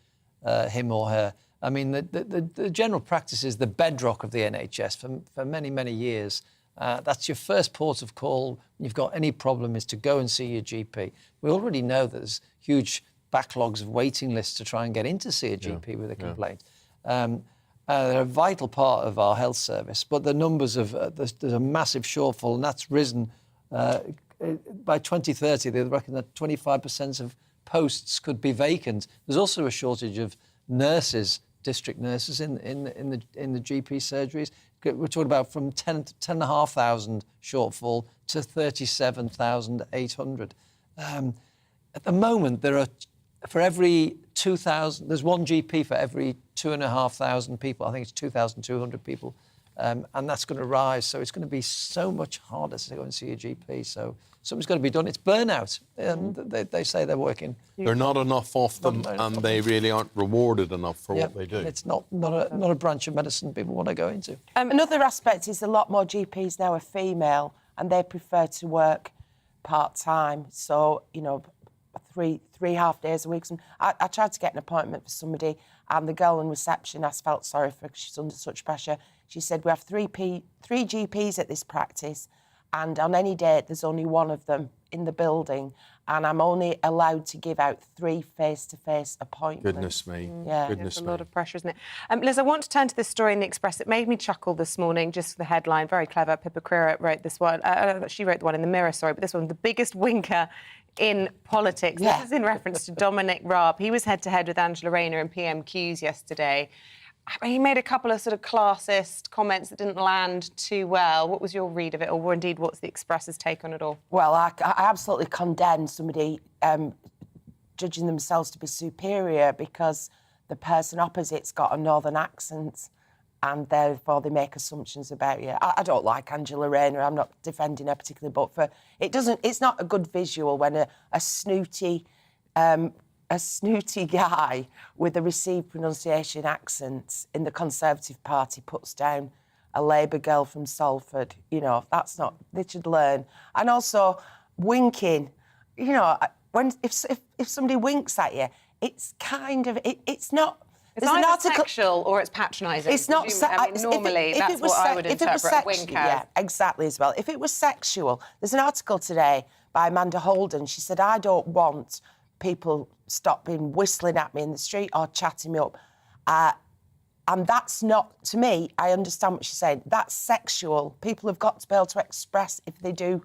Speaker 9: him or her. I mean, the general practice is the bedrock of the NHS for many, many years. That's your first port of call when you've got any problem, is to go and see your GP. We already know that there's huge backlogs of waiting lists to try and get in to see a GP with a complaint. They're a vital part of our health service, but the numbers there's a massive shortfall, and that's risen. By 2030, they reckon that 25% of posts could be vacant. There's also a shortage of nurses, district nurses in the GP surgeries. We're talking about from 10,500 shortfall to 37,800. At the moment, there are, for every 2,000, there's one GP for every 2,500 people. I think it's 2,200 people. And that's going to rise. So it's going to be so much harder to go and see a GP. So something's got to be done. It's burnout. They say they're working.
Speaker 3: There are not enough of them, and they really aren't rewarded enough for what they do.
Speaker 9: It's not a branch of medicine people want to go into.
Speaker 7: Another aspect is a lot more GPs now are female, and they prefer to work part-time. So, you know, three half days a week. I tried to get an appointment for somebody, and the girl in reception, I felt sorry for her because she's under such pressure. She said, we have three GPs at this practice, and on any day there's only one of them in the building, and I'm only allowed to give out 3 face-to-face appointments.
Speaker 3: Goodness me.
Speaker 7: Yeah.
Speaker 3: Goodness
Speaker 4: There's a
Speaker 3: me.
Speaker 4: lot of pressure, isn't it? Liz, I want to turn to this story in the Express. It made me chuckle this morning, just the headline. Very clever. Pippa Crerar wrote this one. She wrote the one in the Mirror, sorry, but this one, the biggest winker in politics.
Speaker 7: Yeah.
Speaker 4: This is in reference to Dominic Raab. He was head-to-head with Angela Rayner in PMQs yesterday. He made a couple of sort of classist comments that didn't land too well. What was your read of it, or indeed what's the Express's take on it all?
Speaker 7: Well, I absolutely condemn somebody judging themselves to be superior because the person opposite's got a northern accent and therefore they make assumptions about you. I don't like Angela Rayner. I'm not defending her particularly, but it's not a good visual when a snooty guy with a received pronunciation accent in the Conservative Party puts down a Labour girl from Salford. You know, that's not... They should learn. And also, winking. You know, if somebody winks at you, it's kind of... It's not...
Speaker 4: It's either sexual or it's patronising.
Speaker 7: It's not...
Speaker 4: normally, that's what I would interpret a wink as.
Speaker 7: Yeah, exactly, as well. If it was sexual... There's an article today by Amanda Holden. She said, I don't want people stopping, whistling at me in the street or chatting me up. And that's not, to me, I understand what she's saying, that's sexual. People have got to be able to express if they do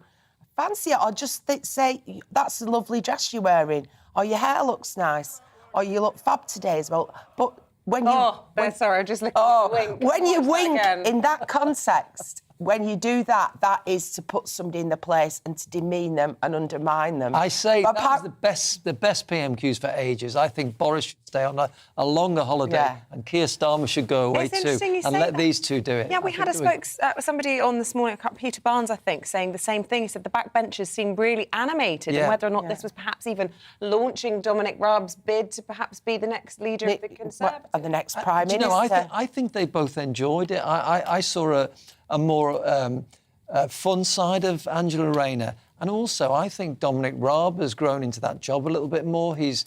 Speaker 7: fancy it, or just say, that's a lovely dress you're wearing, or your hair looks nice, or you look fab today as well. But when you...
Speaker 4: sorry, I'm just looking at the wink.
Speaker 7: When you wink
Speaker 4: again.
Speaker 7: in that context, when you do that, that is to put somebody in the place and to demean them and undermine them.
Speaker 9: I say that was the best PMQs for ages. I think Boris should stay on a longer holiday and Keir Starmer should go away too and let these two do it.
Speaker 4: Yeah, we had somebody on this morning, Peter Barnes, I think, saying the same thing. He said the backbenchers seemed really animated and whether or not this was perhaps even launching Dominic Raab's bid to perhaps be the next leader of the Conservatives.
Speaker 7: And the next Prime Minister.
Speaker 9: You know, I think they both enjoyed it. I saw a more fun side of Angela Rayner. And also, I think Dominic Raab has grown into that job a little bit more. He's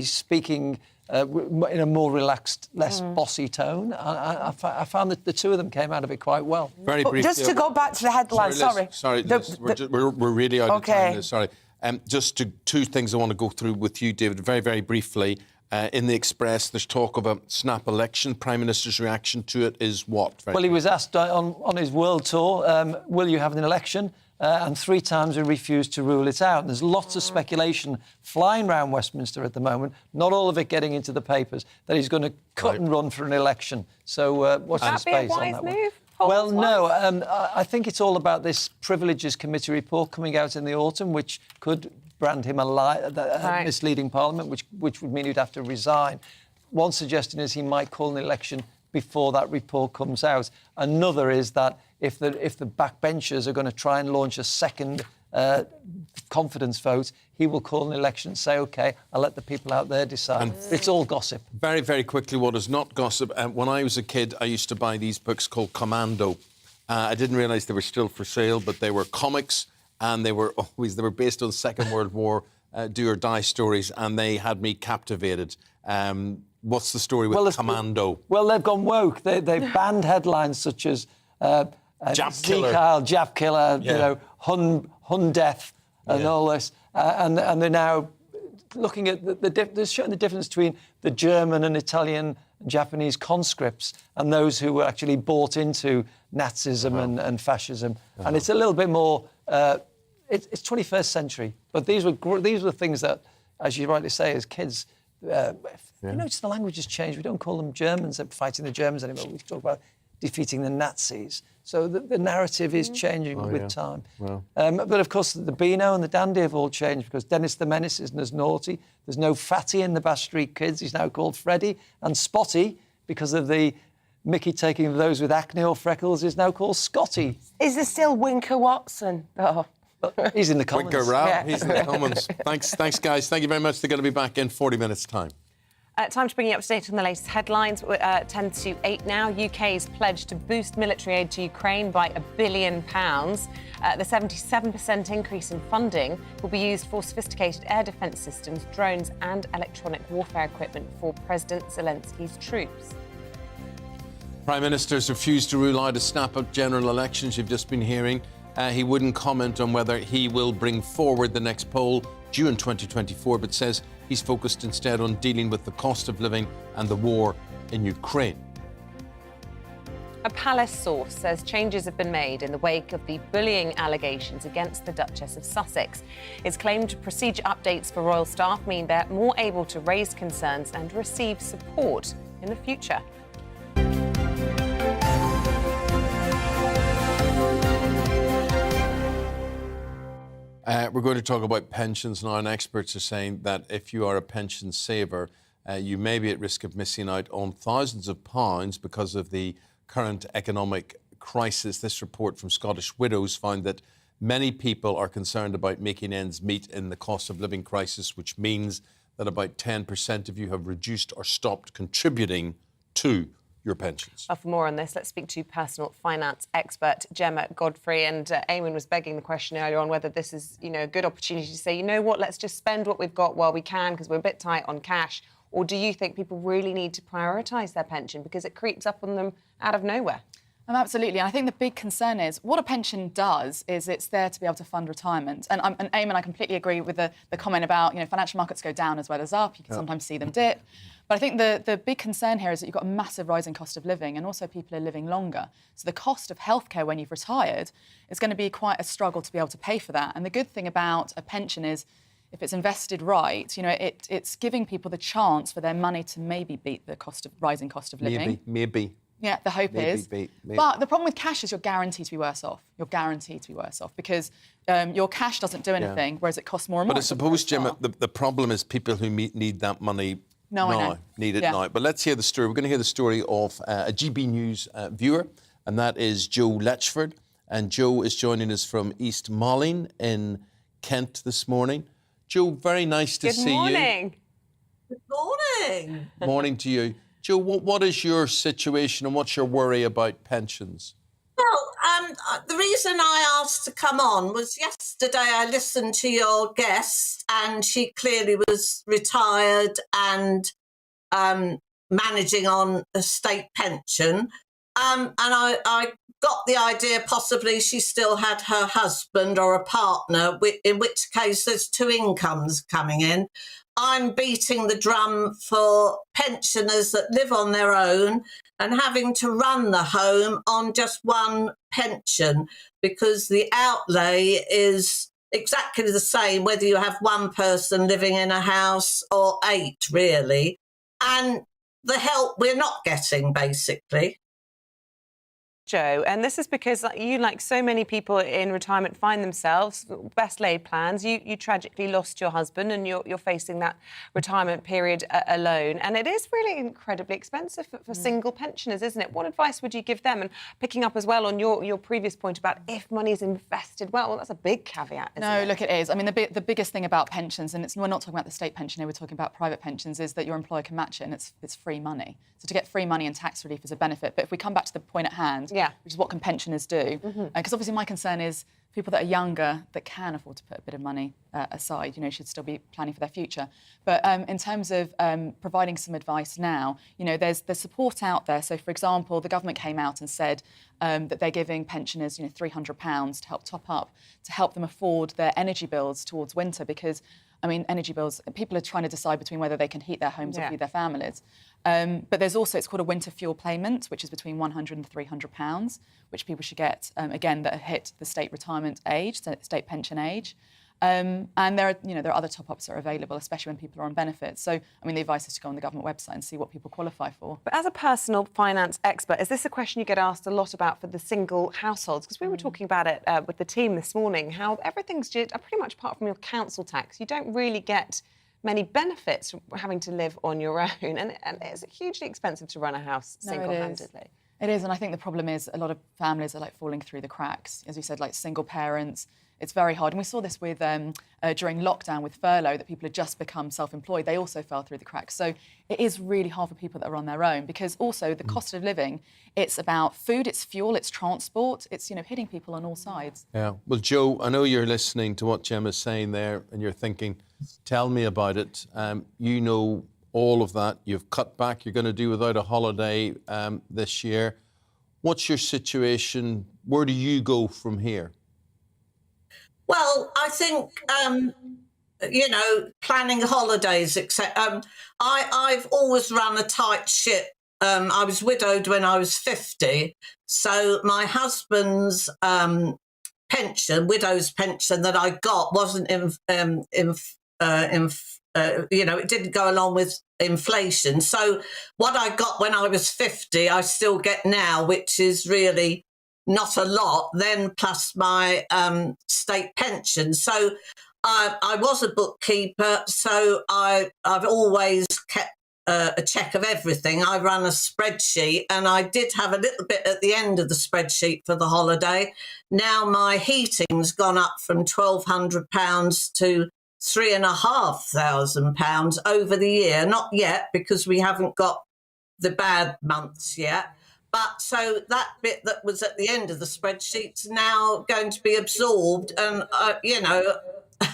Speaker 9: speaking in a more relaxed, less bossy tone. I found that the two of them came out of it quite well.
Speaker 3: Very briefly.
Speaker 7: Just to go back to the headline,
Speaker 3: we're really out of time. Sorry. Just two things I want to go through with you, David, very, very briefly. In the Express, there's talk of a snap election. Prime Minister's reaction to it is what?
Speaker 9: Well, he was asked on his world tour, will you have an election? And 3 times he refused to rule it out. And there's lots of speculation flying around Westminster at the moment, not all of it getting into the papers, that he's going to cut and run for an election. So watch the space on that one. Well, no, I think it's all about this Privileges Committee report coming out in the autumn, which could brand him a misleading Parliament, which would mean he'd have to resign. One suggestion is he might call an election before that report comes out. Another is that if the backbenchers are going to try and launch a second confidence vote, he will call an election and say, OK, I'll let the people out there decide. It's all gossip.
Speaker 3: Very, very quickly, what is not gossip? When I was a kid, I used to buy these books called Commando. I didn't realise they were still for sale, but they were comics, and they were based on Second World War do or die stories, and they had me captivated. What's the story with Commando?
Speaker 9: Well, they've gone woke. They've banned headlines such as
Speaker 3: Jap Killer,
Speaker 9: Jap Killer, you know, Hun Death, and all this, and they're now looking at they're showing the difference between the German and Italian and Japanese conscripts and those who were actually bought into Nazism and fascism, and it's a little bit more. It's 21st century, but these were things that, as you rightly say, as kids. You notice the language has changed. We don't call them Germans fighting the Germans anymore. We talk about defeating the Nazis. So the narrative is changing with time. Wow. But of course, the Beano and the Dandy have all changed because Dennis the Menace isn't as naughty. There's no Fatty in the Bash Street Kids. He's now called Freddy. And Spotty, because of the Mickey taking those with acne or freckles, is now called Scotty.
Speaker 7: Is there still Winker Watson? Oh.
Speaker 9: He's in the Commons.
Speaker 3: Winker Raab, he's in the Commons. Thanks, guys. Thank you very much. They're going to be back in 40 minutes' time.
Speaker 4: Time to bring you up to date on the latest headlines. 10 to 8 now. UK's pledged to boost military aid to Ukraine by £1 billion. The 77% increase in funding will be used for sophisticated air defence systems, drones and electronic warfare equipment for President Zelensky's troops.
Speaker 3: Prime Minister's refused to rule out a snap-up general elections you've just been hearing. He wouldn't comment on whether he will bring forward the next poll due in 2024, but says he's focused instead on dealing with the cost of living and the war in Ukraine.
Speaker 4: A palace source says changes have been made in the wake of the bullying allegations against the Duchess of Sussex. It's claimed procedure updates for royal staff mean they're more able to raise concerns and receive support in the future.
Speaker 3: We're going to talk about pensions now, and experts are saying that if you are a pension saver, you may be at risk of missing out on thousands of pounds because of the current economic crisis. This report from Scottish Widows found that many people are concerned about making ends meet in the cost of living crisis, which means that about 10% of you have reduced or stopped contributing to your pensions.
Speaker 4: For more on this, let's speak to personal finance expert Gemma Godfrey. And Eamonn was begging the question earlier on whether this is, a good opportunity to say, you know what, let's just spend what we've got while we can because we're a bit tight on cash. Or do you think people really need to prioritise their pension because it creeps up on them out of nowhere?
Speaker 13: Absolutely. And I think the big concern is what a pension does is it's there to be able to fund retirement. And Eamonn, I completely agree with the comment about, financial markets go down as well as up. You can sometimes see them dip. But I think the big concern here is that you've got a massive rising cost of living and also people are living longer. So the cost of healthcare when you've retired is going to be quite a struggle to be able to pay for that. And the good thing about a pension is if it's invested right, it's giving people the chance for their money to maybe beat the rising cost of living.
Speaker 3: Maybe.
Speaker 13: Yeah, the hope is.
Speaker 3: Maybe.
Speaker 13: But the problem with cash is you're guaranteed to be worse off. You're guaranteed to be worse off because your cash doesn't do anything, whereas it costs more and more.
Speaker 3: But I suppose, Jim, the problem is people who need that money now. Need it now. But let's hear the story. We're going to hear the story of a GB News viewer, and that is Joe Letchford. And Joe is joining us from East Malling in Kent this morning. Joe, very nice to see you.
Speaker 4: Good morning.
Speaker 10: Good morning.
Speaker 3: Morning to you. Joe, what is your situation and what's your worry about pensions?
Speaker 10: Well, the reason I asked to come on was yesterday I listened to your guest and she clearly was retired and managing on a state pension. And I got the idea possibly she still had her husband or a partner, in which case there's two incomes coming in. I'm beating the drum for pensioners that live on their own and having to run the home on just one pension because the outlay is exactly the same whether you have one person living in a house or 8, really. And the help we're not getting, basically.
Speaker 4: Joe, and this is because you, like so many people in retirement, find themselves best laid plans. You tragically lost your husband and you're facing that retirement period alone. And it is really incredibly expensive for single pensioners, isn't it? What advice would you give them? And picking up as well on your previous point about if money is invested well, that's a big caveat, isn't it?
Speaker 13: No, look, it is. I mean, the biggest thing about pensions, and we're not talking about the state pension here, we're talking about private pensions, is that your employer can match it and it's free money. So to get free money and tax relief is a benefit. But if we come back to the point at hand, which is what can pensioners do? Because obviously my concern is people that are younger that can afford to put a bit of money aside, should still be planning for their future. But in terms of providing some advice now, there's support out there. So, for example, the government came out and said that they're giving pensioners, £300 to help top up, to help them afford their energy bills towards winter because, energy bills, people are trying to decide between whether they can heat their homes or feed their families. But there's also, it's called a winter fuel payment, which is between £100 and £300, which people should get, again, that hit the state retirement age, state pension age. And there are other top-ups that are available, especially when people are on benefits. So, the advice is to go on the government website and see what people qualify for.
Speaker 4: But as a personal finance expert, is this a question you get asked a lot about for the single households? Because we were talking about it with the team this morning, how everything's pretty much apart from your council tax. You don't really get many benefits from having to live on your own. And it's hugely expensive to run a house single-handedly.
Speaker 13: It is, and I think the problem is a lot of families are falling through the cracks. As we said, single parents, it's very hard. And we saw this with during lockdown with furlough, that people had just become self-employed. They also fell through the cracks. So it is really hard for people that are on their own because also the cost of living, it's about food, it's fuel, it's transport, it's, hitting people on all sides.
Speaker 3: Yeah. Well, Joe, I know you're listening to what Gemma's saying there and you're thinking, tell me about it. You know all of that. You've cut back. You're going to do without a holiday this year. What's your situation? Where do you go from here?
Speaker 10: Well, I think, planning holidays, etc. I've always run a tight ship. I was widowed when I was 50. So my husband's pension, widow's pension that I got wasn't, it didn't go along with inflation. So what I got when I was 50, I still get now, which is really not a lot, then plus my state pension. So I was a bookkeeper, so I've always kept a check of everything. I run a spreadsheet, and I did have a little bit at the end of the spreadsheet for the holiday. Now my heating's gone up from £1,200 to £3,500 over the year. Not yet, because we haven't got the bad months yet. But so that bit that was at the end of the spreadsheet's now going to be absorbed. And,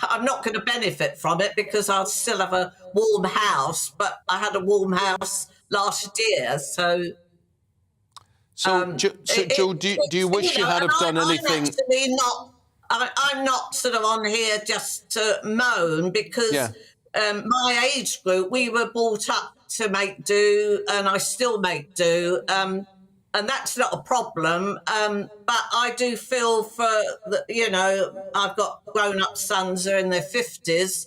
Speaker 10: I'm not going to benefit from it because I'll still have a warm house. But I had a warm house last year. So,
Speaker 3: Joe, do you wish you had have done anything?
Speaker 10: I'm not sort of on here just to moan because my age group, we were brought up to make do, and I still make do. And that's not a problem. But I do feel for, I've got grown-up sons who are in their 50s,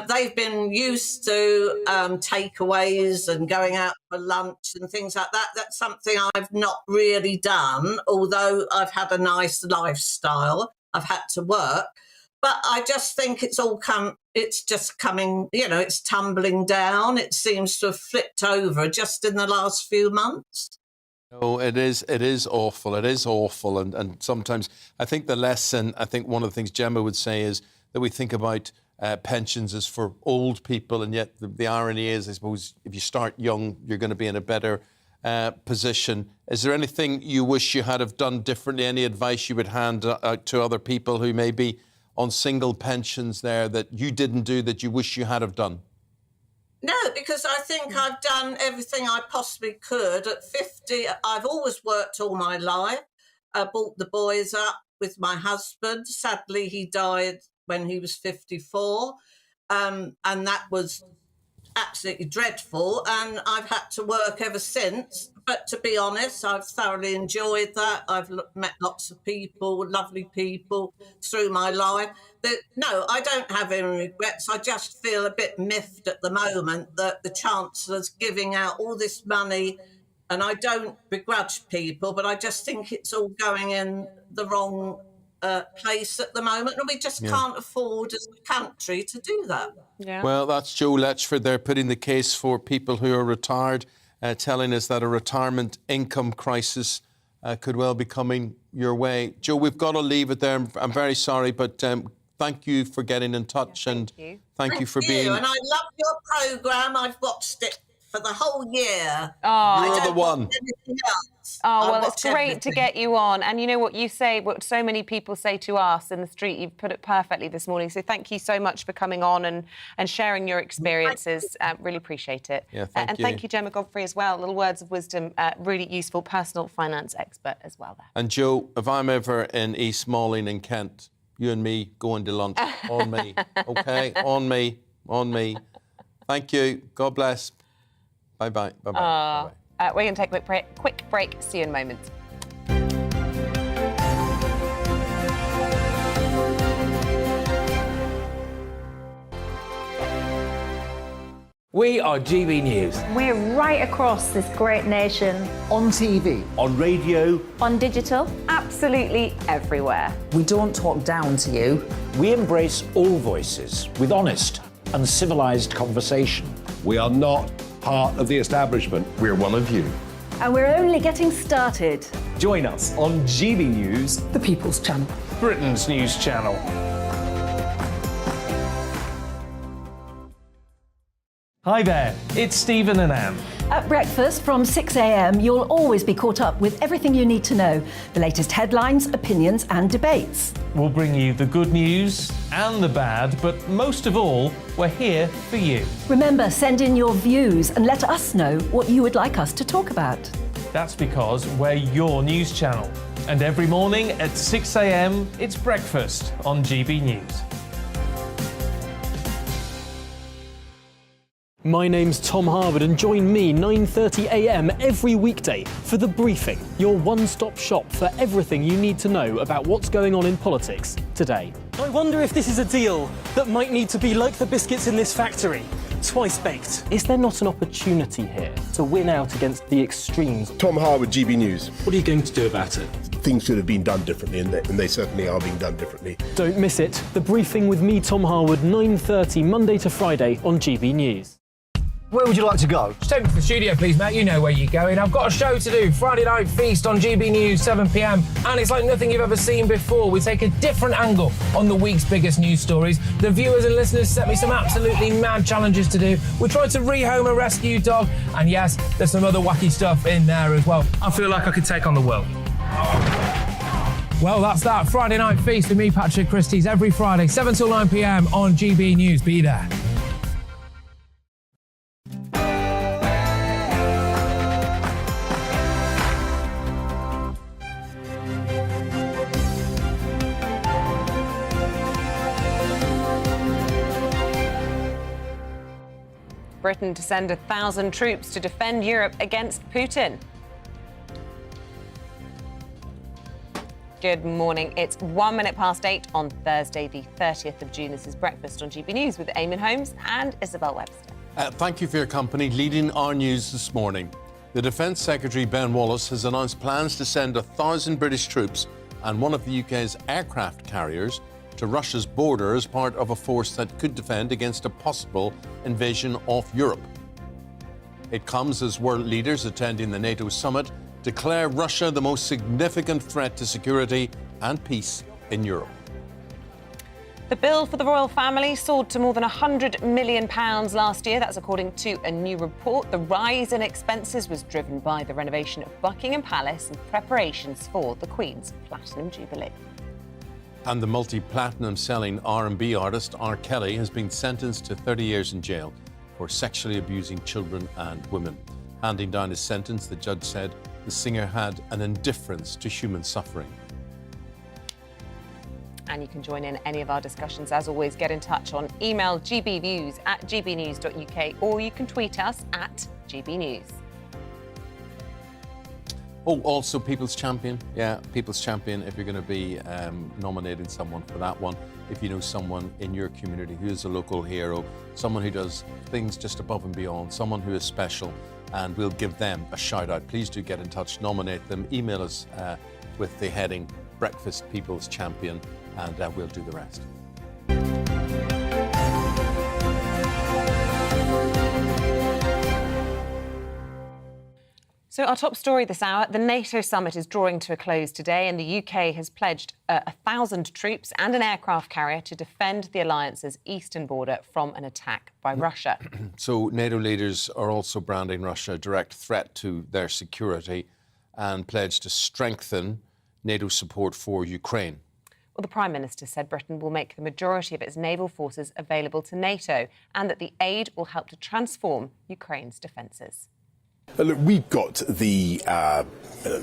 Speaker 10: They've been used to takeaways and going out for lunch and things like that. That's something I've not really done, although I've had a nice lifestyle. I've had to work. But I just think it's just coming, it's tumbling down. It seems to have flipped over just in the last few months.
Speaker 3: No, it is awful. It is awful. And sometimes I think the lesson, I think one of the things Gemma would say is that we think about pensions as for old people. And yet the irony is, I suppose, if you start young, you're going to be in a better position. Is there anything you wish you had have done differently? Any advice you would hand out to other people who may be on single pensions there that you didn't do that you wish you had have done?
Speaker 10: No, because I think I've done everything I possibly could. At 50, I've always worked all my life. I brought the boys up with my husband. Sadly, he died when he was 54, and that was absolutely dreadful, and I've had to work ever since. But to be honest, I've thoroughly enjoyed that. I've met lots of people, lovely people through my life. No, I don't have any regrets. I just feel a bit miffed at the moment that the Chancellor's giving out all this money, and I don't begrudge people, but I just think it's all going in the wrong place at the moment, and we just can't afford as a country to do that.
Speaker 4: Yeah.
Speaker 3: Well, that's Joe Letchford there putting the case for people who are retired, telling us that a retirement income crisis could well be coming your way. Joe, we've got to leave it there. I'm very sorry, but thank you for getting in touch, and thank you for being...
Speaker 10: And I love your programme. I've watched it for the whole year.
Speaker 4: Oh,
Speaker 3: you're the one.
Speaker 4: Oh, well, it's great to get you on. And you know what you say, what so many people say to us in the street, you've put it perfectly this morning. So thank you so much for coming on and sharing your experiences. Really appreciate it.
Speaker 3: Yeah,
Speaker 4: and thank you, Gemma Godfrey, as well. Little words of wisdom, really useful personal finance expert as well there.
Speaker 3: And Joe, if I'm ever in East Malling in Kent, you and me going to lunch. On me, OK? On me. Thank you. God bless. Bye-bye. Bye-bye. Bye-bye.
Speaker 4: We're going to take a quick break. See you in a moment.
Speaker 1: We are GB News.
Speaker 6: We're right across this great nation.
Speaker 22: On TV.
Speaker 15: On radio.
Speaker 6: On digital. Absolutely everywhere.
Speaker 15: We don't talk down to you. We embrace all voices with honest and civilised conversation.
Speaker 16: We are not part of the establishment. We're one of you.
Speaker 14: And we're only getting started.
Speaker 17: Join us on GB News,
Speaker 22: The People's Channel.
Speaker 17: Britain's news channel. Hi there, it's Stephen and Anne.
Speaker 14: At breakfast from 6 a.m, you'll always be caught up with everything you need to know, the latest headlines, opinions and debates.
Speaker 17: We'll bring you the good news and the bad, but most of all, we're here for you.
Speaker 14: Remember, send in your views and let us know what you would like us to talk about.
Speaker 17: That's because we're your news channel. And every morning at 6 a.m, it's breakfast on GB News.
Speaker 18: My name's Tom Harwood, and join me 9:30 a.m. every weekday for The Briefing, your one-stop shop for everything you need to know about what's going on in politics today.
Speaker 19: I wonder if this is a deal that might need to be like the biscuits in this factory, twice baked.
Speaker 18: Is there not an opportunity here to win out against the extremes?
Speaker 5: Tom Harwood, GB News.
Speaker 18: What are you going to do about it?
Speaker 5: Things should have been done differently, and they certainly are being done differently.
Speaker 18: Don't miss it. The Briefing with me, Tom Harwood, 9:30 Monday to Friday on GB News.
Speaker 2: Where would you like to go?
Speaker 1: Just take me to the studio, please, mate. You know where you're going. I've got a show to do. Friday Night Feast on GB News, 7 p.m. And it's like nothing you've ever seen before. We take a different angle on the week's biggest news stories. The viewers and listeners set me some absolutely mad challenges to do. We tried to rehome a rescue dog. And yes, there's some other wacky stuff in there as well. I feel like I could take on the world. Well, that's that. Friday Night Feast with me, Patrick Christie's, every Friday, 7 till 9 p.m. on GB News. Be there.
Speaker 4: Britain to send 1,000 troops to defend Europe against Putin. Good morning. It's 1 minute past 8 on Thursday, the 30th of June. This is Breakfast on GB News with Eamonn Holmes and Isabel Webster.
Speaker 3: Thank you for your company. Leading our news this morning, the Defence Secretary Ben Wallace has announced plans to send 1,000 British troops and one of the UK's aircraft carriers to Russia's border as part of a force that could defend against a possible invasion of Europe. It comes as world leaders attending the NATO summit declare Russia the most significant threat to security and peace in Europe.
Speaker 4: The bill for the royal family soared to more than £100 million last year. That's according to a new report. The rise in expenses was driven by the renovation of Buckingham Palace and preparations for the Queen's Platinum Jubilee.
Speaker 3: And the multi-platinum selling R&B artist R. Kelly has been sentenced to 30 years in jail for sexually abusing children and women. Handing down his sentence, the judge said the singer had an indifference to human suffering.
Speaker 4: And you can join in any of our discussions. As always, get in touch on email gbviews@gbnews.uk or you can tweet us @gbnews.
Speaker 3: Oh, also People's Champion. Yeah, People's Champion, if you're going to be nominating someone for that one. If you know someone in your community who is a local hero, someone who does things just above and beyond, someone who is special, and we'll give them a shout out. Please do get in touch, nominate them, email us with the heading Breakfast People's Champion, and we'll do the rest.
Speaker 4: So our top story this hour, the NATO summit is drawing to a close today and the UK has pledged 1,000 troops and an aircraft carrier to defend the alliance's eastern border from an attack by Russia.
Speaker 3: So NATO leaders are also branding Russia a direct threat to their security and pledged to strengthen NATO support for Ukraine.
Speaker 4: Well, the Prime Minister said Britain will make the majority of its naval forces available to NATO and that the aid will help to transform Ukraine's defences.
Speaker 5: Look, we've got the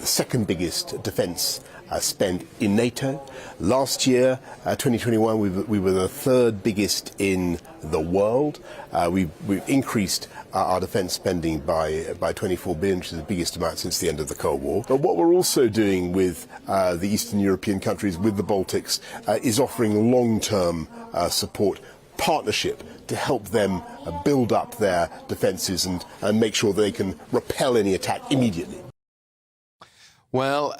Speaker 5: second biggest defence spend in NATO. Last year, 2021, we were the third biggest in the world. We've increased our defence spending by 24 billion, which is the biggest amount since the end of the Cold War. But what we're also doing with the Eastern European countries, with the Baltics, is offering long-term support, partnership, to help them build up their defences and make sure they can repel any attack immediately.
Speaker 3: Well,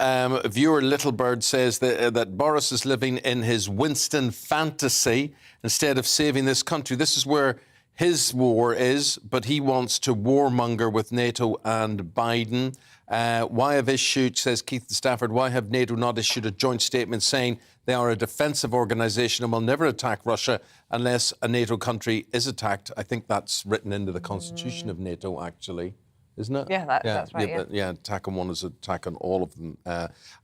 Speaker 3: viewer Littlebird says that Boris is living in his Winston fantasy instead of saving this country. This is where his war is, but he wants to warmonger with NATO and Biden. Why have issued, says Keith Stafford, why have NATO not issued a joint statement saying they are a defensive organisation and will never attack Russia unless a NATO country is attacked? I think that's written into the constitution of NATO, actually, isn't it?
Speaker 4: Yeah, that's right.
Speaker 3: Yeah, attack on one is attack on all of them.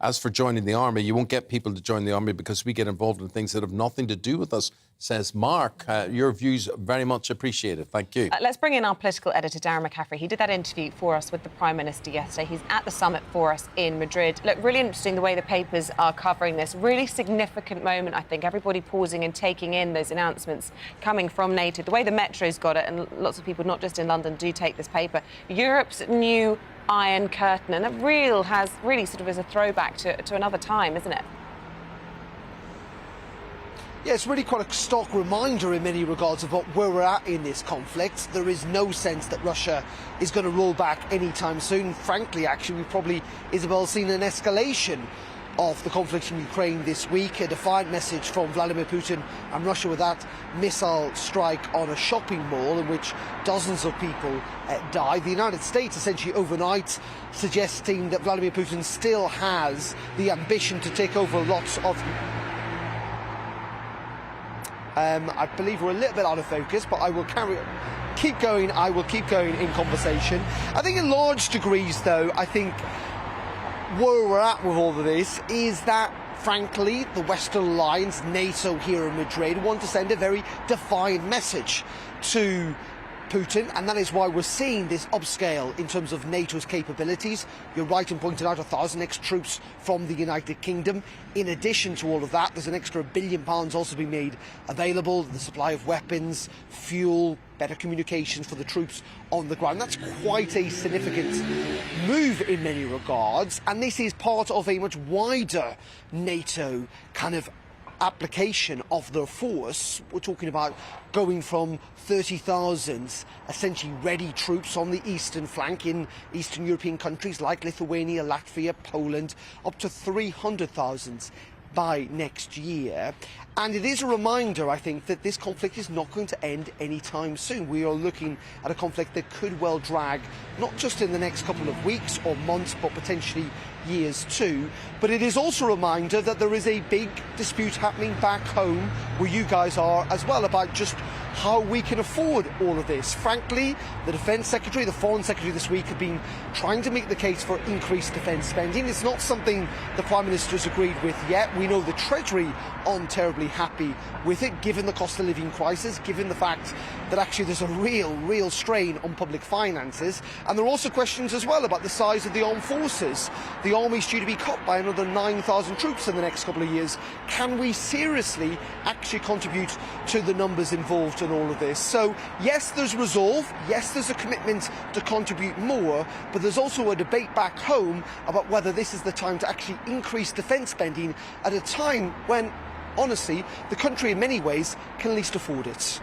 Speaker 3: As for joining the army, you won't get people to join the army because we get involved in things that have nothing to do with us, says Mark. Your views very much appreciated. Thank you.
Speaker 4: Let's bring in our political editor, Darren McCaffrey. He did that interview for us with the Prime Minister yesterday. He's at the summit for us in Madrid. Look, really interesting the way the papers are covering this. Really significant moment, I think. Everybody pausing and taking in those announcements coming from NATO. The way the Metro's got it, and lots of people, not just in London, do take this paper. Europe's new Iron Curtain, and it has really sort of as a throwback to another time, isn't it?
Speaker 2: Yeah, it's really quite a stark reminder in many regards of where we're at in this conflict. There is no sense that Russia is going to roll back anytime soon. Frankly, actually, we've probably, Isabel, seen an escalation of the conflict in Ukraine this week. A defiant message from Vladimir Putin and Russia with that missile strike on a shopping mall in which dozens of people died. The United States essentially overnight suggesting that Vladimir Putin still has the ambition to take over lots of... I believe we're a little bit out of focus, but I will keep going. I will keep going in conversation. I think in large degrees, though, I think where we're at with all of this is that, frankly, the Western Alliance, NATO here in Madrid, want to send a very defiant message to Putin, and that is why we're seeing this upscale in terms of NATO's capabilities. You're right in pointing out 1,000 extra troops from the United Kingdom. In addition to all of that, there's an extra £1 billion also being made available, the supply of weapons, fuel, better communications for the troops on the ground. That's quite a significant move in many regards, and this is part of a much wider NATO kind of application of the force. We're talking about going from 30,000 essentially ready troops on the eastern flank in Eastern European countries like Lithuania, Latvia, Poland, up to 300,000 by next year. And it is a reminder, I think, that this conflict is not going to end anytime soon. We are looking at a conflict that could well drag not just in the next couple of weeks or months, but potentially years too. But it is also a reminder that there is a big dispute happening back home where you guys are as well about just how we can afford all of this. Frankly, the Defence Secretary, the Foreign Secretary this week have been trying to make the case for increased defence spending. It's not something the Prime Minister's agreed with yet. We know the Treasury aren't terribly happy with it, given the cost of living crisis, given the fact that actually there's a real strain on public finances. And there are also questions as well about the size of the armed forces. The army's due to be cut by another 9,000 troops in the next couple of years. Can we seriously actually contribute to the numbers involved in all of this? So yes, there's resolve, yes, there's a commitment to contribute more, but there's also a debate back home about whether this is the time to actually increase defence spending at a time when, honestly, the country in many ways can least afford it.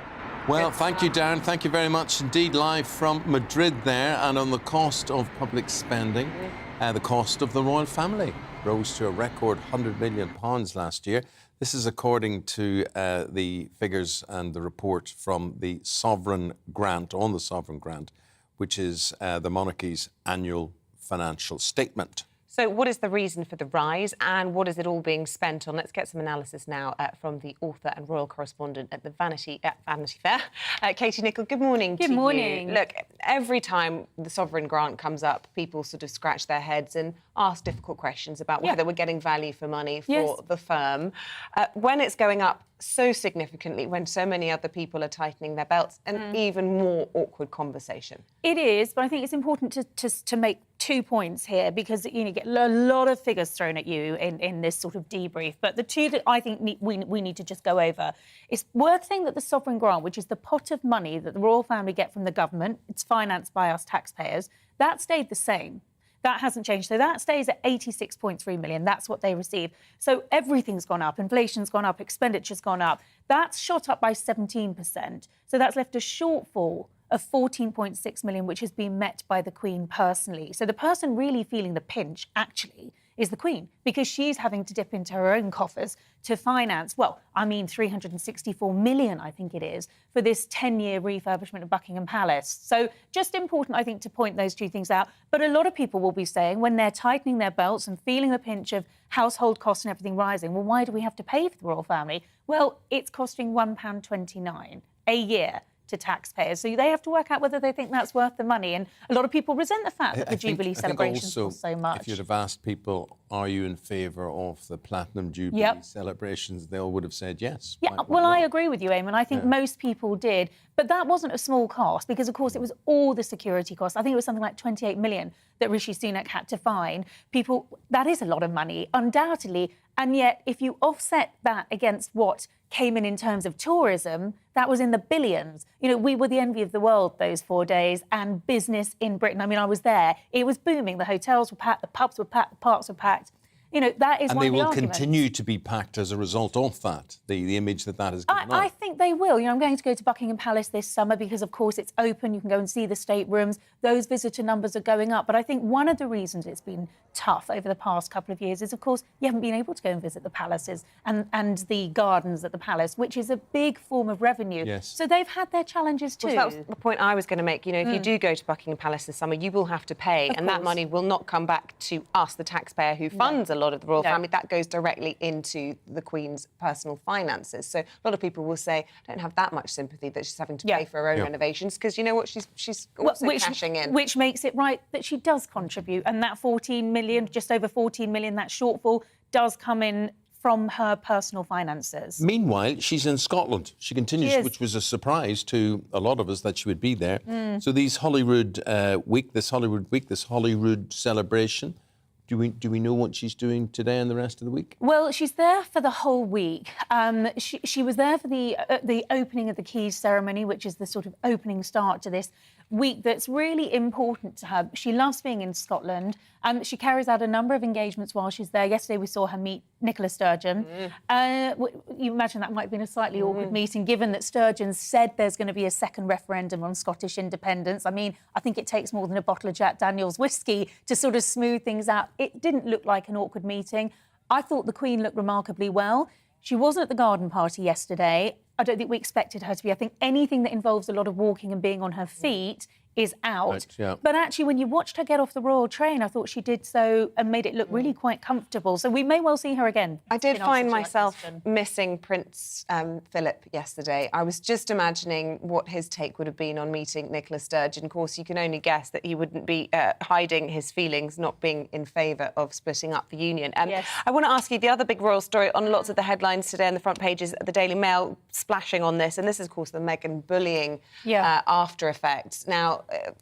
Speaker 3: Well, thank you, Darren. Thank you very much indeed. Live from Madrid there. And on the cost of public spending, the cost of the royal family rose to a record £100 million last year. This is according to the figures and the report from the Sovereign Grant, which is the monarchy's annual financial statement.
Speaker 4: So what is the reason for the rise and what is it all being spent on? Let's get some analysis now from the author and royal correspondent at the Vanity Fair, Katie Nicholl. Good morning to you.
Speaker 8: Good morning.
Speaker 4: Look, every time the sovereign grant comes up, people sort of scratch their heads and ask difficult questions about whether we're getting value for money for the firm. When it's going up so significantly, when so many other people are tightening their belts, an even more awkward conversation.
Speaker 8: It is, but I think it's important to make 2 points here because you get a lot of figures thrown at you in this sort of debrief. But the two that I think we need to just go over, it's worth saying that the sovereign grant, which is the pot of money that the royal family get from the government, it's financed by us taxpayers, that stayed the same. That hasn't changed. So that stays at 86.3 million. That's what they receive. So everything's gone up. Inflation's gone up. Expenditure's gone up. That's shot up by 17%. So that's left a shortfall of 14.6 million, which has been met by the Queen personally. So the person really feeling the pinch, actually, is the Queen, because she's having to dip into her own coffers to finance, 364 million, I think it is, for this 10-year refurbishment of Buckingham Palace. So just important, I think, to point those two things out. But a lot of people will be saying, when they're tightening their belts and feeling the pinch of household costs and everything rising, well, why do we have to pay for the royal family? Well, it's costing £1.29 a year to taxpayers. So they have to work out whether they think that's worth the money. And a lot of people resent the fact that the Jubilee celebrations cost so much.
Speaker 3: If you'd have asked people, are you in favour of the Platinum Jubilee celebrations, they all would have said yes.
Speaker 8: Yeah, well, I agree with you, Eamonn. I think most people did. But that wasn't a small cost because, of course, it was all the security costs. I think it was something like 28 million that Rishi Sunak had to fine. People, that is a lot of money, undoubtedly. And yet, if you offset that against what came in terms of tourism, that was in the billions. You know, we were the envy of the world those 4 days, and business in Britain. I mean, I was there. It was booming. The hotels were packed, the pubs were packed, the parks were packed. You know, that is one of the arguments.
Speaker 3: And they will continue to be packed as a result of that, the image that has given
Speaker 8: I think they will. You know, I'm going to go to Buckingham Palace this summer because, of course, it's open. You can go and see the staterooms. Those visitor numbers are going up. But I think one of the reasons it's been tough over the past couple of years is, of course, you haven't been able to go and visit the palaces and the gardens at the palace, which is a big form of revenue.
Speaker 3: Yes.
Speaker 8: So they've had their challenges too.
Speaker 4: Well, that was the point I was going to make. You know, if you do go to Buckingham Palace this summer, you will have to pay, and that money will not come back to us, the taxpayer, who funds a lot of the royal family. That goes directly into the Queen's personal finances. So a lot of people will say, I don't have that much sympathy that she's having to pay for her own renovations, because you know what, she's also cashing in.
Speaker 8: Which makes it right that she does contribute, and that 14 million, just over 14 million, that shortfall does come in from her personal finances.
Speaker 3: Meanwhile, she's in Scotland. She continues,
Speaker 8: She is.
Speaker 3: which was a surprise to a lot of us that she would be there.
Speaker 8: Mm.
Speaker 3: So these Hollywood this Hollywood celebration. Do we know what she's doing today and the rest of the week?
Speaker 8: Well, she's there for the whole week. She was there for the opening of the Keys ceremony, which is the sort of opening start to this week that's really important to her. She loves being in Scotland. She carries out a number of engagements while she's there. Yesterday we saw her meet Nicola Sturgeon. You imagine that might have been a slightly awkward meeting, given that Sturgeon said there's going to be a second referendum on Scottish independence. I mean, I think it takes more than a bottle of Jack Daniel's whiskey to sort of smooth things out. It didn't look like an awkward meeting. I thought the Queen looked remarkably well. She wasn't at the garden party yesterday. I don't think we expected her to be. I think anything that involves a lot of walking and being on her feet is out.
Speaker 3: Right, yeah.
Speaker 8: But actually, when you watched her get off the Royal train, I thought she did so and made it look really quite comfortable. So we may well see her again.
Speaker 4: I did
Speaker 8: in answer
Speaker 4: find
Speaker 8: to that
Speaker 4: myself
Speaker 8: question.
Speaker 4: missing Prince Philip yesterday. I was just imagining what his take would have been on meeting Nicola Sturgeon. Of course, you can only guess that he wouldn't be hiding his feelings, not being in favour of splitting up the union.
Speaker 8: Yes.
Speaker 4: I want to ask you the other big royal story on lots of the headlines today on the front pages of the Daily Mail, splashing on this, and this is, of course, the Meghan bullying after effects. Now,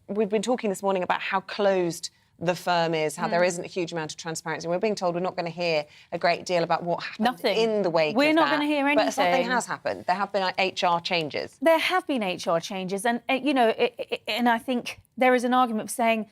Speaker 4: we've been talking this morning about how closed the firm is, how there isn't a huge amount of transparency. We're being told we're not going to hear a great deal about what happened in the wake
Speaker 8: We're
Speaker 4: of
Speaker 8: not
Speaker 4: that.
Speaker 8: going to hear
Speaker 4: But something
Speaker 8: anything.
Speaker 4: has happened. There have been HR changes.
Speaker 8: There have been HR changes, and and I think there is an argument for saying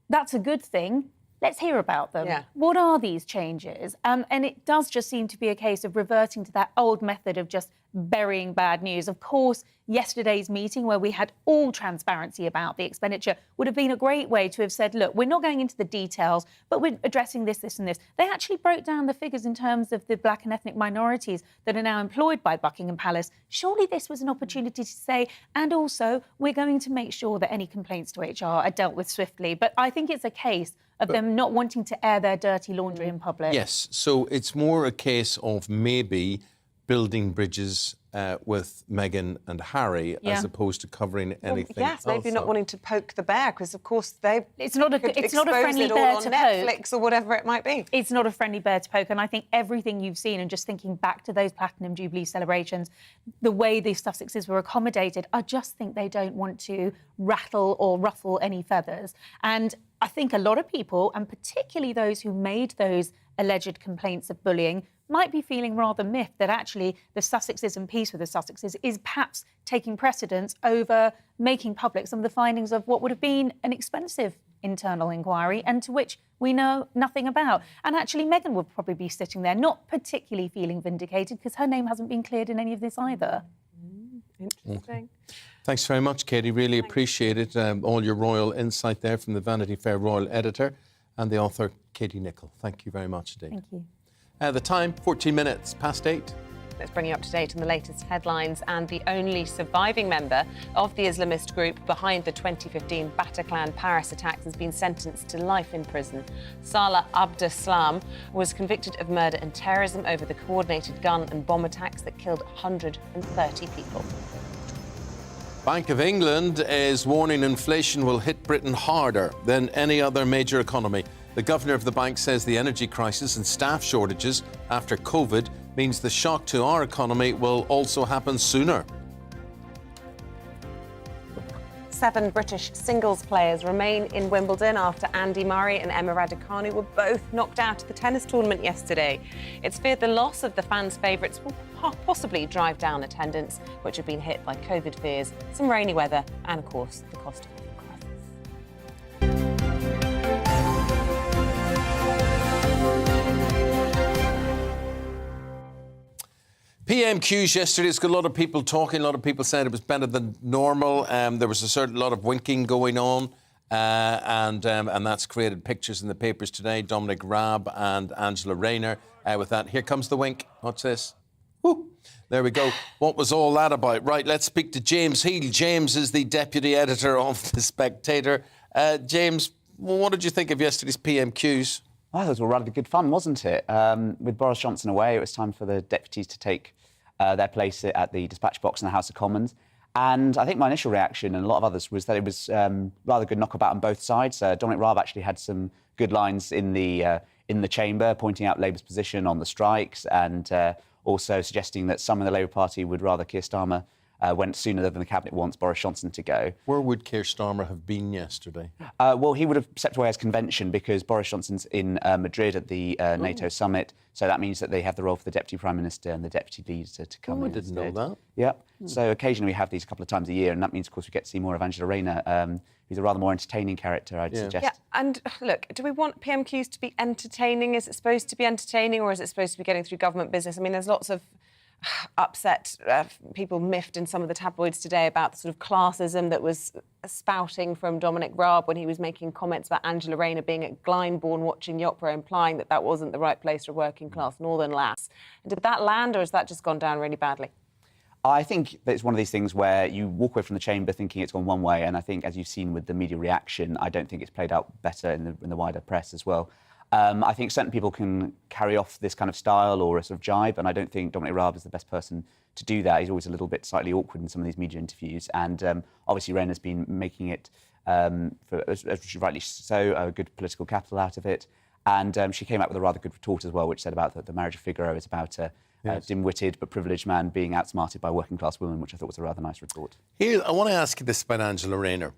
Speaker 8: that's a good thing. Let's hear about them.
Speaker 4: Yeah.
Speaker 8: What are these changes? And it does just seem to be a case of reverting to that old method of just burying bad news. Of course, yesterday's meeting, where we had all transparency about the expenditure, would have been a great way to have said, look, we're not going into the details, but we're addressing this, this and this. They actually broke down the figures in terms of the black and ethnic minorities that are now employed by Buckingham Palace. Surely this was an opportunity to say, and also, we're going to make sure that any complaints to HR are dealt with swiftly. But I think it's a case of them not wanting to air their dirty laundry in public.
Speaker 3: Yes, so it's more a case of maybe building bridges with Meghan and Harry as opposed to covering anything
Speaker 4: Yes, maybe
Speaker 3: else
Speaker 4: not
Speaker 3: up.
Speaker 4: wanting to poke the bear, because, of course, they
Speaker 8: It's not a friendly
Speaker 4: it all
Speaker 8: bear
Speaker 4: on
Speaker 8: to
Speaker 4: Netflix
Speaker 8: poke.
Speaker 4: or whatever it might be.
Speaker 8: It's not a friendly bear to poke, and I think everything you've seen, and just thinking back to those Platinum Jubilee celebrations, the way the Sussexes were accommodated, I just think they don't want to rattle or ruffle any feathers. And I think a lot of people, and particularly those who made those alleged complaints of bullying, might be feeling rather miffed that actually the Sussexes and peace with the Sussexes is perhaps taking precedence over making public some of the findings of what would have been an expensive internal inquiry and to which we know nothing about. And actually Meghan would probably be sitting there not particularly feeling vindicated because her name hasn't been cleared in any of this either.
Speaker 4: Interesting.
Speaker 3: Thanks very much, Katie. Really appreciate it. All your royal insight there from the Vanity Fair royal editor and the author, Katie Nicholl. Thank you very much indeed.
Speaker 8: Thank you.
Speaker 3: The time, 14 minutes past 8.
Speaker 4: Let's bring you up to date on the latest headlines. And the only surviving member of the Islamist group behind the 2015 Bataclan Paris attacks has been sentenced to life in prison. Salah Abdeslam was convicted of murder and terrorism over the coordinated gun and bomb attacks that killed 130 people.
Speaker 3: Bank of England is warning inflation will hit Britain harder than any other major economy. The governor of the bank says the energy crisis and staff shortages after COVID means the shock to our economy will also happen sooner.
Speaker 4: 7 British singles players remain in Wimbledon after Andy Murray and Emma Raducanu were both knocked out of the tennis tournament yesterday. It's feared the loss of the fans' favourites will possibly drive down attendance, which have been hit by COVID fears, some rainy weather and, of course, the cost of living crisis.
Speaker 3: PMQs yesterday, it's got a lot of people talking, a lot of people saying it was better than normal. There was a certain lot of winking going on, and that's created pictures in the papers today. Dominic Raab and Angela Rayner with that. Here comes the wink. What's this? Woo. There we go. What was all that about? Right, let's speak to James Heal. James is the deputy editor of The Spectator. James, what did you think of yesterday's PMQs?
Speaker 20: Well, it was all rather good fun, wasn't it? With Boris Johnson away, it was time for the deputies to take their place at the dispatch box in the House of Commons. And I think my initial reaction, and a lot of others, was that it was rather good knockabout on both sides. Dominic Raab actually had some good lines in the in the chamber, pointing out Labour's position on the strikes and also suggesting that some in the Labour Party would rather Keir Starmer went sooner than the Cabinet wants Boris Johnson to go.
Speaker 3: Where would Keir Starmer have been yesterday?
Speaker 20: Well, he would have stepped away as convention because Boris Johnson's in Madrid at the NATO summit. So that means that they have the role for the Deputy Prime Minister and the Deputy Leader to come in.
Speaker 3: I didn't know that.
Speaker 20: Yeah. So occasionally we have these a couple of times a year, and that means, of course, we get to see more of Angela Rayner, who's a rather more entertaining character, I'd suggest.
Speaker 4: Yeah, and look, do we want PMQs to be entertaining? Is it supposed to be entertaining, or is it supposed to be getting through government business? I mean, there's lots of upset people miffed in some of the tabloids today about the sort of classism that was spouting from Dominic Raab when he was making comments about Angela Rayner being at Glyndebourne watching the opera, implying that that wasn't the right place for a working class northern lass. Did that land, or has that just gone down really badly?
Speaker 20: I think that it's one of these things where you walk away from the chamber thinking it's gone one way, and I think, as you've seen with the media reaction, I don't think it's played out better in the wider press as well. I think certain people can carry off this kind of style or a sort of jibe, and I don't think Dominic Raab is the best person to do that. He's always a little bit slightly awkward in some of these media interviews, and obviously Rayner's been making it, as rightly so, a good political capital out of it. And she came out with a rather good retort as well, which said about the marriage of Figaro is about a dim-witted but privileged man being outsmarted by working-class women, which I thought was a rather nice retort.
Speaker 3: Here, I want to ask you this about Angela Rayner.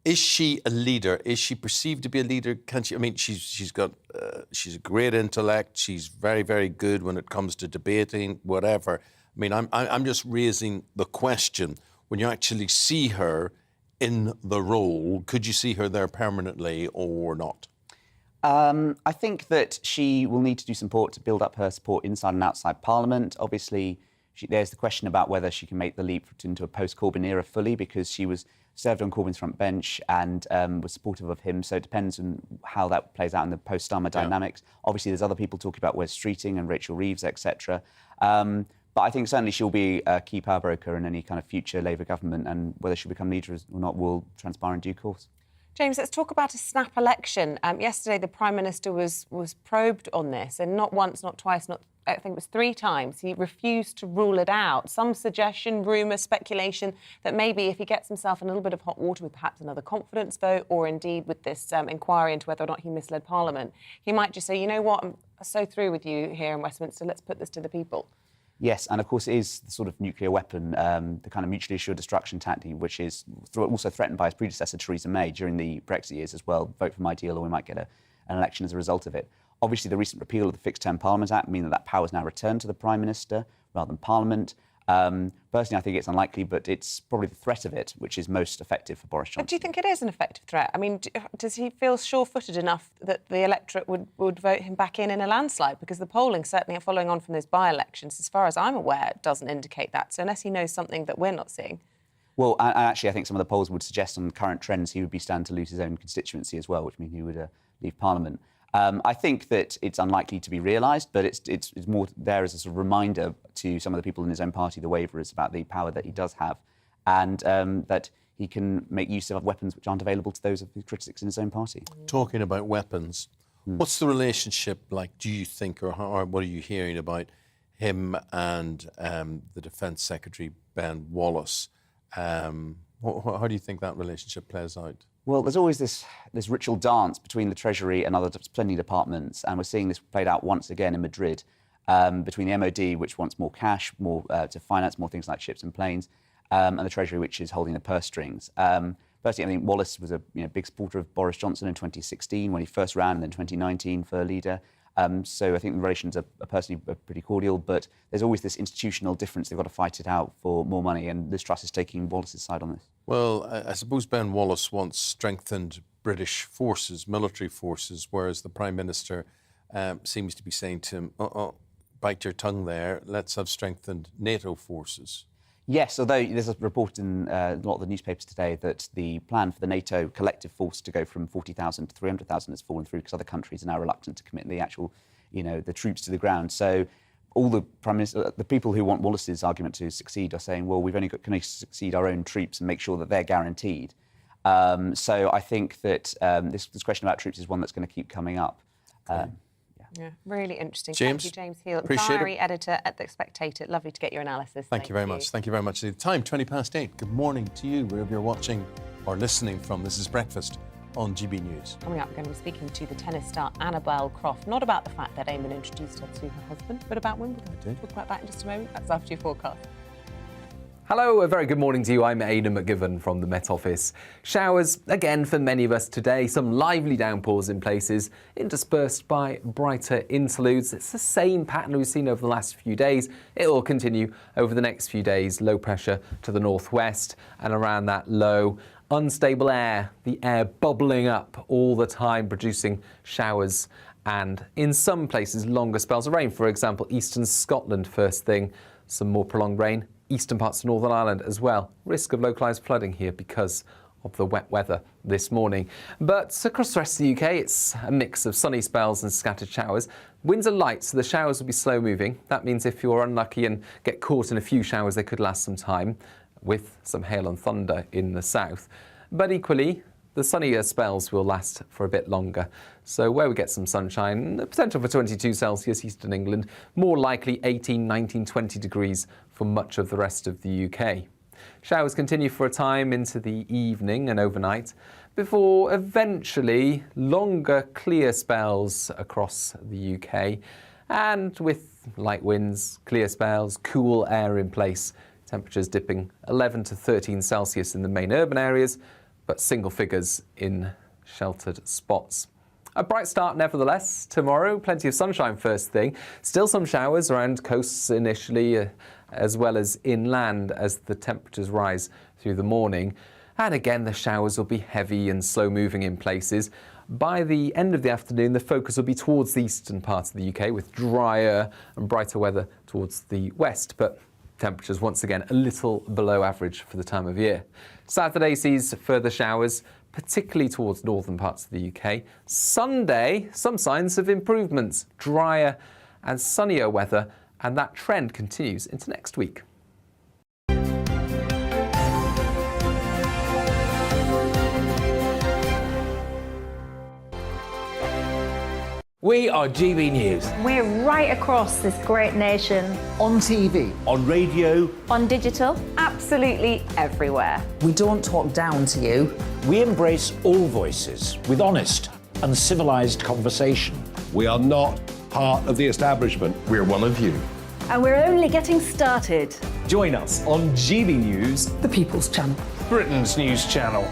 Speaker 3: Is she a leader? Is she perceived to be a leader? Can she? I mean, she's a great intellect. She's very, very good when it comes to debating, whatever. I mean, I'm just raising the question. When you actually see her in the role, could you see her there permanently or not?
Speaker 20: I think that she will need to do some support to build up her support inside and outside Parliament. Obviously, there's the question about whether she can make the leap into a post-Corbyn era fully, because she served on Corbyn's front bench and was supportive of him. So it depends on how that plays out in the post-Starmer dynamics. Obviously, there's other people talking about Wes Streeting and Rachel Reeves, etc. But I think certainly she'll be a key power broker in any kind of future Labour government, and whether she'll become leader or not will transpire in due course.
Speaker 4: James, let's talk about a snap election. Yesterday, the Prime Minister was probed on this, and not once, not twice, I think it was 3 times. He refused to rule it out. Some suggestion, rumour, speculation that maybe if he gets himself in a little bit of hot water with perhaps another confidence vote, or indeed with this inquiry into whether or not he misled Parliament, he might just say, you know what, I'm so through with you here in Westminster, let's put this to the people.
Speaker 20: Yes, and of course it is the sort of nuclear weapon, the kind of mutually assured destruction tactic, which is also threatened by his predecessor, Theresa May, during the Brexit years as well. Vote for my deal or we might get an election as a result of it. Obviously, the recent repeal of the Fixed Term Parliament Act means that power is now returned to the Prime Minister rather than Parliament. Personally, I think it's unlikely, but it's probably the threat of it which is most effective for Boris Johnson.
Speaker 4: Do you think it is an effective threat? I mean, does he feel sure-footed enough that the electorate would vote him back in a landslide? Because the polling, certainly following on from those by-elections, as far as I'm aware, doesn't indicate that. So unless he knows something that we're not seeing.
Speaker 20: Well, and actually, I think some of the polls would suggest on current trends he would be standing to lose his own constituency as well, which means he would leave Parliament. I think that it's unlikely to be realised, but it's more there as a sort of reminder to some of the people in his own party, the waverers, about the power that he does have, and that he can make use of weapons which aren't available to those of his critics in his own party.
Speaker 3: Talking about weapons, what's the relationship like, do you think, or what are you hearing about him and the Defence Secretary, Ben Wallace? How do you think that relationship plays out?
Speaker 20: Well, there's always this ritual dance between the Treasury and other spending departments, and we're seeing this played out once again in Madrid between the MOD, which wants more cash, more to finance more things like ships and planes, and the Treasury, which is holding the purse strings. Firstly, I think Wallace was a big supporter of Boris Johnson in 2016 when he first ran, and then 2019 for leader. So I think the relations are personally pretty cordial, but there's always this institutional difference. They've got to fight it out for more money, and Liz Truss is taking Wallace's side on this. Well,
Speaker 3: I suppose Ben Wallace wants strengthened British forces, military forces, whereas the Prime Minister seems to be saying to him, bite your tongue there, let's have strengthened NATO forces.
Speaker 20: Yes, although there's a report in a lot of the newspapers today that the plan for the NATO collective force to go from 40,000 to 300,000 has fallen through because other countries are now reluctant to commit the actual, the troops to the ground. So all the Prime Minister, the people who want Wallace's argument to succeed are saying, well, we've only got to succeed our own troops and make sure that they're guaranteed. So I think that this question about troops is one that's going to keep coming up.
Speaker 4: Yeah, really interesting.
Speaker 3: James,
Speaker 4: Thank you, James Heal,
Speaker 3: appreciate
Speaker 4: diary
Speaker 3: it.
Speaker 4: editor at The Spectator. Lovely to get your analysis.
Speaker 3: Thank you very much. Thank you very much. The time, 8:20. Good morning to you, wherever you're watching or listening from. This is Breakfast on GB News.
Speaker 4: Coming up, we're going to be speaking to the tennis star Isabel, not about the fact that Eamonn introduced her to her husband, but about Wimbledon. We'll talk about that in just a moment. That's after your forecast.
Speaker 11: Hello, a very good morning to you. I'm Aidan McGivern from the Met Office. Showers again for many of us today. Some lively downpours in places, interspersed by brighter interludes. It's the same pattern we've seen over the last few days. It will continue over the next few days. Low pressure to the northwest and around that low. Unstable air, the air bubbling up all the time, producing showers and in some places longer spells of rain. For example, eastern Scotland first thing, some more prolonged rain. Eastern parts of Northern Ireland as well. Risk of localised flooding here because of the wet weather this morning. But across the rest of the UK, it's a mix of sunny spells and scattered showers. Winds are light, so the showers will be slow moving. That means if you're unlucky and get caught in a few showers, they could last some time, with some hail and thunder in the south. But equally, the sunnier spells will last for a bit longer. So where we get some sunshine, the potential for 22 Celsius eastern England, more likely 18, 19, 20 degrees for much of the rest of the UK. Showers continue for a time into the evening and overnight, before eventually longer clear spells across the UK. And with light winds, clear spells, cool air in place, temperatures dipping 11 to 13 Celsius in the main urban areas, but single figures in sheltered spots. A bright start nevertheless tomorrow, plenty of sunshine first thing. Still some showers around coasts initially, as well as inland as the temperatures rise through the morning. And again, the showers will be heavy and slow moving in places. By the end of the afternoon, the focus will be towards the eastern part of the UK, with drier and brighter weather towards the west, but temperatures once again a little below average for the time of year. Saturday sees further showers, particularly towards northern parts of the UK. Sunday, some signs of improvements, drier and sunnier weather, and that trend continues into next week.
Speaker 14: We are GB News. We're right across this great nation.
Speaker 22: On TV.
Speaker 15: On radio.
Speaker 6: On digital, absolutely everywhere.
Speaker 15: We don't talk down to you. We embrace all voices with honest and civilised conversation.
Speaker 16: We are not part of the establishment. We're one of you.
Speaker 14: And we're only getting started.
Speaker 17: Join us on GB News,
Speaker 22: The People's Channel.
Speaker 17: Britain's news channel.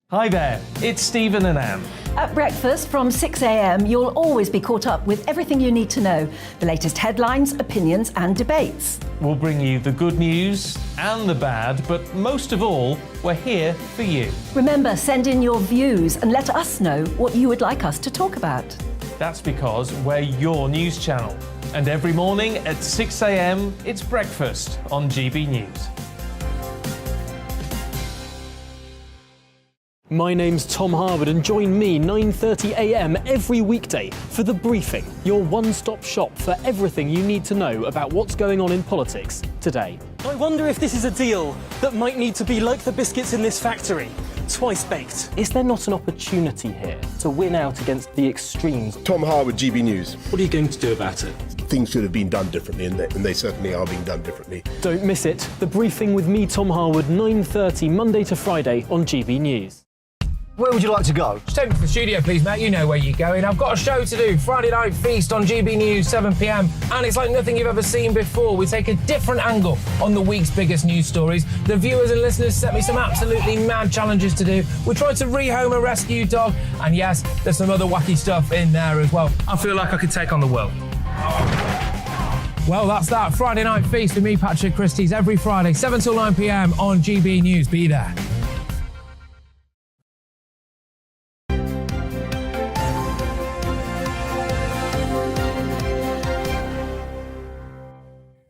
Speaker 17: Hi there, it's Stephen and Anne.
Speaker 14: At breakfast from 6 a.m, you'll always be caught up with everything you need to know, the latest headlines, opinions and debates.
Speaker 17: We'll bring you the good news and the bad, but most of all, we're here for you.
Speaker 14: Remember, send in your views and let us know what you would like us to talk about.
Speaker 17: That's because we're your news channel. And every morning at 6 a.m, it's breakfast on GB News.
Speaker 18: My name's Tom Harwood and join me 9:30 a.m. every weekday for The Briefing, your one-stop shop for everything you need to know about what's going on in politics today.
Speaker 19: I wonder if this is a deal that might need to be like the biscuits in this factory, twice baked.
Speaker 18: Is there not an opportunity here to win out against the extremes?
Speaker 5: Tom Harwood, GB News.
Speaker 18: What are you going to do about it?
Speaker 5: Things should have been done differently, and they certainly are being done differently.
Speaker 18: Don't miss it. The Briefing with me, Tom Harwood, 9:30 Monday to Friday on GB News.
Speaker 2: Where would you like to go?
Speaker 1: Just take me to the studio, please, mate. You know where you're going. I've got a show to do. Friday Night Feast on GB News, 7 p.m. And it's like nothing you've ever seen before. We take a different angle on the week's biggest news stories. The viewers and listeners set me some absolutely mad challenges to do. We tried to rehome a rescue dog. And yes, there's some other wacky stuff in there as well. I feel like I could take on the world. Well, that's that. Friday Night Feast with me, Patrick Christie's, every Friday, 7 till 9 p.m. on GB News. Be there.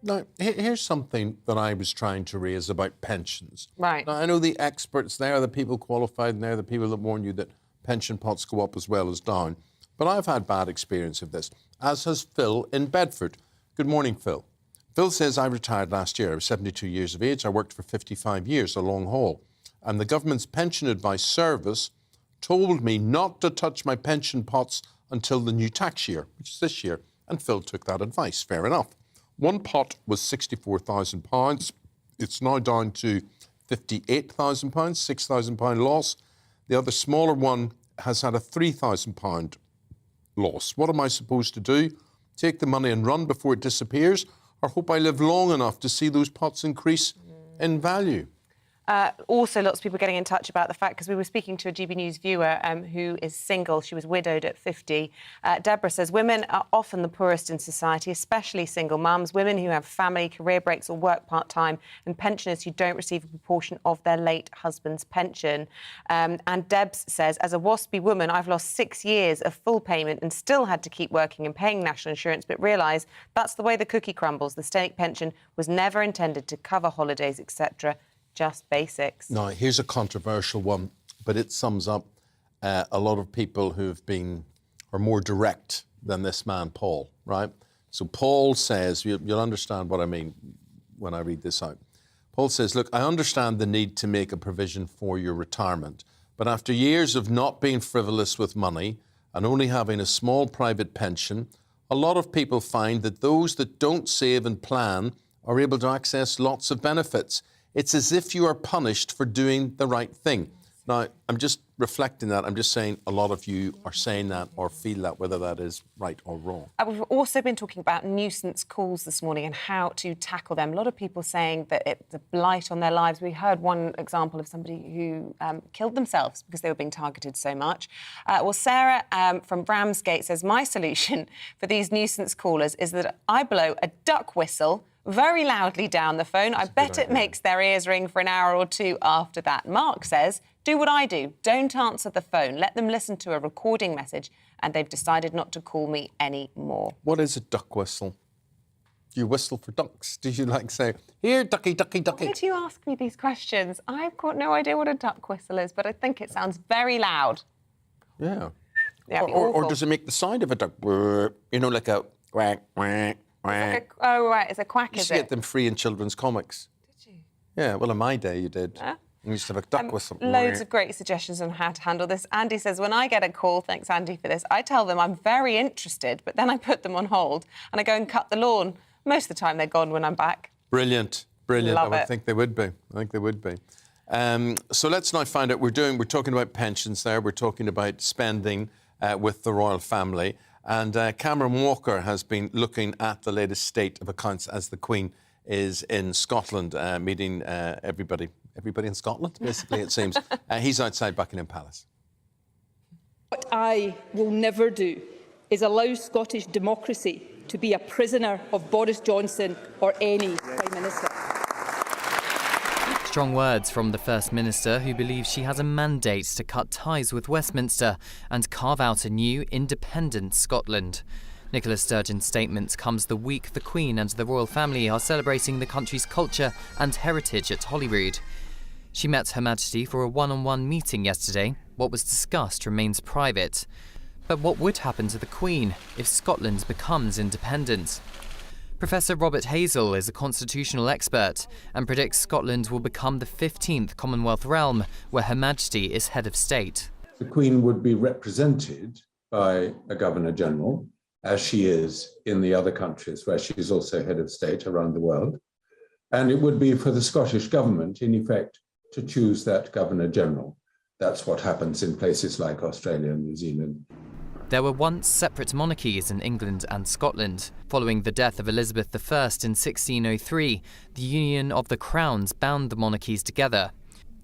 Speaker 3: Now, here's something that I was trying to raise about pensions.
Speaker 4: Right.
Speaker 3: Now, I know the experts there, the people qualified, and they're the people that warn you that pension pots go up as well as down. But I've had bad experience of this, as has Phil in Bedford. Good morning, Phil. Phil says, I retired last year. I was 72 years of age. I worked for 55 years, a long haul. And the government's pension advice service told me not to touch my pension pots until the new tax year, which is this year. And Phil took that advice. Fair enough. One pot was £64,000. It's now down to £58,000, £6,000 loss. The other smaller one has had a £3,000 loss. What am I supposed to do? Take the money and run before it disappears, or hope I live long enough to see those pots increase in value?
Speaker 4: Also, lots of people getting in touch about the fact, because we were speaking to a GB News viewer who is single. She was widowed at 50. Deborah says, women are often the poorest in society, especially single mums, women who have family, career breaks or work part-time, and pensioners who don't receive a proportion of their late husband's pension. And Debs says, as a waspy woman, I've lost 6 years of full payment and still had to keep working and paying national insurance, but realise that's the way the cookie crumbles. The state pension was never intended to cover holidays, etc., just basics.
Speaker 3: Now, here's a controversial one, but it sums up a lot of people who've are more direct than this man, Paul, right? So Paul says, you'll understand what I mean when I read this out. Paul says, look, I understand the need to make a provision for your retirement, but after years of not being frivolous with money and only having a small private pension, a lot of people find that those that don't save and plan are able to access lots of benefits. It's as if you are punished for doing the right thing. Now, I'm just reflecting that. I'm just saying a lot of you are saying that or feel that, whether that is right or wrong.
Speaker 4: We've also been talking about nuisance calls this morning and how to tackle them. A lot of people saying that it's a blight on their lives. We heard one example of somebody who killed themselves because they were being targeted so much. Well, Sarah from Ramsgate says, my solution for these nuisance callers is that I blow a duck whistle very loudly down the phone. I bet it makes their ears ring for an hour or two after that. Mark says, do what I do. Don't answer the phone. Let them listen to a recording message, and they've decided not to call me anymore.
Speaker 3: What is a duck whistle? Do you whistle for ducks? Do you say, here, ducky, ducky, ducky?
Speaker 4: Why do you ask me these questions? I've got no idea what a duck whistle is, but I think it sounds very loud.
Speaker 3: Yeah.
Speaker 4: Or
Speaker 3: does it make the sound of a duck? You know, like a quack, quack.
Speaker 4: Oh, right, it's a quack,
Speaker 3: You used to get them free in children's comics.
Speaker 4: Did you?
Speaker 3: Yeah, well, in my day you did. You used to have a duck whistle.
Speaker 4: Loads of great suggestions on how to handle this. Andy says, when I get a call, thanks, Andy, for this, I tell them I'm very interested, but then I put them on hold and I go and cut the lawn. Most of the time they're gone when I'm back.
Speaker 3: Brilliant, brilliant.
Speaker 4: Love
Speaker 3: I
Speaker 4: it.
Speaker 3: think they would be. So let's now find out, we're talking about pensions there, we're talking about spending with the royal family. And Cameron Walker has been looking at the latest state of accounts as the Queen is in Scotland, meeting everybody in Scotland, basically, it seems. He's outside Buckingham Palace.
Speaker 12: What I will never do is allow Scottish democracy to be a prisoner of Boris Johnson or any Prime Minister.
Speaker 21: Strong words from the First Minister, who believes she has a mandate to cut ties with Westminster and carve out a new independent Scotland. Nicola Sturgeon's statement comes the week the Queen and the royal family are celebrating the country's culture and heritage at Holyrood. She met Her Majesty for a one-on-one meeting yesterday. What was discussed remains private. But what would happen to the Queen if Scotland becomes independent? Professor Robert Hazel is a constitutional expert and predicts Scotland will become the 15th Commonwealth realm where Her Majesty is head of state.
Speaker 23: The Queen would be represented by a Governor-General, as she is in the other countries where she is also head of state around the world. And it would be for the Scottish Government, in effect, to choose that Governor-General. That's what happens in places like Australia and New Zealand.
Speaker 21: There were once separate monarchies in England and Scotland. Following the death of Elizabeth I in 1603, the union of the crowns bound the monarchies together.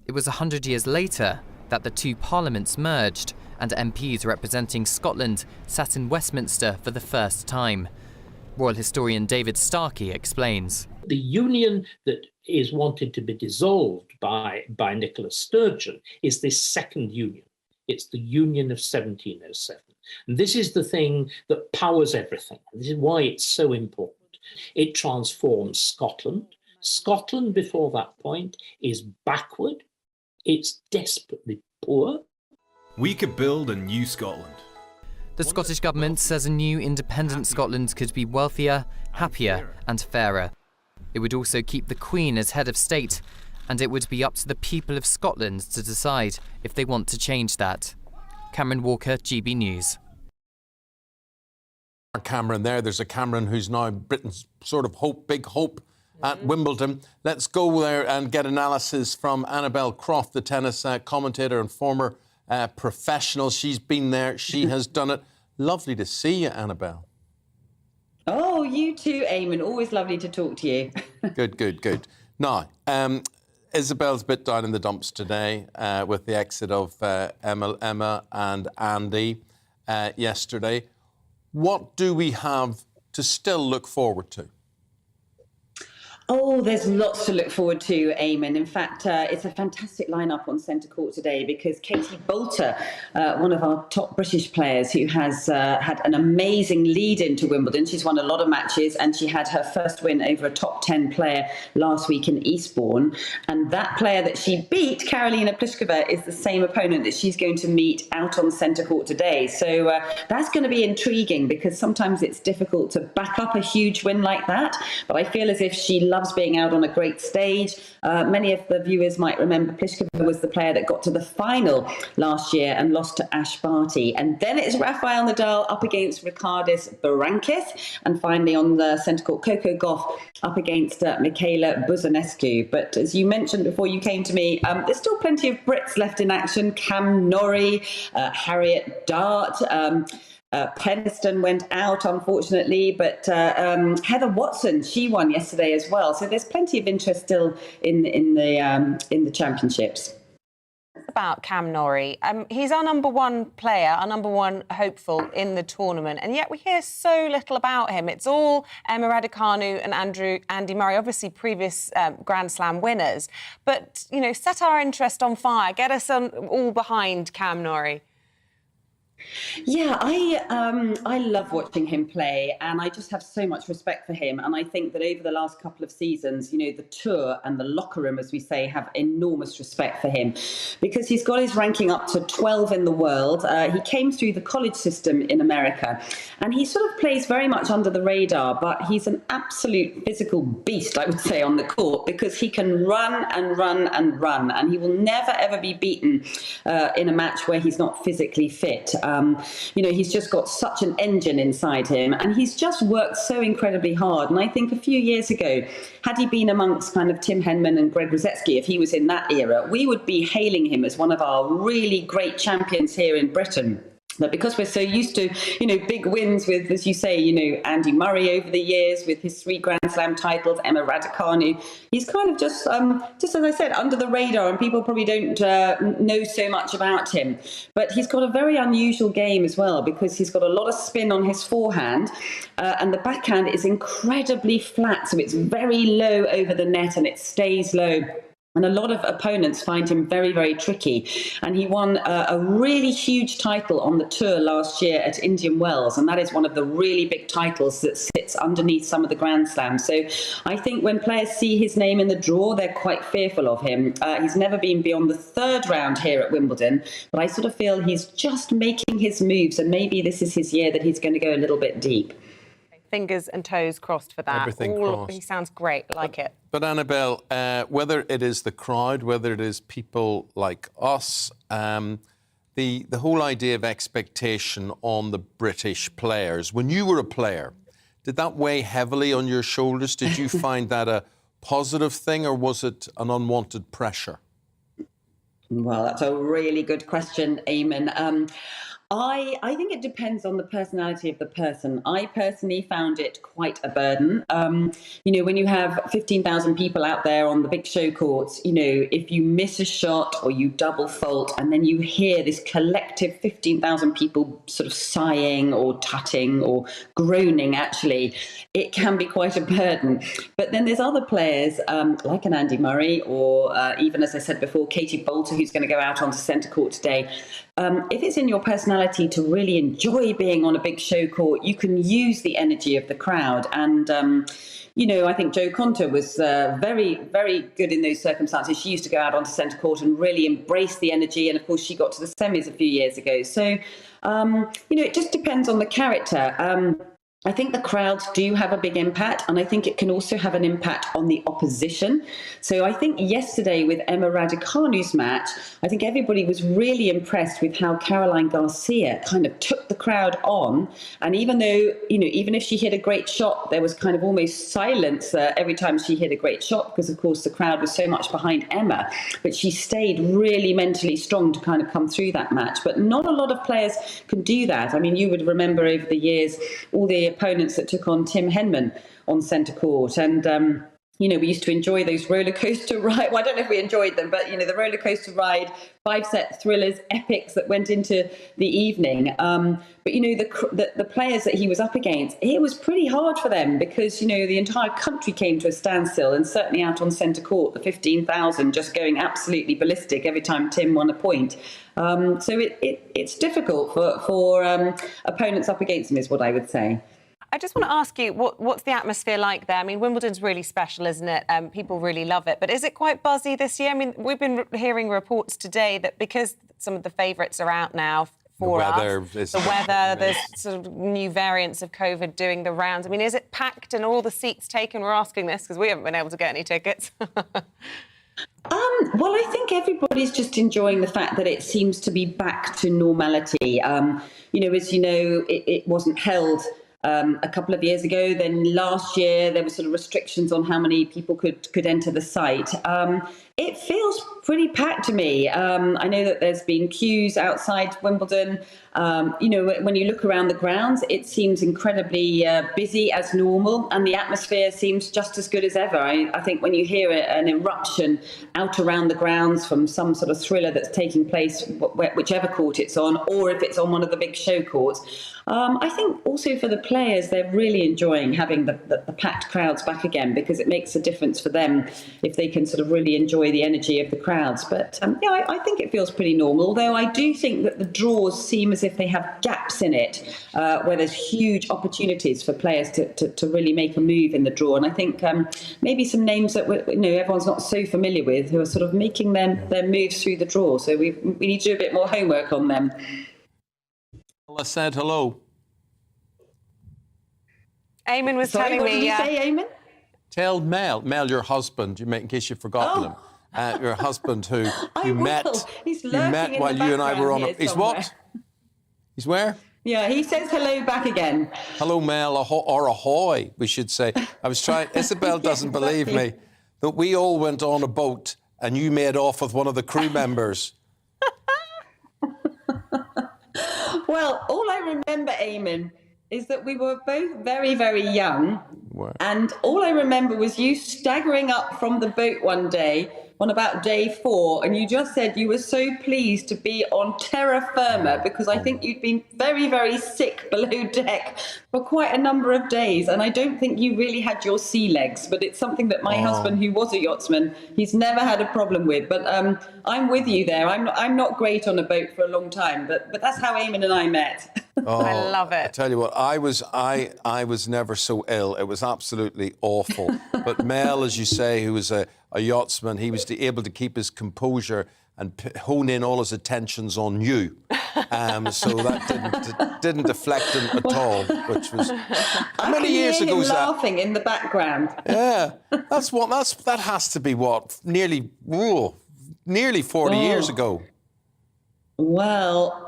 Speaker 21: It was 100 years later that the two parliaments merged and MPs representing Scotland sat in Westminster for the first time. Royal historian David Starkey explains.
Speaker 24: The union that is wanted to be dissolved by Nicola Sturgeon is this second union. It's the Union of 1707. And this is the thing that powers everything. This is why it's so important. It transforms Scotland. Scotland, before that point, is backward. It's desperately poor.
Speaker 25: We could build a new Scotland.
Speaker 21: The Scottish Government says a new independent Scotland could be wealthier, happier and fairer. It would also keep the Queen as head of state, and it would be up to the people of Scotland to decide if they want to change that. Cameron Walker, GB News.
Speaker 3: Cameron there. There's a Cameron who's now Britain's sort of big hope at Wimbledon. Let's go there and get analysis from Annabel Croft, the tennis commentator and former professional. She's been there. She has done it. Lovely to see you, Annabel.
Speaker 7: Oh, you too, Eamonn. Always lovely to talk to you.
Speaker 3: Good. Now, Isabel's a bit down in the dumps today with the exit of Emma and Andy yesterday. What do we have to still look forward to?
Speaker 7: Oh, there's lots to look forward to, Eamonn. In fact, it's a fantastic lineup on centre court today because Katie Boulter, one of our top British players who has had an amazing lead into Wimbledon. She's won a lot of matches and she had her first win over a top 10 player last week in Eastbourne. And that player that she beat, Karolina Pliskova, is the same opponent that she's going to meet out on centre court today. So that's going to be intriguing because sometimes it's difficult to back up a huge win like that. But I feel as if she loves being out on a great stage. Many of the viewers might remember Pliskova was the player that got to the final last year and lost to Ash Barty. And then it's Rafael Nadal up against Ricardis Berankis. And finally on the centre court, Coco Gauff up against Michaela Buzanescu. But as you mentioned before you came to me, there's still plenty of Brits left in action. Cam Norrie, Harriet Dart, Peniston went out, unfortunately, but Heather Watson, she won yesterday as well. So there's plenty of interest still in the championships.
Speaker 4: About Cam Norrie. He's our number one player, our number one hopeful in the tournament, and yet we hear so little about him. It's all Emma Raducanu and Andy Murray, obviously previous Grand Slam winners. But, you know, set our interest on fire, get us all behind Cam Norrie.
Speaker 7: Yeah, I love watching him play and I just have so much respect for him. And I think that over the last couple of seasons, you know, the tour and the locker room, as we say, have enormous respect for him because he's got his ranking up to 12 in the world. He came through the college system in America and he sort of plays very much under the radar, but he's an absolute physical beast, I would say, on the court because he can run and run and run and he will never, ever be beaten in a match where he's not physically fit. You know, he's just got such an engine inside him and he's just worked so incredibly hard. And I think a few years ago, had he been amongst kind of Tim Henman and Greg Rosetsky, if he was in that era, we would be hailing him as one of our really great champions here in Britain. But because we're so used to, you know, big wins with, as you say, you know, Andy Murray over the years with his 3 Grand Slam titles, Emma Raducanu, he's kind of just as I said, under the radar and people probably don't know so much about him. But he's got a very unusual game as well because he's got a lot of spin on his forehand and the backhand is incredibly flat. So it's very low over the net and it stays low. And a lot of opponents find him very, very tricky. And he won a really huge title on the tour last year at Indian Wells. And that is one of the really big titles that sits underneath some of the Grand Slams. So I think when players see his name in the draw, they're quite fearful of him. He's never been beyond the 3rd round here at Wimbledon. But I sort of feel he's just making his moves. And maybe this is his year that he's going to go a little bit deep.
Speaker 4: Fingers and toes crossed for that.
Speaker 3: Everything crossed.
Speaker 4: He sounds great. Like it.
Speaker 3: But Annabel, whether it is the crowd, whether it is people like us, the whole idea of expectation on the British players. When you were a player, did that weigh heavily on your shoulders? Did you find that a positive thing or was it an unwanted pressure?
Speaker 7: Well, that's a really good question, Eamonn. I think it depends on the personality of the person. I personally found it quite a burden. You know, when you have 15,000 people out there on the big show courts, you know, if you miss a shot or you double fault and then you hear this collective 15,000 people sort of sighing or tutting or groaning, actually, it can be quite a burden. But then there's other players like an Andy Murray or even, as I said before, Katie Boulter, who's going to go out onto centre court today. If it's in your personality to really enjoy being on a big show court, you can use the energy of the crowd. And, you know, I think Jo Konta was very, very good in those circumstances. She used to go out onto centre court and really embrace the energy. And, of course, she got to the semis a few years ago. So, you know, it just depends on the character. I think the crowds do have a big impact, and I think it can also have an impact on the opposition. So I think yesterday with Emma Raducanu's match, I think everybody was really impressed with how Caroline Garcia kind of took the crowd on. And even though, even if she hit a great shot, there was kind of almost silence every time she hit a great shot, because of course the crowd was so much behind Emma. But she stayed really mentally strong to kind of come through that match. But not a lot of players can do that. I mean, you would remember over the years all the opponents that took on Tim Henman on centre court, and we used to enjoy those roller coaster ride. Well, I don't know if we enjoyed them, but the roller coaster ride, 5-set thrillers, epics that went into the evening. But the players that he was up against, it was pretty hard for them because the entire country came to a standstill, and certainly out on centre court, the 15,000 just going absolutely ballistic every time Tim won a point. So it's difficult for opponents up against him, is what I would say.
Speaker 4: I just want to ask you, what's the atmosphere like there? I mean, Wimbledon's really special, isn't it? People really love it. But is it quite buzzy this year? I mean, we've been hearing reports today that because some of the favourites are out now for the weather, there's sort of new variants of COVID doing the rounds. I mean, is it packed and all the seats taken? We're asking this because we haven't been able to get any tickets.
Speaker 7: Well, I think everybody's just enjoying the fact that it seems to be back to normality. As you know, it wasn't held a couple of years ago. Then last year there were sort of restrictions on how many people could enter the site. It feels pretty packed to me. I know that there's been queues outside Wimbledon. When you look around the grounds, it seems incredibly busy as normal, and the atmosphere seems just as good as ever. I think when you hear an eruption out around the grounds from some sort of thriller that's taking place, whichever court it's on, or if it's on one of the big show courts, I think also for the players, they're really enjoying having the packed crowds back again, because it makes a difference for them if they can sort of really enjoy the energy of the crowds. But I think it feels pretty normal, although I do think that the draws seem as if they have gaps in it, where there's huge opportunities for players to really make a move in the draw. And I think maybe some names that everyone's not so familiar with, who are sort of making their moves through the draw. So we need to do a bit more homework on them.
Speaker 3: Well, I said hello.
Speaker 4: Eamonn was
Speaker 7: Sorry,
Speaker 4: telling
Speaker 7: what
Speaker 4: me...
Speaker 7: did you say, Eamonn?
Speaker 3: Tell Mel, your husband, in case you've forgotten him, your husband who you met while you and I were on... He's what? He's where?
Speaker 7: Yeah, he says hello back again.
Speaker 3: Hello, Mel, or ahoy, we should say. I was trying... Isabel doesn't believe me, that we all went on a boat and you made off with one of the crew members.
Speaker 7: Well, all I remember, Eamonn, is that we were both very, very young. And all I remember was you staggering up from the boat one day on about day 4, and you just said you were so pleased to be on terra firma, because I think you'd been very, very sick below deck for quite a number of days, and I don't think you really had your sea legs, but it's something that my husband, who was a yachtsman, he's never had a problem with. But I'm with you there. I'm not great on a boat for a long time, but that's how Eamonn and I met.
Speaker 4: I love it.
Speaker 3: I tell you what, I was never so ill. It was absolutely awful. But Mel, as you say, who was a yachtsman, he was able to keep his composure and hone in all his attentions on you. So that didn't deflect him at all, which was... How many years ago was that?
Speaker 7: I can hear him laughing in the background.
Speaker 3: Yeah, that has to be what, nearly 40 years ago.
Speaker 7: Well...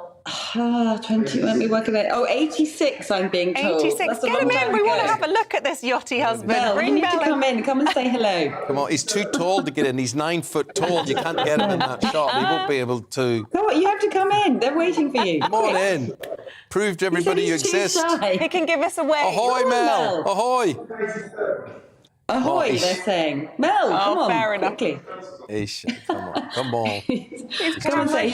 Speaker 7: 20, let me work it out. 86, I'm being told.
Speaker 4: 86, get him in. We want to have a look at this yachty husband.
Speaker 7: Mel, you need to come in. Come and say hello.
Speaker 3: Come on, he's too tall to get in. He's 9 foot tall. You can't get him in that shot. He won't be able to.
Speaker 7: Come on, you have to come in. They're waiting for you.
Speaker 3: Come on in. Prove to everybody you exist.
Speaker 4: He can give us a wave.
Speaker 3: Ahoy, Mel. Ahoy.
Speaker 7: Ahoy, they're saying. Mel, come on.
Speaker 4: Fair enough.
Speaker 7: Quickly.
Speaker 3: Come on.
Speaker 7: He's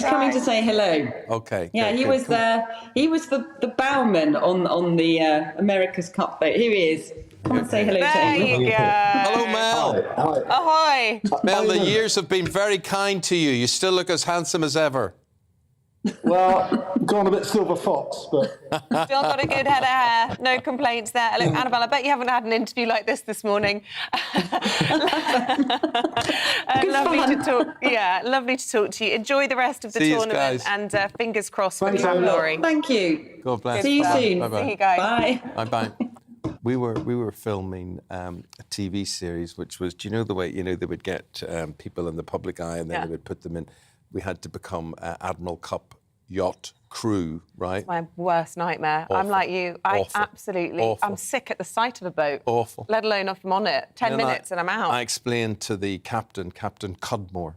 Speaker 7: coming to say hello.
Speaker 3: Okay.
Speaker 7: Yeah, he was the bowman on the America's Cup boat. Here he is. Come and say hello to him.
Speaker 4: There you go.
Speaker 3: Hello, Mel.
Speaker 4: Ahoy.
Speaker 3: Mel, the years have been very kind to you. You still look as handsome as ever.
Speaker 8: Well, gone a bit silver fox, but...
Speaker 4: Still got a good head of hair. No complaints there. Look, Annabelle, I bet you haven't had an interview like this morning. Lovely to talk. Yeah, lovely to talk to you. Enjoy the rest of the tournament, and fingers crossed for the glory.
Speaker 7: Thank you.
Speaker 3: God bless.
Speaker 7: See you soon.
Speaker 3: Bye-bye.
Speaker 4: See you guys.
Speaker 7: Bye.
Speaker 3: Bye-bye. We were filming a TV series, which was, do you know the way, they would get people in the public eye and then they would put them in. We had to become Admiral Cup yacht crew, right?
Speaker 4: My worst nightmare.
Speaker 3: Awful.
Speaker 4: I'm like you. I'm
Speaker 3: Awful.
Speaker 4: sick at the sight of a boat.
Speaker 3: Awful.
Speaker 4: Let alone if I'm on it. 10 minutes and I'm out.
Speaker 3: I explained to the Captain Cudmore,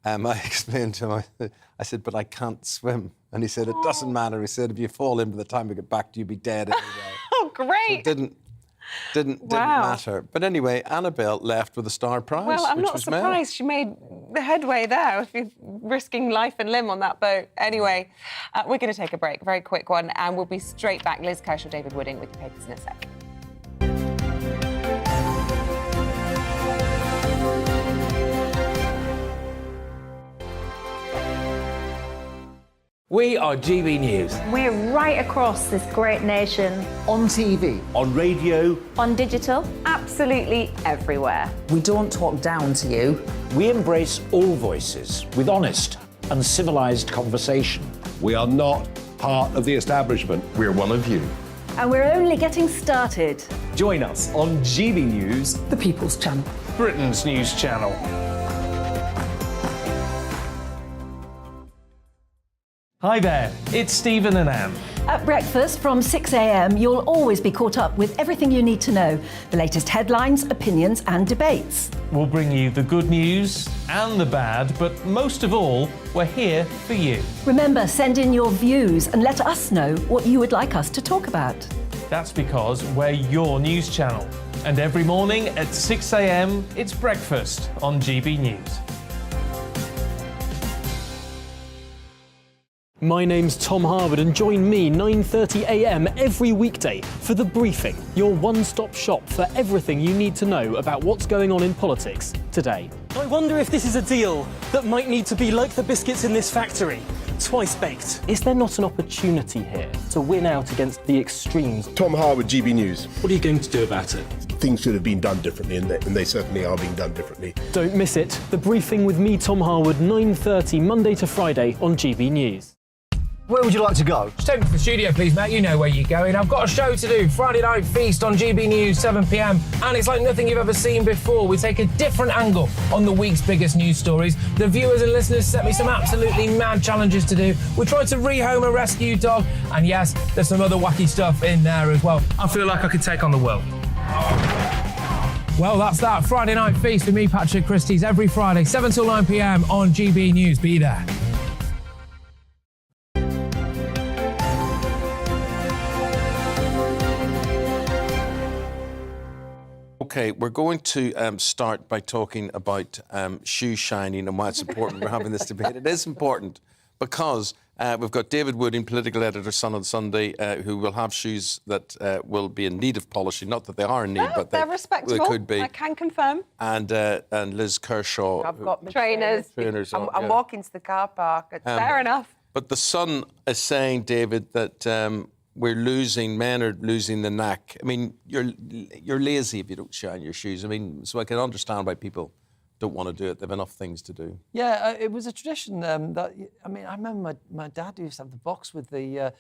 Speaker 3: I explained to him, I said, but I can't swim. And he said, it doesn't matter. He said, if you fall in by the time we get back to you, you'll be dead anyway.
Speaker 4: Oh, great.
Speaker 3: So it didn't matter. But anyway, Annabelle left with a star prize.
Speaker 4: Well, I'm
Speaker 3: which
Speaker 4: not
Speaker 3: was
Speaker 4: surprised. She made the headway there if you're risking life and limb on that boat. Anyway, we're going to take a break, a very quick one, and we'll be straight back. Liz Kershaw, David Wooding with your papers in a sec.
Speaker 1: We are GB News.
Speaker 6: We're right across this great nation.
Speaker 22: On TV.
Speaker 15: On radio.
Speaker 6: On digital. Absolutely everywhere.
Speaker 22: We don't talk down to you.
Speaker 15: We embrace all voices with honest and civilised conversation.
Speaker 16: We are not part of the establishment. We're one of you.
Speaker 14: And we're only getting started.
Speaker 17: Join us on GB News,
Speaker 22: The People's Channel.
Speaker 17: Britain's news channel. Hi there, it's Stephen and Anne.
Speaker 14: At breakfast from 6 a.m, you'll always be caught up with everything you need to know, the latest headlines, opinions and debates.
Speaker 17: We'll bring you the good news and the bad, but most of all, we're here for you.
Speaker 14: Remember, send in your views and let us know what you would like us to talk about.
Speaker 17: That's because we're your news channel. And every morning at 6 a.m, it's breakfast on GB News.
Speaker 18: My name's Tom Harwood and join me 9:30 a.m. every weekday for The Briefing, your one-stop shop for everything you need to know about what's going on in politics today.
Speaker 19: I wonder if this is a deal that might need to be like the biscuits in this factory, twice baked.
Speaker 18: Is there not an opportunity here to win out against the extremes?
Speaker 5: Tom Harwood, GB News.
Speaker 18: What are you going to do about it?
Speaker 5: Things should have been done differently, and they certainly are being done differently.
Speaker 18: Don't miss it. The Briefing with me, Tom Harwood, 9:30 Monday to Friday on GB News.
Speaker 2: Where would you like to go?
Speaker 1: Just take me to the studio, please, Matt. You know where you're going. I've got a show to do. Friday Night Feast on GB News, 7 p.m. And it's like nothing you've ever seen before. We take a different angle on the week's biggest news stories. The viewers and listeners set me some absolutely mad challenges to do. We tried to rehome a rescue dog. And yes, there's some other wacky stuff in there as well. I feel like I could take on the world. Well, that's that. Friday Night Feast with me, Patrick Christie's, every Friday, 7 till 9 p.m. on GB News. Be there.
Speaker 3: Okay, we're going to start by talking about shoe shining and why it's important we're having this debate. It is important because we've got David Wooding, political editor, Sun on Sunday, who will have shoes that will be in need of polishing. Not that they are in need, but
Speaker 4: they're respectable.
Speaker 3: They could be.
Speaker 4: I can confirm.
Speaker 3: And Liz Kershaw.
Speaker 4: I've got my trainers. I'm walking to the car park. It's fair enough.
Speaker 3: But the Sun is saying, David, that men are losing the knack. I mean, you're lazy if you don't shine your shoes. I mean, so I can understand why people don't want to do it. They've enough things to do.
Speaker 9: Yeah, it was a tradition that, I mean, I remember my dad used to have the box with the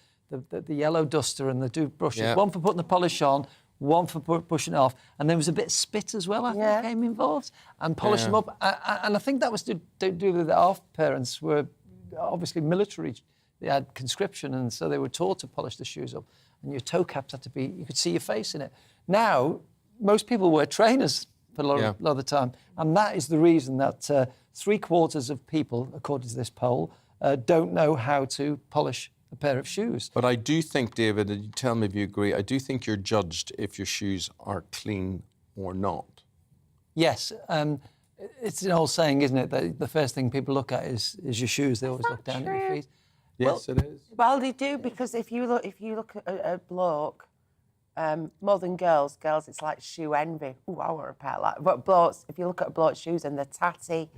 Speaker 9: yellow duster and the two brushes, one for putting the polish on, one for pushing it off, and there was a bit of spit as well, I think, came involved, and polish them up. And I think that was to do with our parents were obviously military. They had conscription, and so they were taught to polish the shoes up. And your toe caps had to be, you could see your face in it. Now, most people wear trainers for a lot of the time. And that is the reason that 3/4 of people, according to this poll, don't know how to polish a pair of shoes.
Speaker 3: But I do think, David, and you tell me if you agree, I do think you're judged if your shoes are clean or not.
Speaker 9: Yes. It's an old saying, isn't it, that the first thing people look at is your shoes. They always look down at your feet.
Speaker 3: Yes, it is.
Speaker 10: Well, they do, because if you look at a bloke, more than girls, it's like shoe envy. Oh, I want a pair like. But blokes, if you look at a bloke's shoes and they're tatty,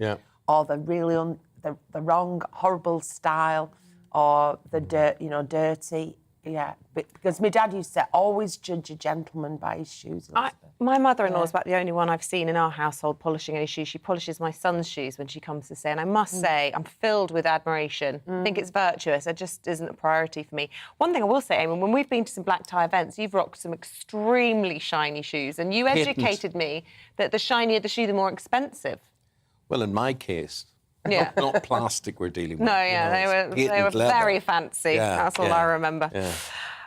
Speaker 10: or they're really the wrong, horrible style, or the dirty, Yeah, because my dad used to always judge a gentleman by his shoes.
Speaker 4: My mother-in-law is about the only one I've seen in our household polishing any shoes. She polishes my son's shoes when she comes to stay, and I must say I'm filled with admiration. I think it's virtuous. It just isn't a priority for me. One thing I will say, Eamonn, when we've been to some black tie events, you've rocked some extremely shiny shoes, and you educated me that the shinier the shoe, the more expensive.
Speaker 3: Well, in my case,
Speaker 4: Yeah.
Speaker 3: not plastic we're dealing with.
Speaker 4: No, yeah, they were very fancy.
Speaker 3: Yeah,
Speaker 4: That's all I remember.
Speaker 3: Yeah.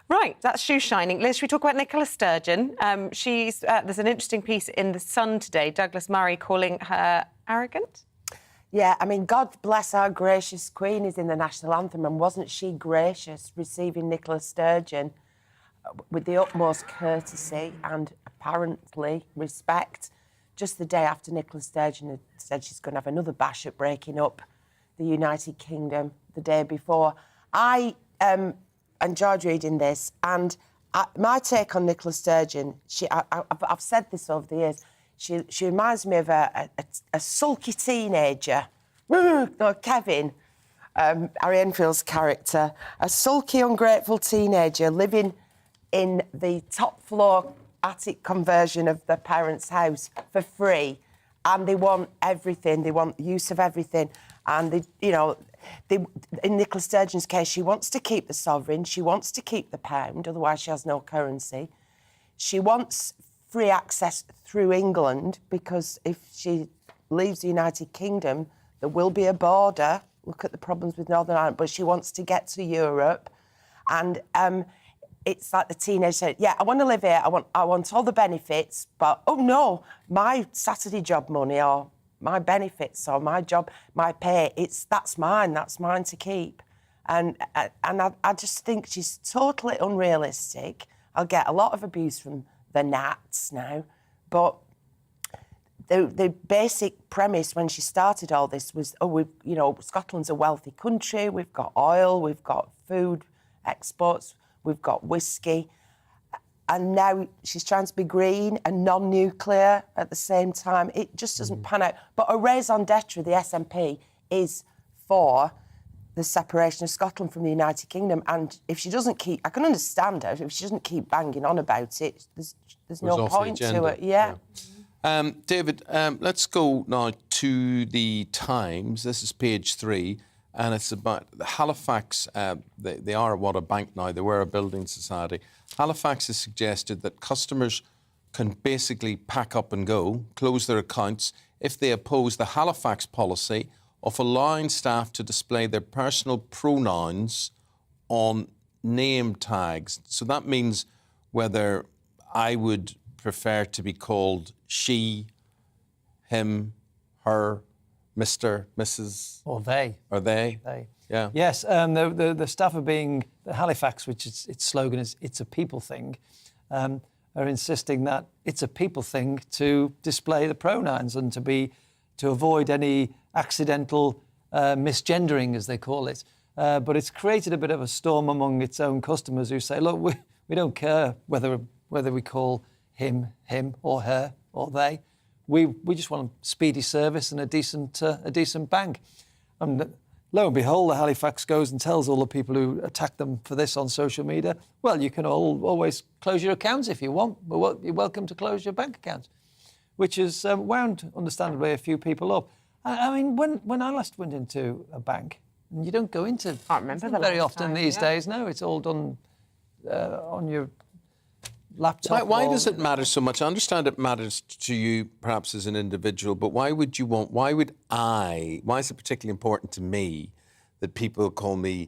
Speaker 4: Right, that's shoe shining. Liz, should we talk about Nicola Sturgeon? There's an interesting piece in The Sun today, Douglas Murray calling her arrogant.
Speaker 10: Yeah, I mean, God bless our gracious Queen is in the national anthem, and wasn't she gracious receiving Nicola Sturgeon with the utmost courtesy and apparently respect, just the day after Nicola Sturgeon had said she's going to have another bash at breaking up the United Kingdom the day before. I enjoyed reading this, and my take on Nicola Sturgeon, I've said this over the years, she reminds me of a sulky teenager. No, Kevin, Harry Enfield's character, a sulky, ungrateful teenager living in the top floor attic conversion of their parents' house for free, and they want everything. They want use of everything, and in Nicola Sturgeon's case, she wants to keep the sovereign. She wants to keep the pound, otherwise she has no currency. She wants free access through England because if she leaves the United Kingdom, there will be a border. Look at the problems with Northern Ireland, but she wants to get to Europe, and it's like the teenager said, yeah, I want to live here, I want all the benefits, but, oh, no, my Saturday job money or my benefits or my job, my pay, that's mine to keep. And I just think she's totally unrealistic. I'll get a lot of abuse from the Nats now, but the basic premise when she started all this was, Scotland's a wealthy country, we've got oil, we've got food exports, we've got whiskey, and now she's trying to be green and non-nuclear at the same time. It just doesn't pan out. But a raison d'etre, the SNP, is for the separation of Scotland from the United Kingdom. And if she doesn't keep... I can understand her. If she doesn't keep banging on about it, there's no point to it. Yeah.
Speaker 3: David, let's go now to the Times. This is page 3. And it's about Halifax. They are a bank now. They were a building society. Halifax has suggested that customers can basically pack up and go, close their accounts, if they oppose the Halifax policy of allowing staff to display their personal pronouns on name tags. So that means whether I would prefer to be called she, him, her, Mr., Mrs.
Speaker 9: Or they.
Speaker 3: Or they.
Speaker 9: They.
Speaker 3: Yeah.
Speaker 9: Yes, the staff are being, Halifax, which is its slogan is "It's a people thing," are insisting that it's a people thing to display the pronouns and to avoid any accidental misgendering, as they call it. But it's created a bit of a storm among its own customers who say, look, we don't care whether we call him, or her, or they. We just want a speedy service and a decent bank. And lo and behold, the Halifax goes and tells all the people who attack them for this on social media, well, you can always close your accounts if you want, but you're welcome to close your bank accounts, which has wound, understandably, a few people up. I mean, when I last went into a bank, and you don't go into... I remember that very often these days. No, it's all done on your laptop.
Speaker 3: Why does it matter so much? I understand it matters to you, perhaps as an individual, but why is it particularly important to me that people call me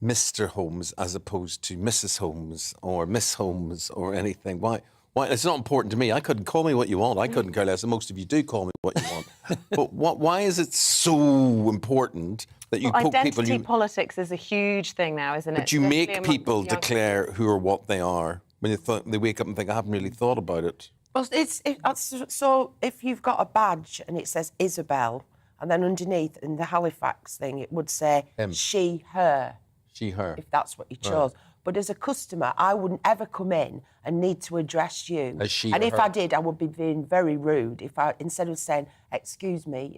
Speaker 3: Mr. Holmes as opposed to Mrs. Holmes or Miss Holmes or anything? Why? It's not important to me. I couldn't call me what you want. I couldn't care less. And most of you do call me what you want. But why is it so important that you poke people...
Speaker 4: Identity politics is a huge thing now, isn't it?
Speaker 3: But you make people declare who or what they are. When they wake up and think, I haven't really thought about it.
Speaker 10: Well, so if you've got a badge and it says Isabel, and then underneath in the Halifax thing, it would say she, her.
Speaker 3: She, her.
Speaker 10: If that's what you chose. Right. But as a customer, I wouldn't ever come in and need to address you.
Speaker 3: As she,
Speaker 10: and if
Speaker 3: her.
Speaker 10: I did, I would be being very rude. If instead of saying, excuse me,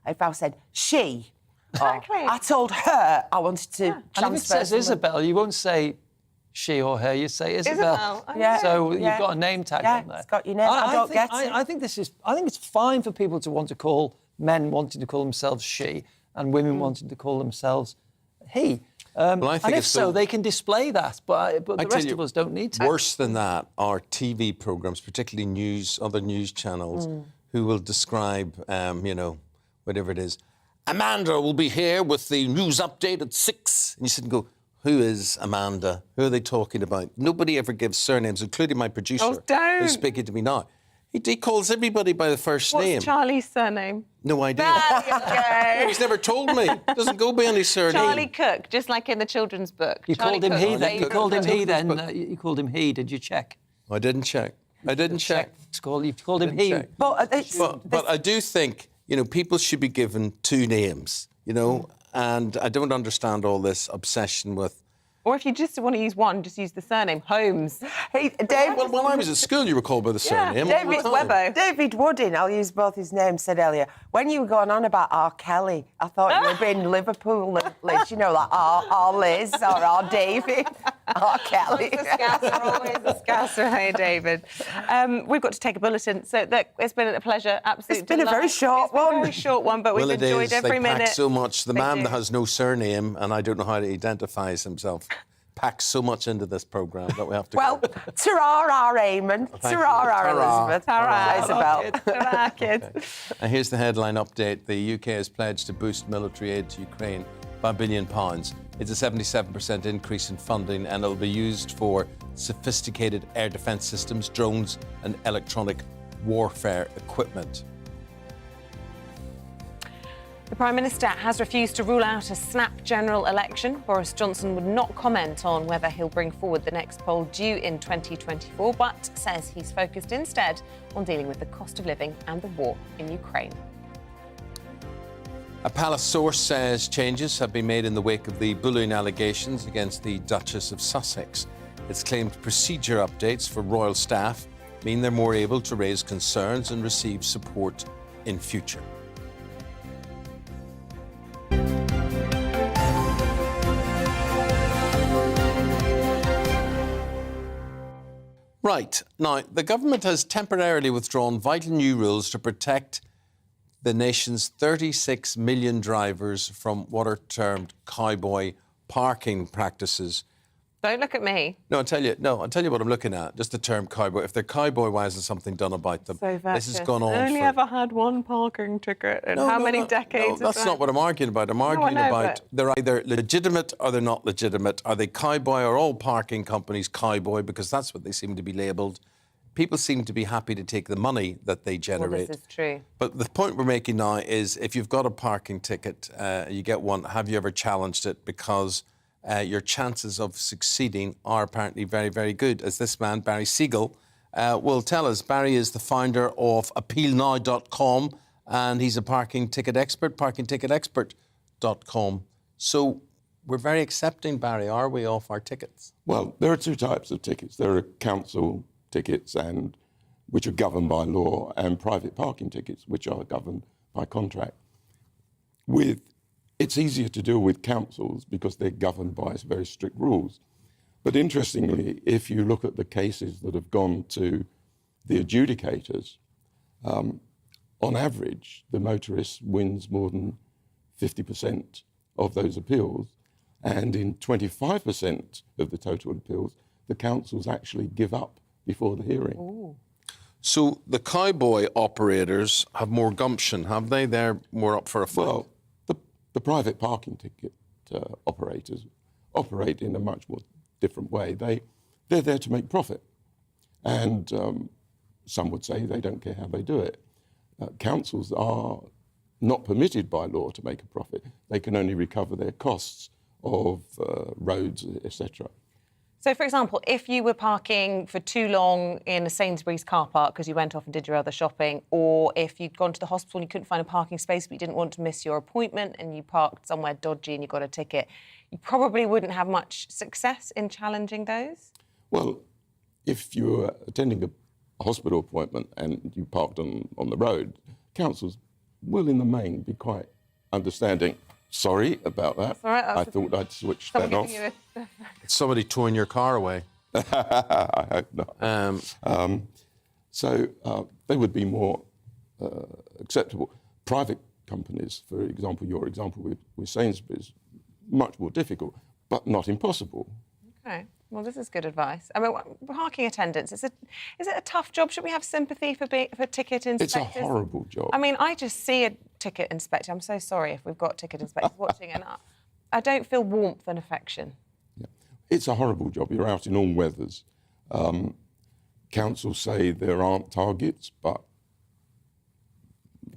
Speaker 10: if I said she,
Speaker 4: exactly.
Speaker 10: I told her I wanted to transfer.
Speaker 9: And if it says Isabel, you won't say she or her, you say Isabel.
Speaker 10: Yeah.
Speaker 9: So
Speaker 10: Yeah.
Speaker 9: you've got a name tag on there.
Speaker 10: It's got your name. I don't get it.
Speaker 9: I think I think it's fine for people to want to call men wanting to call themselves she and women wanting to call themselves he.
Speaker 3: Well, I think
Speaker 9: and if
Speaker 3: it's
Speaker 9: so, they can display that, but the rest of us don't need to.
Speaker 3: Worse than that are TV programmes, particularly other news channels, who will describe, whatever it is. Amanda will be here with the news update at 6. And you sit and go, who is Amanda? Who are they talking about? Nobody ever gives surnames, including my producer, who's speaking to me now. He calls everybody by the first name.
Speaker 4: What's Charlie's surname?
Speaker 3: No idea.
Speaker 4: There you go.
Speaker 3: He's never told me. Doesn't go by any surname.
Speaker 4: Charlie Cook, just like in the children's book.
Speaker 9: You
Speaker 4: Charlie
Speaker 9: called him
Speaker 4: Cook.
Speaker 9: he then. You called him he then. You called him he. Did you check?
Speaker 3: I didn't check.
Speaker 9: You've called him he.
Speaker 3: But I do think, people should be given two names, and I don't understand all this obsession with.
Speaker 4: Or if you just want to use one, just use the surname. Holmes.
Speaker 10: Hey, Dave.
Speaker 3: Well, when I was at school, you were called by the surname.
Speaker 10: David Woodin, I'll use both his names, said earlier, when you were going on about R. Kelly, I thought you were being Liverpool Liz, like R. Liz or R. David. R. Kelly.
Speaker 4: Always a scouser. Hey, David. We've got to take a bulletin. So look, it's been a pleasure. Absolutely.
Speaker 10: It's been a very short one.
Speaker 4: Very short one, but we've enjoyed every minute.
Speaker 3: They pack so much. The man that has no surname, and I don't know how he identifies himself, packs so much into this programme that we have to
Speaker 10: Well, ta-ra, Eamonn. Ta-ra, Elizabeth. Ta-ra, Isabel.
Speaker 4: Ta-ra, kids.
Speaker 3: And here's the headline update. The UK has pledged to boost military aid to Ukraine by £1 billion. It's a 77% increase in funding, and it'll be used for sophisticated air defence systems, drones and electronic warfare equipment.
Speaker 4: The Prime Minister has refused to rule out a snap general election. Boris Johnson would not comment on whether he'll bring forward the next poll due in 2024, but says he's focused instead on dealing with the cost of living and the war in Ukraine.
Speaker 3: A palace source says changes have been made in the wake of the bullying allegations against the Duchess of Sussex. It's claimed procedure updates for royal staff mean they're more able to raise concerns and receive support in future. Right. Now, the government has temporarily withdrawn vital new rules to protect the nation's 36 million drivers from what are termed cowboy parking practices.
Speaker 4: Don't look at me.
Speaker 3: No, I'll tell you what I'm looking at. Just the term cowboy. If they're cowboy, why isn't something done about them?
Speaker 4: So
Speaker 3: this has gone on
Speaker 4: I only ever had one parking ticket in many decades?
Speaker 3: No, that's not what I'm arguing about. I'm arguing about they're either legitimate or they're not legitimate. Are they cowboy? Are all parking companies cowboy? Because that's what they seem to be labelled. People seem to be happy to take the money that they generate.
Speaker 4: Well, this is true.
Speaker 3: But the point we're making now is if you've got a parking ticket, you get one, have you ever challenged it? Because your chances of succeeding are apparently very, very good. As this man, Barry Siegel, will tell us. Barry is the founder of appealnow.com and he's a parking ticket expert, parkingticketexpert.com. So we're very accepting, Barry, are we, of our tickets?
Speaker 11: Well, there are two types of tickets. There are council tickets, and which are governed by law, and private parking tickets, which are governed by contract. It's easier to deal with councils because they're governed by very strict rules. But interestingly, if you look at the cases that have gone to the adjudicators, on average, the motorist wins more than 50% of those appeals. And in 25% of the total appeals, the councils actually give up before the hearing.
Speaker 4: Ooh.
Speaker 3: So the cowboy operators have more gumption, have they? They're more up for a fight.
Speaker 11: Well, the private parking ticket operators operate in a much more different way. They're there to make profit. And some would say they don't care how they do it. Councils are not permitted by law to make a profit. They can only recover their costs of roads, etc.
Speaker 4: So, for example, if you were parking for too long in a Sainsbury's car park because you went off and did your other shopping, or if you'd gone to the hospital and you couldn't find a parking space but you didn't want to miss your appointment and you parked somewhere dodgy and you got a ticket, you probably wouldn't have much success in challenging those?
Speaker 11: Well, if you were attending a hospital appointment and you parked on the road, councils will in the main be quite understanding. Sorry about that.
Speaker 4: All right,
Speaker 11: I thought I'd switched that off.
Speaker 3: Somebody towing your car away.
Speaker 11: I hope not. So they would be more acceptable. Private companies, for example, your example with Sainsbury's, much more difficult, but not impossible.
Speaker 4: Okay. Well, this is good advice. I mean, parking attendants, is it a tough job? Should we have sympathy for ticket inspectors?
Speaker 11: It's a horrible job.
Speaker 4: I mean, I just see a ticket inspector. I'm so sorry if we've got ticket inspectors watching, and I don't feel warmth and affection.
Speaker 11: Yeah. It's a horrible job. You're out in all weathers. Councils say there aren't targets, but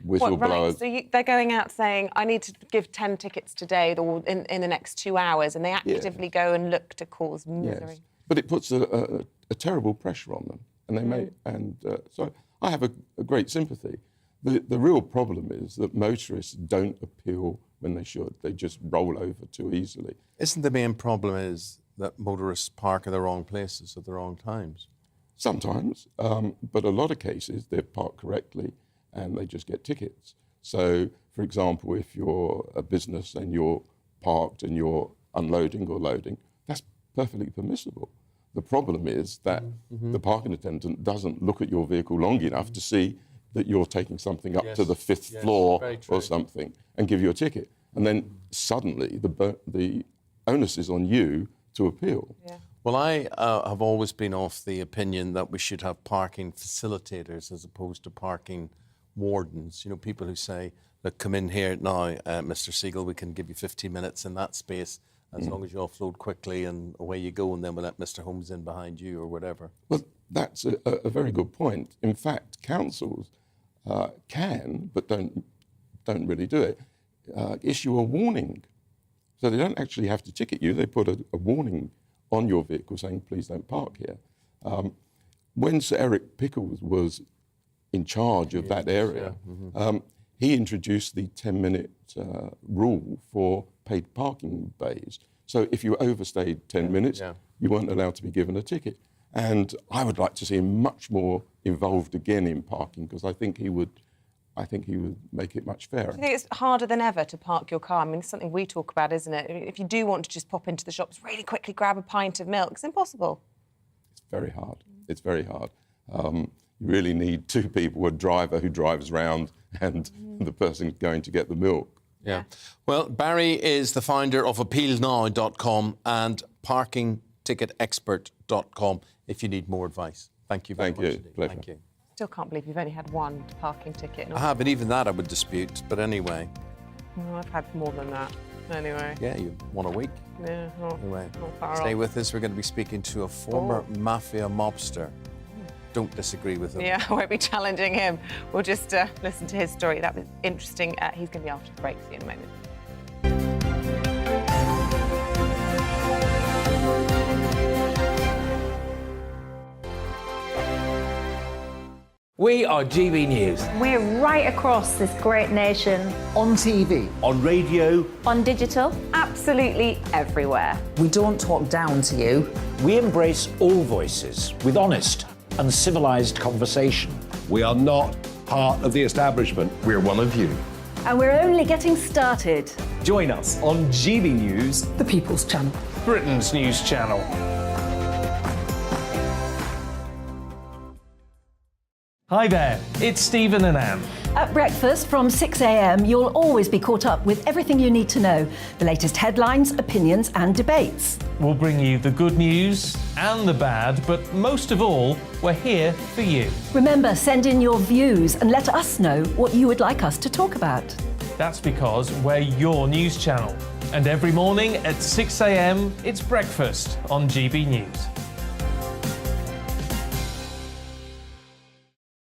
Speaker 11: whistleblowers...
Speaker 4: Right. So they're going out saying, I need to give 10 tickets today or in the next 2 hours, and they actively go and look to cause misery.
Speaker 11: Yes. But it puts a terrible pressure on them, and they may... And so I have a great sympathy. The real problem is that motorists don't appeal when they should. They just roll over too easily.
Speaker 3: Isn't the main problem is that motorists park in the wrong places at the wrong times?
Speaker 11: Sometimes, but a lot of cases they're parked correctly and they just get tickets. So, for example, if you're a business and you're parked and you're unloading or loading, that's perfectly permissible. The problem is that the parking attendant doesn't look at your vehicle long enough to see that you're taking something up to the fifth floor or something and give you a ticket. And then suddenly the onus is on you to appeal.
Speaker 4: Yeah.
Speaker 3: Well, I have always been of the opinion that we should have parking facilitators as opposed to parking wardens. You know, people who say, look, come in here now, Mr. Siegel, we can give you 15 minutes in that space as long as you offload quickly and away you go, and then we'll let Mr. Holmes in behind you or whatever.
Speaker 11: Well, that's a very good point. In fact, councils can, but don't really do it, issue a warning. So they don't actually have to ticket you. They put a warning on your vehicle saying, please don't park here. When Sir Eric Pickles was in charge of that area, he introduced the 10-minute rule for paid parking bays. So if you overstayed 10 minutes, you weren't allowed to be given a ticket. And I would like to see him much more involved again in parking, because I think he would make it much fairer.
Speaker 4: Do you think it's harder than ever to park your car? I mean, it's something we talk about, isn't it? If you do want to just pop into the shops, really quickly grab a pint of milk, it's impossible.
Speaker 11: It's very hard. It's very hard. You really need two people, a driver who drives round and the person going to get the milk.
Speaker 3: Yeah. Well, Barry is the founder of appealnow.com and parkingticketexpert.com if you need more advice. Thank you very much.
Speaker 11: Thank you. Pleasure.
Speaker 3: Thank you.
Speaker 4: Still can't believe you've only had one parking ticket.
Speaker 3: I have, but even that I would dispute. But anyway.
Speaker 4: Well, I've had more than that. Anyway.
Speaker 3: Yeah, you one a week.
Speaker 4: Yeah,
Speaker 3: anyway,
Speaker 4: not far
Speaker 3: stay
Speaker 4: off.
Speaker 3: with us. We're going to be speaking to a former mafia mobster. Don't disagree with him.
Speaker 4: Yeah, I won't be challenging him. We'll just listen to his story. That was interesting. He's going to be after the break. See you in a moment.
Speaker 1: We are GB News.
Speaker 6: We're right across this great nation.
Speaker 22: On TV.
Speaker 15: On radio.
Speaker 6: On digital. Absolutely everywhere.
Speaker 22: We don't talk down to you.
Speaker 15: We embrace all voices with honest and civilised conversation.
Speaker 16: We are not part of the establishment. We're one of you.
Speaker 14: And we're only getting started.
Speaker 17: Join us on GB News,
Speaker 22: The People's Channel.
Speaker 17: Britain's news channel. Hi there, it's Stephen and Anne.
Speaker 14: At breakfast from 6 a.m, you'll always be caught up with everything you need to know, the latest headlines, opinions and debates.
Speaker 17: We'll bring you the good news and the bad, but most of all, we're here for you.
Speaker 14: Remember, send in your views and let us know what you would like us to talk about.
Speaker 17: That's because we're your news channel. And every morning at 6 a.m, it's breakfast on GB News.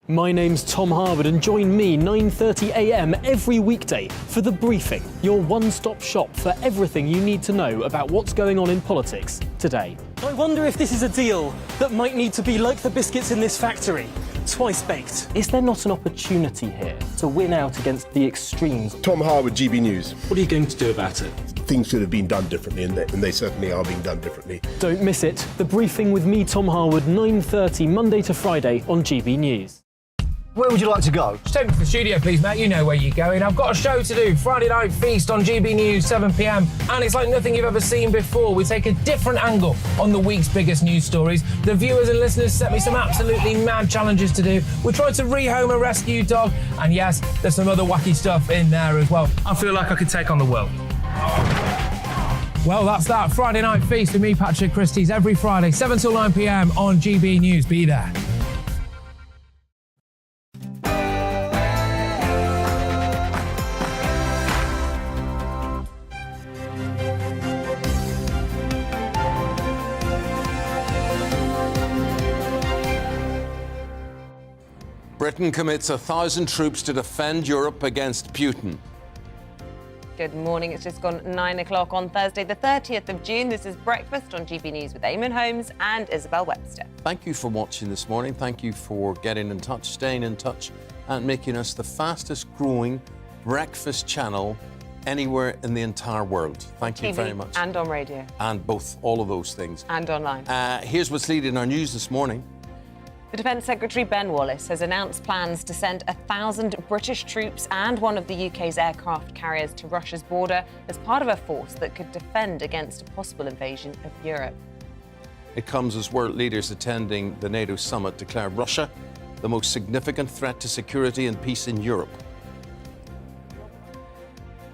Speaker 18: My name's Tom Harwood, and join me 9:30 a.m. every weekday for The Briefing, your one-stop shop for everything you need to know about what's going on in politics today.
Speaker 19: I wonder if this is a deal that might need to be like the biscuits in this factory, twice baked.
Speaker 18: Is there not an opportunity here to win out against the extremes?
Speaker 5: Tom Harwood, GB News.
Speaker 18: What are you going to do about it?
Speaker 5: Things should have been done differently, and they certainly are being done differently.
Speaker 18: Don't miss it. The Briefing with me, Tom Harwood, 9:30 Monday to Friday on GB News.
Speaker 2: Where would you like to go?
Speaker 1: Just take me to the studio, please, mate. You know where you're going. I've got a show to do. Friday Night Feast on GB News, 7 p.m. And it's like nothing you've ever seen before. We take a different angle on the week's biggest news stories. The viewers and listeners set me some absolutely mad challenges to do. We tried to rehome a rescue dog. And yes, there's some other wacky stuff in there as well. I feel like I could take on the world. Well, that's that. Friday Night Feast with me, Patrick Christie's, every Friday, 7 till 9 p.m. on GB News. Be there.
Speaker 3: Britain commits 1,000 troops to defend Europe against Putin.
Speaker 4: Good morning. It's just gone 9 o'clock on Thursday, the 30th of June. This is Breakfast on GB News with Eamonn, Holmes and Isabel Webster.
Speaker 3: Thank you for watching this morning. Thank you for getting in touch, staying in touch, and making us the fastest growing breakfast channel anywhere in the entire world. Thank you very much.
Speaker 4: And on radio.
Speaker 3: And both, all of those things.
Speaker 4: And online.
Speaker 3: Here's what's leading our news this morning.
Speaker 4: The Defence Secretary Ben Wallace has announced plans to send 1,000 British troops and one of the UK's aircraft carriers to Russia's border as part of a force that could defend against a possible invasion of Europe.
Speaker 3: It comes as world leaders attending the NATO summit declare Russia the most significant threat to security and peace in Europe.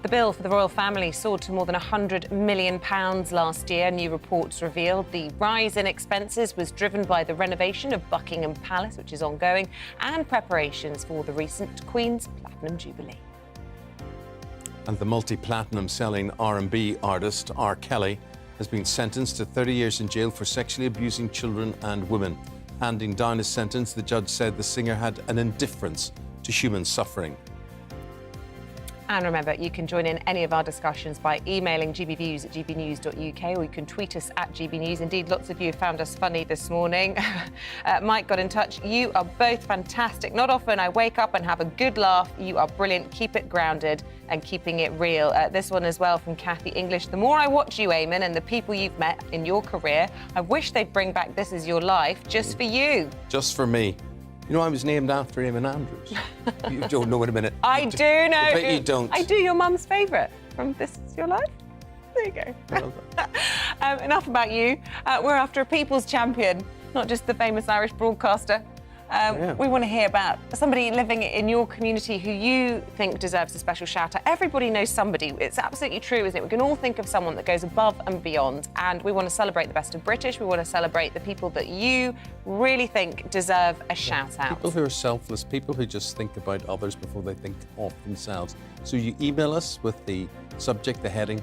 Speaker 4: The bill for the royal family soared to more than £100 million last year. New reports revealed the rise in expenses was driven by the renovation of Buckingham Palace, which is ongoing, and preparations for the recent Queen's Platinum Jubilee.
Speaker 3: And the multi-platinum selling R&B artist R. Kelly has been sentenced to 30 years in jail for sexually abusing children and women. Handing down his sentence, the judge said the singer had an indifference to human suffering.
Speaker 4: And remember, you can join in any of our discussions by emailing gbviews@gbnews.uk, or you can tweet us at gbnews. Indeed, lots of you found us funny this morning. Mike got in touch. You are both fantastic. Not often I wake up and have a good laugh. You are brilliant. Keep it grounded and keeping it real. This one as well from Kathy English. The more I watch you, Eamonn, and the people you've met in your career, I wish they'd bring back This Is Your Life just for you.
Speaker 3: Just for me. You know, I was named after Eamonn Andrews. You don't know in a minute.
Speaker 4: I do know.
Speaker 3: I bet you don't.
Speaker 4: I do. Your mum's favourite from This Is Your Life. There you go. Well enough about you. We're after a people's champion, not just the famous Irish broadcaster. We want to hear about somebody living in your community who you think deserves a special shout out. Everybody knows somebody. It's absolutely true, isn't it? We can all think of someone that goes above and beyond, and we want to celebrate the best of British. We want to celebrate the people that you really think deserve a shout out.
Speaker 3: People who are selfless, people who just think about others before they think of themselves. So you email us with the subject, the heading,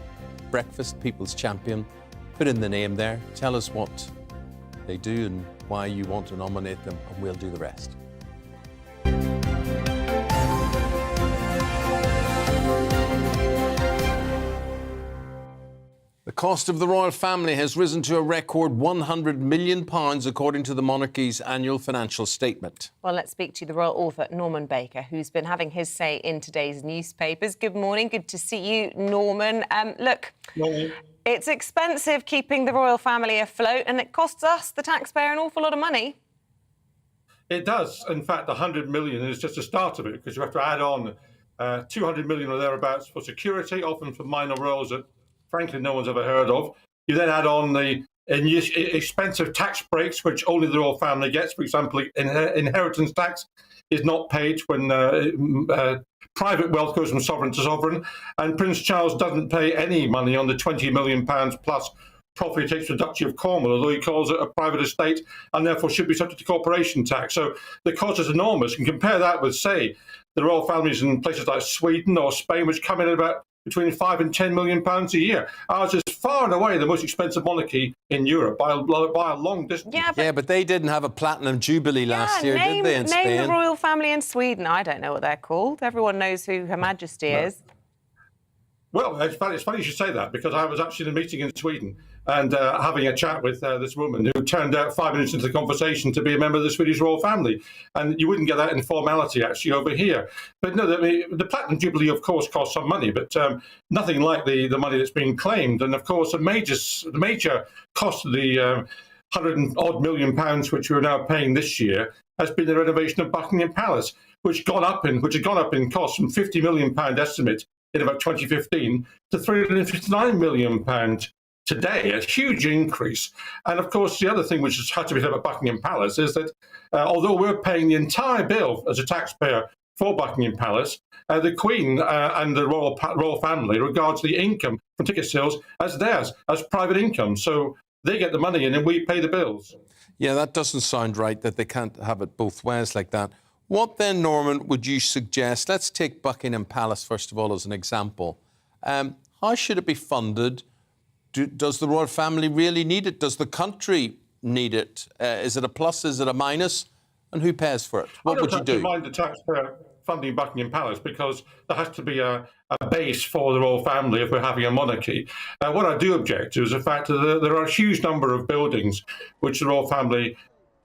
Speaker 3: Breakfast People's Champion. Put in the name there. Tell us what they do and why you want to nominate them, and we'll do the rest. The cost of the royal family has risen to a record £100 million, according to the monarchy's annual financial statement.
Speaker 4: Well, let's speak to the royal author, Norman Baker, who's been having his say in today's newspapers. Good morning. Good to see you, Norman. Look, it's expensive keeping the royal family afloat, and it costs us, the taxpayer, an awful lot of money.
Speaker 8: It does. In fact, 100 million is just a start of it, because you have to add on 200 million or thereabouts for security, often for minor roles that, frankly, no one's ever heard of. You then add on the expensive tax breaks, which only the royal family gets. For example, inheritance tax is not paid when private wealth goes from sovereign to sovereign. And Prince Charles doesn't pay any money on the £20 million plus profit he takes from the Duchy of Cornwall, although he calls it a private estate and therefore should be subject to corporation tax. So the cost is enormous. And compare that with, say, the royal families in places like Sweden or Spain, which come in at about between £5 and £10 million a year. Ours is far and away the most expensive monarchy in Europe by a long distance.
Speaker 3: Yeah, but they didn't have a platinum jubilee last year, did they, in Spain?
Speaker 4: Name the royal family in Sweden. I don't know what they're called. Everyone knows who Her Majesty is.
Speaker 8: Well, it's funny you should say that, because I was actually in a meeting in Sweden and having a chat with this woman who turned out 5 minutes into the conversation to be a member of the Swedish royal family. And you wouldn't get that informality, actually, over here. But no, the Platinum Jubilee, of course, costs some money, but nothing like the money that's being claimed. And, of course, the major cost of the 100-odd million pounds, which we're now paying this year, has been the renovation of Buckingham Palace, which has gone up in cost from £50 million estimate in about 2015 to £359 million today, a huge increase. And of course, the other thing which has had to be said about Buckingham Palace is that although we're paying the entire bill as a taxpayer for Buckingham Palace, the Queen and the royal family regards the income from ticket sales as theirs, as private income. So they get the money in and we pay the bills.
Speaker 3: Yeah, that doesn't sound right, that they can't have it both ways like that. What then, Norman, would you suggest? Let's take Buckingham Palace, first of all, as an example. How should it be funded? Does the royal family really need it? Does the country need it? Is it a plus? Is it a minus? And who pays for it? What would you do?
Speaker 8: I don't mind the taxpayer funding Buckingham Palace because there has to be a base for the royal family if we're having a monarchy. What I do object to is the fact that there are a huge number of buildings which the royal family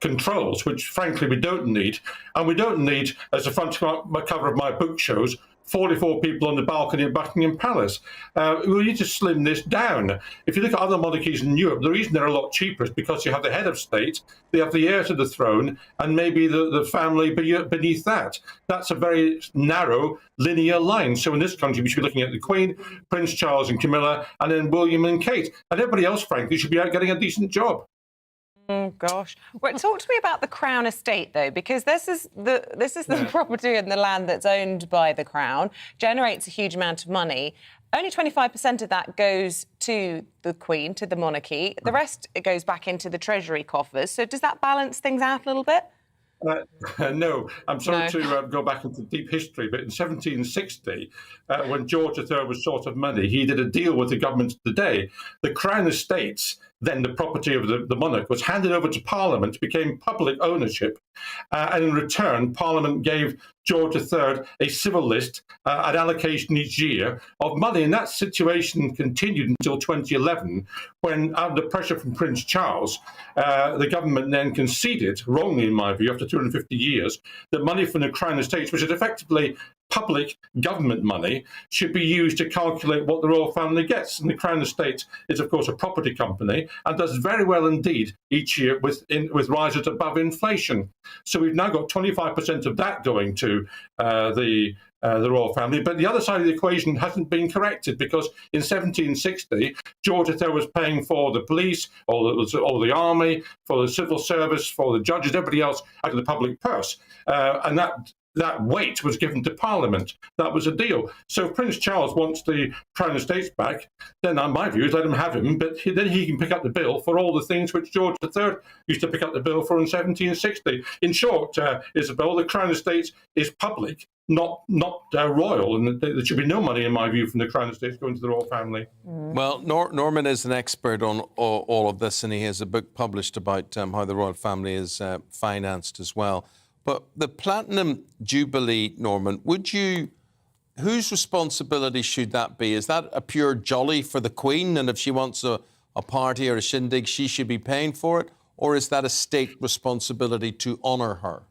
Speaker 8: controls, which frankly we don't need. And we don't need, as the front cover of my book shows, 44 people on the balcony of Buckingham Palace. We need to slim this down. If you look at other monarchies in Europe, the reason they're a lot cheaper is because you have the head of state, they have the heir to the throne, and maybe the family beneath that. That's a very narrow, linear line. So in this country, we should be looking at the Queen, Prince Charles and Camilla, and then William and Kate. And everybody else, frankly, should be out getting a decent job.
Speaker 4: Oh gosh! Well, talk to me about the Crown estate, though, because this is the property and the land that's owned by the Crown, generates a huge amount of money. Only 25% of that goes to the Queen, to the monarchy. The rest it goes back into the Treasury coffers. So does that balance things out a little bit?
Speaker 8: No, I'm sorry to go back into deep history, but in 1760, when George III was short of money, he did a deal with the government of the day. The Crown estates, then the property of the monarch, was handed over to Parliament, became public ownership, and in return, Parliament gave George III a civil list, an allocation each year of money. And that situation continued until 2011, when, under pressure from Prince Charles, the government then conceded, wrongly in my view, after 250 years, that money from the Crown estates, which is effectively public government money, should be used to calculate what the royal family gets. And the Crown Estate is, of course, a property company and does very well indeed each year with rises above inflation. So we've now got 25% of that going to the royal family. But the other side of the equation hasn't been corrected, because in 1760, George III was paying for the police, or the army, for the civil service, for the judges, everybody else out of the public purse. And that weight was given to Parliament. That was a deal. So if Prince Charles wants the Crown Estates back, then my view is let him have him, but then he can pick up the bill for all the things which George III used to pick up the bill for in 1760. In short, Isabel, the Crown Estates is public, not royal, and there should be no money, in my view, from the Crown Estates going to the royal family.
Speaker 3: Well, Norman is an expert on all of this, and he has a book published about how the royal family is financed as well. But the Platinum Jubilee, Norman, whose responsibility should that be? Is that a pure jolly for the Queen, and if she wants a party or a shindig, she should be paying for it? Or is that a state responsibility to honour her?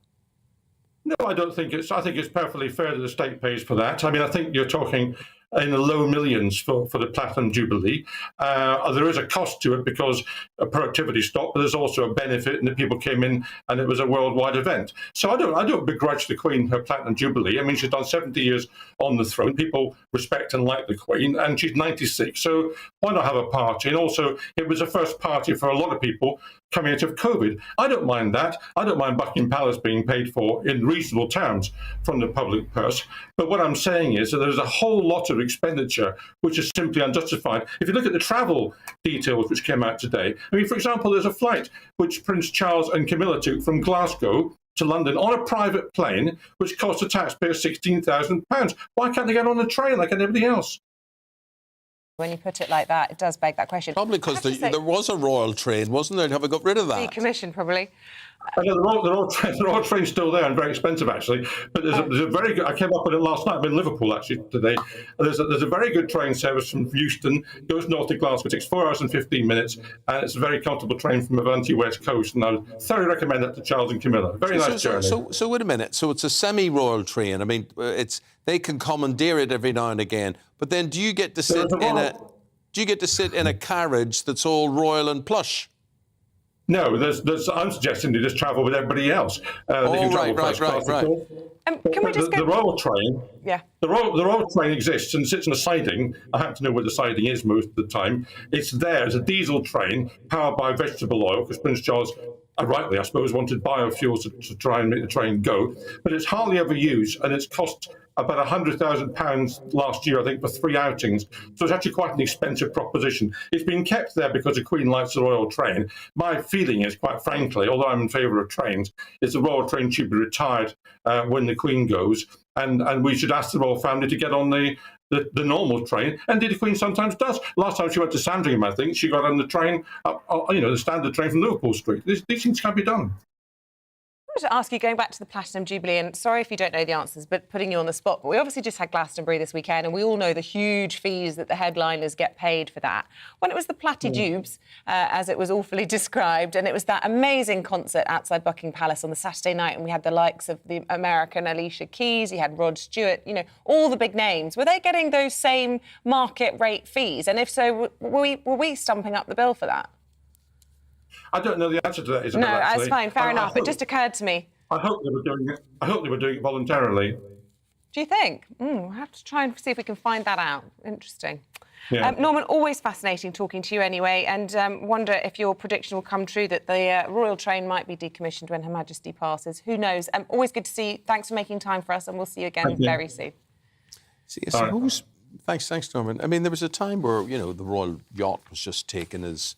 Speaker 8: No, I don't think I think it's perfectly fair that the state pays for that. I mean, I think you're talking in the low millions for the Platinum Jubilee. There is a cost to it because productivity stopped, but there's also a benefit in that people came in and it was a worldwide event. So I don't begrudge the Queen her Platinum Jubilee. I mean, she's done 70 years on the throne. People respect and like the Queen, and she's 96. So why not have a party? And also, it was the first party for a lot of people coming out of COVID. I don't mind that. I don't mind Buckingham Palace being paid for in reasonable terms from the public purse. But what I'm saying is that there's a whole lot of expenditure which is simply unjustified. If you look at the travel details which came out today, I mean, for example, there's a flight which Prince Charles and Camilla took from Glasgow to London on a private plane, which cost the taxpayer £16,000. Why can't they get on a train like everybody else?
Speaker 4: When you put it like that, it does beg that question.
Speaker 3: Probably because there was a royal train, wasn't there? Have we got rid of that?
Speaker 4: Decommissioned, probably.
Speaker 8: The royal train's still there and very expensive, actually. But there's a very good. I came up with it last night. I'm in Liverpool actually today. There's a very good train service from Euston, goes north to Glasgow. It takes 4 hours and 15 minutes, and it's a very comfortable train from Avanti West Coast. And I would thoroughly recommend that to Charles and Camilla. Very nice journey.
Speaker 3: So wait a minute. So it's a semi-royal train. I mean, they can commandeer it every now and again. But then, do you get to sit in a carriage that's all royal and plush?
Speaker 8: No, I'm suggesting they just travel with everybody else. They can travel first class, of course.
Speaker 4: Can we just go?
Speaker 8: The Royal Train,
Speaker 4: yeah.
Speaker 8: The Royal Train exists and sits on a siding. I happen to know where the siding is most of the time. It's there as a diesel train powered by vegetable oil, because Prince Charles, rightly, I suppose, wanted biofuels to try and make the train go. But it's hardly ever used, and it's cost about £100,000 last year, I think, for 3 outings. So it's actually quite an expensive proposition. It's been kept there because the Queen likes the Royal Train. My feeling is, quite frankly, although I'm in favour of trains, is the Royal Train should be retired when the Queen goes, and we should ask the Royal Family to get on the normal train. And the Queen sometimes does. Last time she went to Sandringham, I think, she got on the train, the standard train from Liverpool Street. These things can be done.
Speaker 4: I wanted to ask you, going back to the Platinum Jubilee, and sorry if you don't know the answers, but putting you on the spot, but we obviously just had Glastonbury this weekend, and we all know the huge fees that the headliners get paid for that. When it was the Plattijubes, as it was awfully described, and it was that amazing concert outside Buckingham Palace on the Saturday night, and we had the likes of the American Alicia Keys, you had Rod Stewart, all the big names. Were they getting those same market rate fees? And if so, were we stumping up the bill for that?
Speaker 8: I don't know the answer to that, Isabel.
Speaker 4: No,
Speaker 8: actually.
Speaker 4: that's fine, fair enough. It just occurred to me.
Speaker 8: I hope they were doing it. I hope they were doing it voluntarily.
Speaker 4: Do you think? We'll have to try and see if we can find that out. Interesting.
Speaker 8: Yeah.
Speaker 4: Norman, always fascinating talking to you anyway, and wonder if your prediction will come true that the Royal Train might be decommissioned when Her Majesty passes. Who knows? Always good to see you. Thanks for making time for us, and we'll see you again very soon.
Speaker 3: See, I suppose... Thanks, Norman. I mean, there was a time where, the Royal Yacht was just taken as...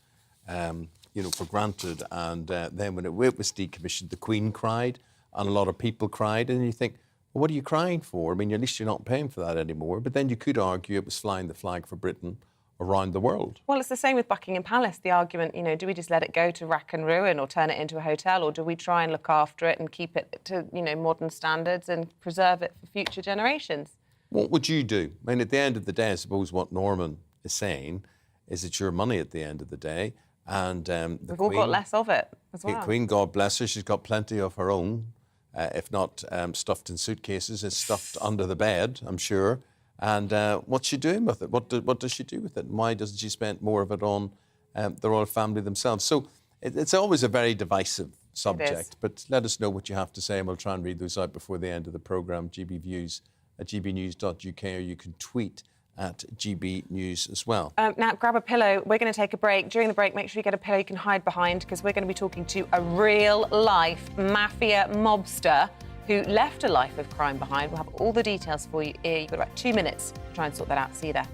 Speaker 3: for granted, and then when it was decommissioned, the Queen cried, and a lot of people cried, and you think, well, what are you crying for? I mean, at least you're not paying for that anymore. But then you could argue it was flying the flag for Britain around the world.
Speaker 4: Well, it's the same with Buckingham Palace, the argument, do we just let it go to rack and ruin or turn it into a hotel, or do we try and look after it and keep it to, modern standards and preserve it for future generations?
Speaker 3: What would you do? I mean, at the end of the day, I suppose what Norman is saying is it's your money at the end of the day. And
Speaker 4: we've all got less of it as well.
Speaker 3: The Queen, God bless her, she's got plenty of her own. If not stuffed in suitcases, it's stuffed under the bed, I'm sure. And what's she doing with it? What does she do with it? And why doesn't she spend more of it on the royal family themselves? So it's always a very divisive subject. But let us know what you have to say, and we'll try and read those out before the end of the programme. GB Views at gbnews.uk, or you can tweet at GB News as well.
Speaker 4: Now, grab a pillow. We're going to take a break. During the break, make sure you get a pillow you can hide behind, because we're going to be talking to a real-life mafia mobster who left a life of crime behind. We'll have all the details for you here. You've got about 2 minutes to try and sort that out. See you there.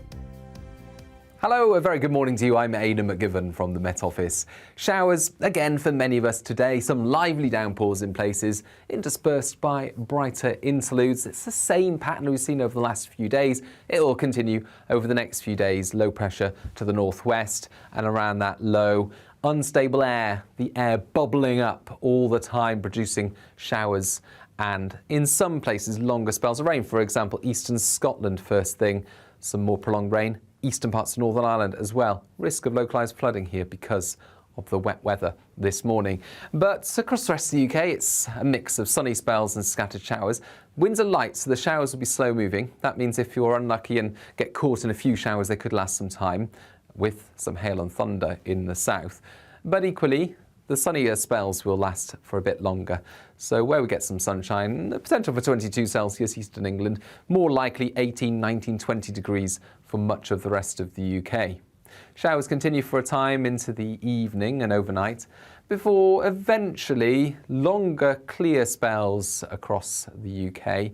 Speaker 12: Hello, a very good morning to you. I'm Aidan McGivern from the Met Office. Showers again for many of us today. Some lively downpours in places, interspersed by brighter interludes. It's the same pattern we've seen over the last few days. It will continue over the next few days. Low pressure to the northwest, and around that low, unstable air, the air bubbling up all the time, producing showers and, in some places, longer spells of rain. For example, eastern Scotland first thing, some more prolonged rain. Eastern parts of Northern Ireland as well. Risk of localised flooding here because of the wet weather this morning. But across the rest of the UK, it's a mix of sunny spells and scattered showers. Winds are light, so the showers will be slow moving. That means if you're unlucky and get caught in a few showers, they could last some time, with some hail and thunder in the south. But equally, the sunnier spells will last for a bit longer. So where we get some sunshine, the potential for 22 Celsius eastern England, more likely 18, 19, 20 degrees for much of the rest of the UK. Showers continue for a time into the evening and overnight, before eventually longer clear spells across the UK.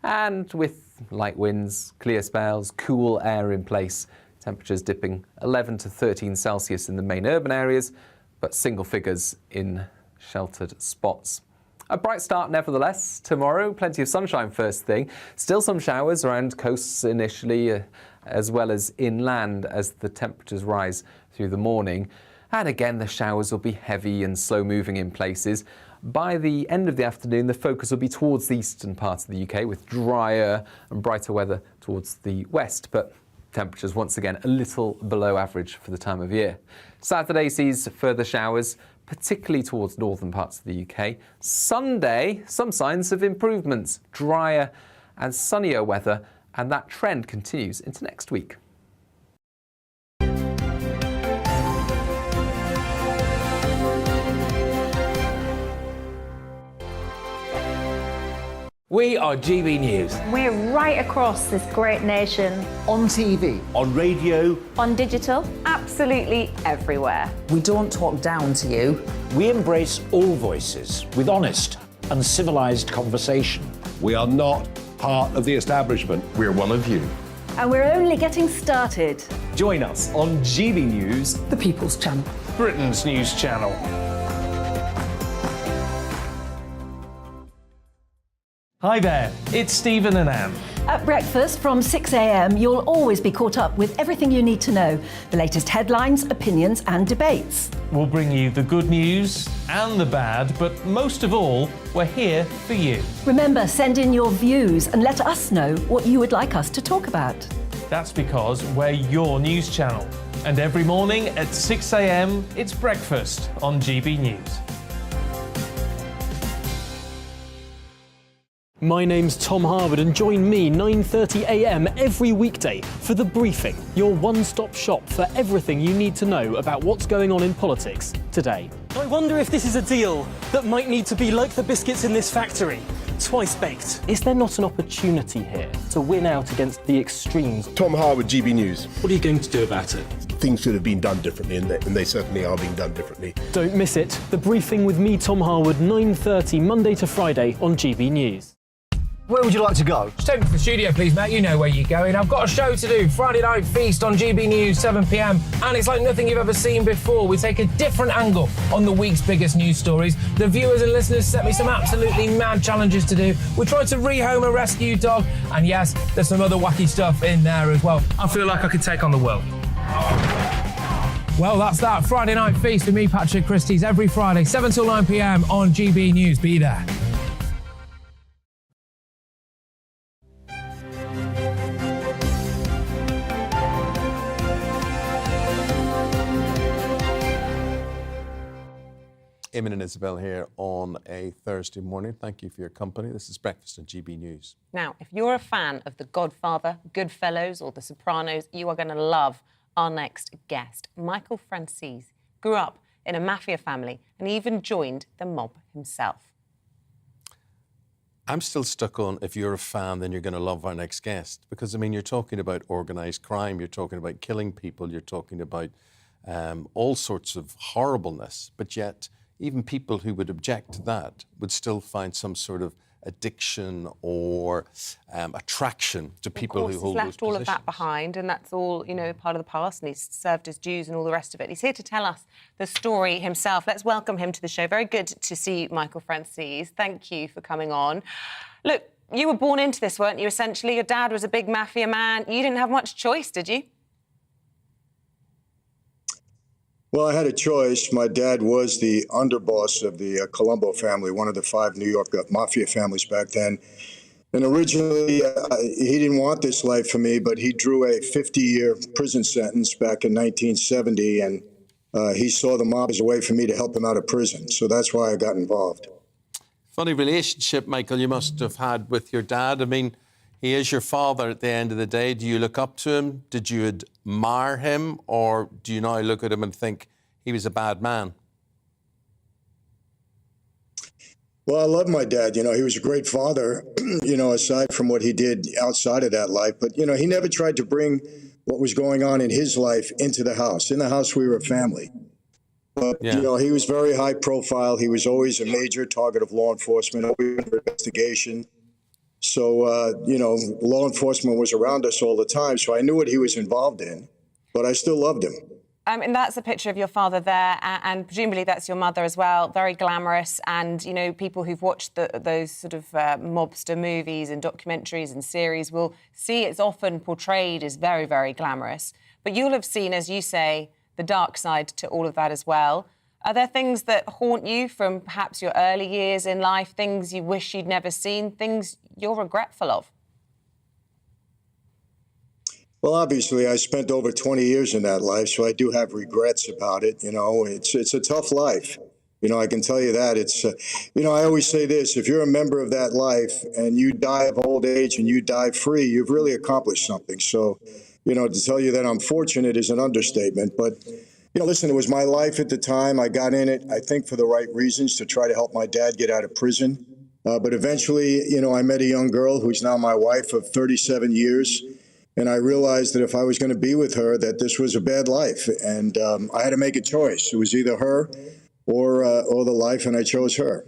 Speaker 12: And with light winds, clear spells, cool air in place, temperatures dipping 11 to 13 Celsius in the main urban areas, but single figures in sheltered spots. A bright start nevertheless tomorrow, plenty of sunshine first thing. Still some showers around coasts initially, as well as inland as the temperatures rise through the morning. And again, the showers will be heavy and slow moving in places. By the end of the afternoon, the focus will be towards the eastern parts of the UK, with drier and brighter weather towards the west. But temperatures once again a little below average for the time of year. Saturday sees further showers, particularly towards northern parts of the UK. Sunday, some signs of improvements, drier and sunnier weather, and that trend continues into next week.
Speaker 1: We are GB News.
Speaker 6: We're right across this great nation.
Speaker 22: On TV.
Speaker 15: On radio.
Speaker 6: On digital. Absolutely everywhere.
Speaker 22: We don't talk down to you.
Speaker 15: We embrace all voices with honest and civilized conversation.
Speaker 16: We are not part of the establishment. We're one of you.
Speaker 14: And we're only getting started.
Speaker 17: Join us on GB News,
Speaker 22: The People's Channel.
Speaker 17: Britain's news channel. Hi there, it's Stephen and Anne.
Speaker 14: At breakfast from 6 a.m, you'll always be caught up with everything you need to know, the latest headlines, opinions and debates.
Speaker 17: We'll bring you the good news and the bad, but most of all, we're here for you.
Speaker 14: Remember, send in your views and let us know what you would like us to talk about.
Speaker 17: That's because we're your news channel. And every morning at 6 a.m, it's breakfast on GB News.
Speaker 18: My name's Tom Harwood and join me 9:30 a.m. every weekday for The Briefing, your one-stop shop for everything you need to know about what's going on in politics today.
Speaker 19: I wonder if this is a deal that might need to be like the biscuits in this factory, twice baked.
Speaker 18: Is there not an opportunity here to win out against the extremes?
Speaker 5: Tom Harwood, GB News.
Speaker 18: What are you going to do about it?
Speaker 5: Things should have been done differently, and they certainly are being done differently.
Speaker 18: Don't miss it. The Briefing with me, Tom Harwood, 9:30 Monday to Friday on GB News.
Speaker 2: Where would you like to go?
Speaker 1: Just take me to the studio, please, mate. You know where you're going. I've got a show to do. Friday Night Feast on GB News, 7 p.m. And it's like nothing you've ever seen before. We take a different angle on the week's biggest news stories. The viewers and listeners set me some absolutely mad challenges to do. We tried to rehome a rescue dog. And yes, there's some other wacky stuff in there as well. I feel like I could take on the world. Well, that's that. Friday Night Feast with me, Patrick Christie's, every Friday, 7 till 9 p.m. on GB News. Be there.
Speaker 3: Eamonn and Isabel here on a Thursday morning. Thank you for your company. This is Breakfast on GB News.
Speaker 4: Now, if you're a fan of The Godfather, Goodfellas or The Sopranos, you are going to love our next guest. Michael Franzese grew up in a mafia family and even joined the mob himself.
Speaker 3: I'm still stuck on, if you're a fan, then you're going to love our next guest. Because, I mean, you're talking about organised crime, you're talking about killing people, you're talking about all sorts of horribleness, but yet even people who would object to that would still find some sort of addiction or attraction to people who hold those positions.
Speaker 4: He's left all of that behind, and that's all, you know, part of the past, and he's served his dues and all the rest of it. He's here to tell us the story himself. Let's welcome him to the show. Very good to see you, Michael Franzese. Thank you for coming on. Look, you were born into this, weren't you, essentially? Your dad was a big mafia man. You didn't have much choice, did you?
Speaker 13: Well, I had a choice. My dad was the underboss of the Colombo family, one of the 5 New York mafia families back then. And originally, he didn't want this life for me, but he drew a 50-year prison sentence back in 1970, and he saw the mob as a way for me to help him out of prison. So that's why I got involved.
Speaker 3: Funny relationship, Michael, you must have had with your dad. I mean, he is your father at the end of the day. Do you look up to him? Did you admire him? Or do you now look at him and think he was a bad man?
Speaker 13: Well, I love my dad. You know, he was a great father, you know, aside from what he did outside of that life. But, you know, he never tried to bring what was going on in his life into the house. In the house, we were a family. But, you know, he was very high profile. He was always a major target of law enforcement, always under investigation. So, you know, law enforcement was around us all the time, so I knew what he was involved in, but I still loved him.
Speaker 4: And that's a picture of your father there, and presumably that's your mother as well. Very glamorous, and, you know, people who've watched those sort of mobster movies and documentaries and series will see it's often portrayed as very, very glamorous. But you'll have seen, as you say, the dark side to all of that as well. Are there things that haunt you from perhaps your early years in life, things you wish you'd never seen, things you're regretful of?
Speaker 13: Well, obviously, I spent over 20 years in that life, so I do have regrets about it. You know, it's a tough life. You know, I can tell you that. It's, you know, I always say this, if you're a member of that life and you die of old age and you die free, you've really accomplished something. So, you know, to tell you that I'm fortunate is an understatement. But, you know, listen, it was my life at the time. I got in it, I think, for the right reasons, to try to help my dad get out of prison. But eventually, you know, I met a young girl who's now my wife of 37 years. And I realized that if I was going to be with her, that this was a bad life. And I had to make a choice. It was either her or the life, and I chose her.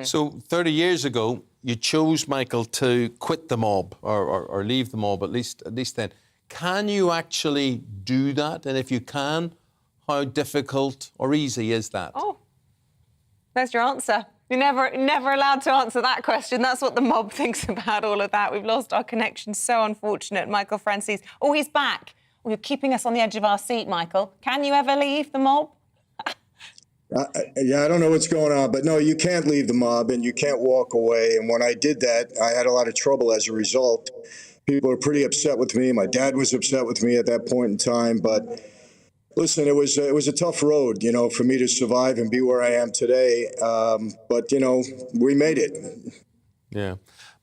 Speaker 3: So 30 years ago, you chose, Michael, to quit the mob or leave the mob, at least then. Can you actually do that? And if you can, how difficult or easy is that?
Speaker 4: Oh, there's your answer. You're never allowed to answer that question. That's what the mob thinks about all of that. We've lost our connection. So unfortunate. Michael Francis. Oh, he's back. Oh, you're keeping us on the edge of our seat, Michael. Can you ever leave the mob?
Speaker 13: Yeah, I don't know what's going on, but no, you can't leave the mob and you can't walk away. And when I did that, I had a lot of trouble as a result. People were pretty upset with me. My dad was upset with me at that point in time. But listen, it was a tough road, you know, for me to survive and be where I am today. But, you know, we made it.
Speaker 3: Yeah.